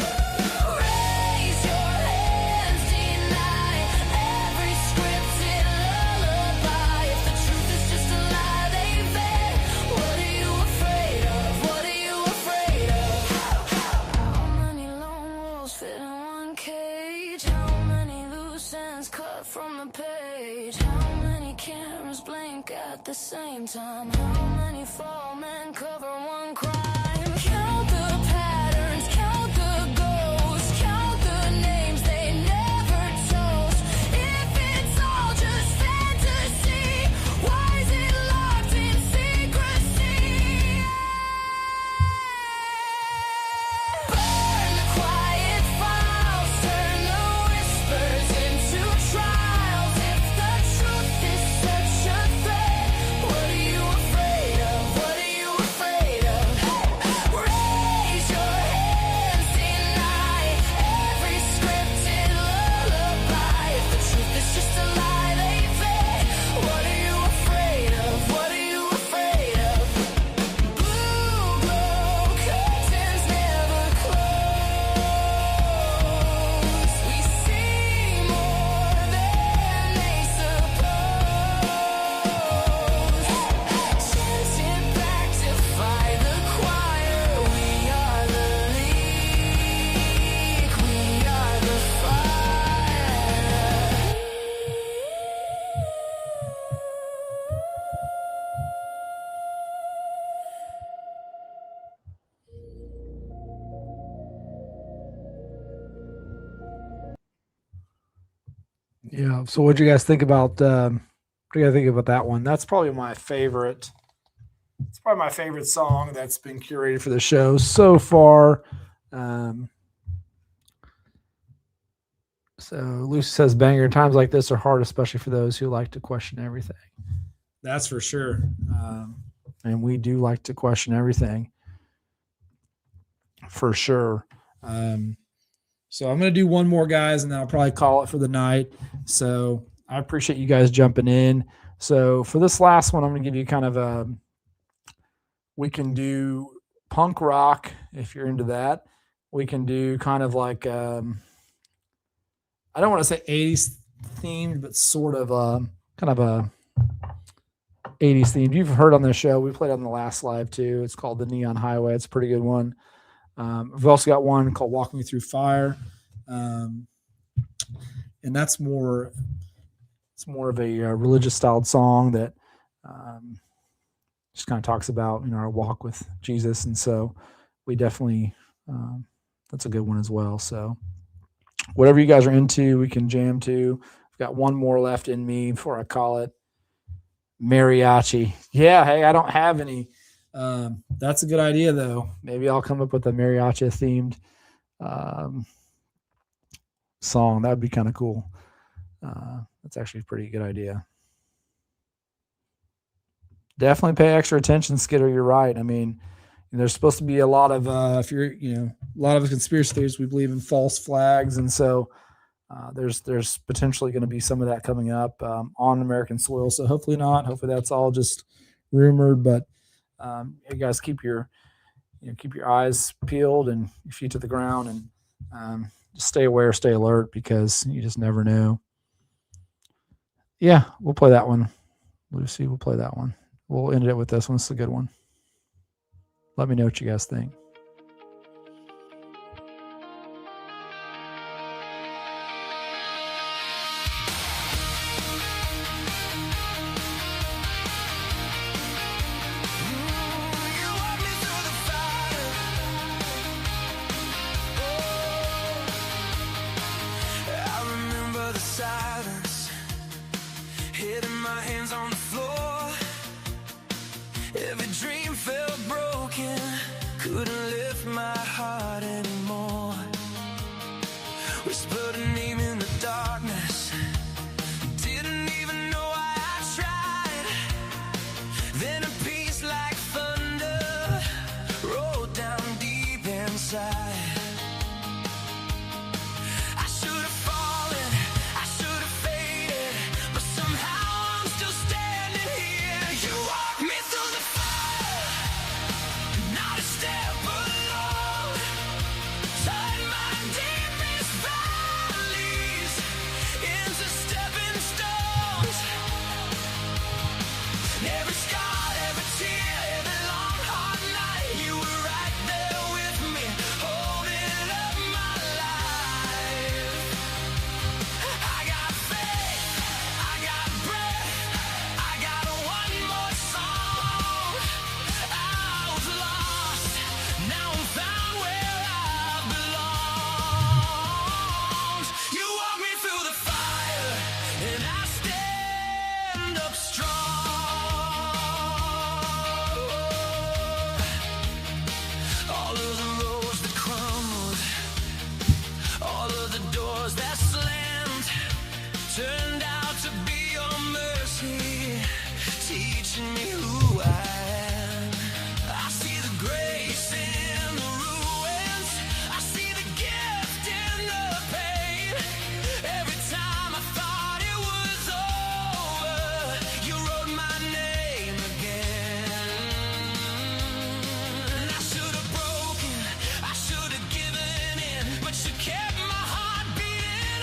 [SPEAKER 21] Raise your hands, deny every scripted lullaby. If the truth is just a lie they fed, what are you afraid of? What are you afraid of? How many lone wolves fit in one cage? How many loose ends cut from the page? How many cameras blink at the same time? How many fall men cover one crime? Count the patterns, count the ghosts, count the names they never told. If it's all just fantasy, why is it locked in secrecy? Burn the quiet files, turn the whispers into trials. If the truth is such a threat, what are you afraid of? What are you afraid of? Raise your hands, deny every scripted lullaby. If the truth is just a lie they fed, what are you afraid of? What are you afraid of? Blue glow, curtains never close. We see more than they suppose. Chanting back to fight the choir. We are the leak, we are the fire.
[SPEAKER 1] Yeah. So what do you guys think about what do you guys think about that one? That's probably my favorite. It's probably my favorite song that's been curated for the show so far. So Lucy says, "Banger times like this are hard, especially for those who like to question everything." That's for sure. And we do like to question everything, for sure. So I'm going to do one more, guys, and then I'll probably call it for the night. So I appreciate you guys jumping in. So for this last one, I'm going to give you kind of a, we can do punk rock if you're into that. We can do kind of like, I don't want to say 80s themed, but sort of kind of a 80s themed. You've heard on the show. We played on the last live too. It's called The Neon Highway. It's a pretty good one. We've also got one called Walk Me Through Fire. And that's more of a religious styled song that just kind of talks about, our walk with Jesus. And so we definitely, that's a good one as well. So whatever you guys are into, we can jam to. I've got one more left in me before I call it mariachi. Yeah. Hey, I don't have any. That's a good idea though. Maybe I'll come up with a mariachi themed song. That'd be kind of cool. That's actually a pretty good idea. Definitely pay extra attention, Skidder. You're right. I mean, there's supposed to be a lot of, a lot of conspiracy theories. We believe in false flags. And so there's potentially going to be some of that coming up on American soil. So hopefully not. Hopefully that's all just rumored. But you guys keep your eyes peeled and your feet to the ground, and just stay aware, stay alert, because you just never know. Yeah, we'll play that one. Lucy, we'll play that one. We'll end it with this one. It's a good one. Let me know what you guys think.
[SPEAKER 21] But you kept my heart beating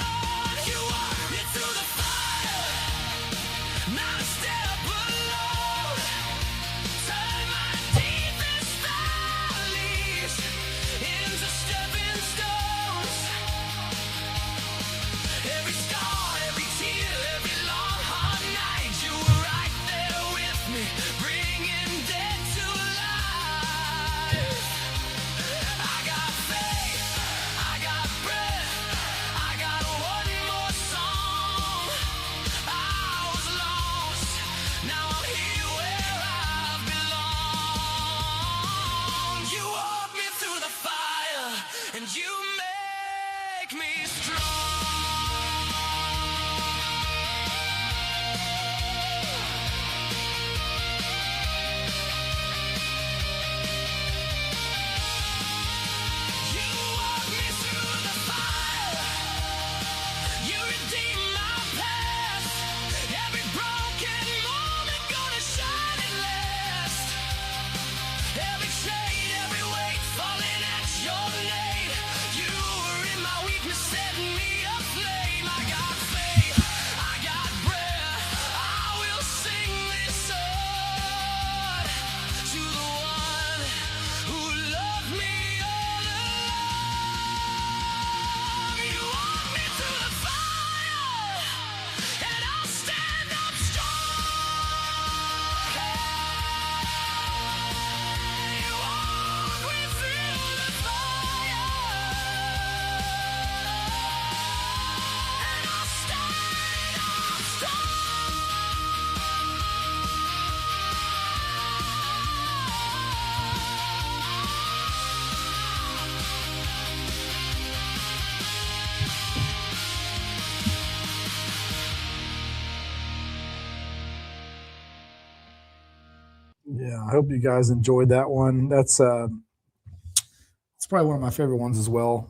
[SPEAKER 1] I hope you guys enjoyed that one. That's it's probably one of my favorite ones as well.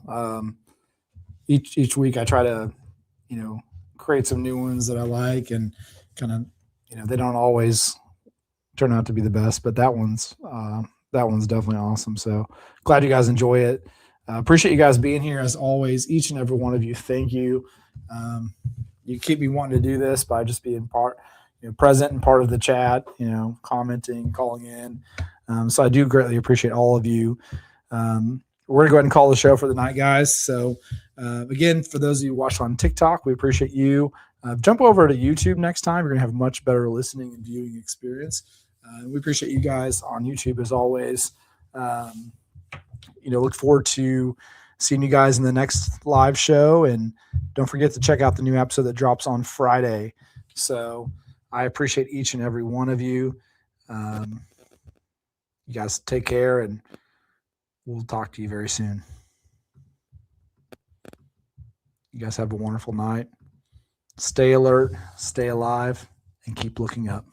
[SPEAKER 1] Each week I try to, create some new ones that I like, and kind of, they don't always turn out to be the best, but that one's definitely awesome. So glad you guys enjoy it. Appreciate you guys being here as always, each and every one of you. Thank you. You keep me wanting to do this by just being present and part of the chat, commenting, calling in. So I do greatly appreciate all of you. We're gonna go ahead and call the show for the night, guys. So again, for those of you who watch on TikTok, we appreciate you. Jump over to YouTube next time. You're gonna have a much better listening and viewing experience. We appreciate you guys on YouTube as always. Look forward to seeing you guys in the next live show, and don't forget to check out the new episode that drops on Friday. So I appreciate each and every one of you. You guys take care, and we'll talk to you very soon. You guys have a wonderful night. Stay alert, stay alive, and keep looking up.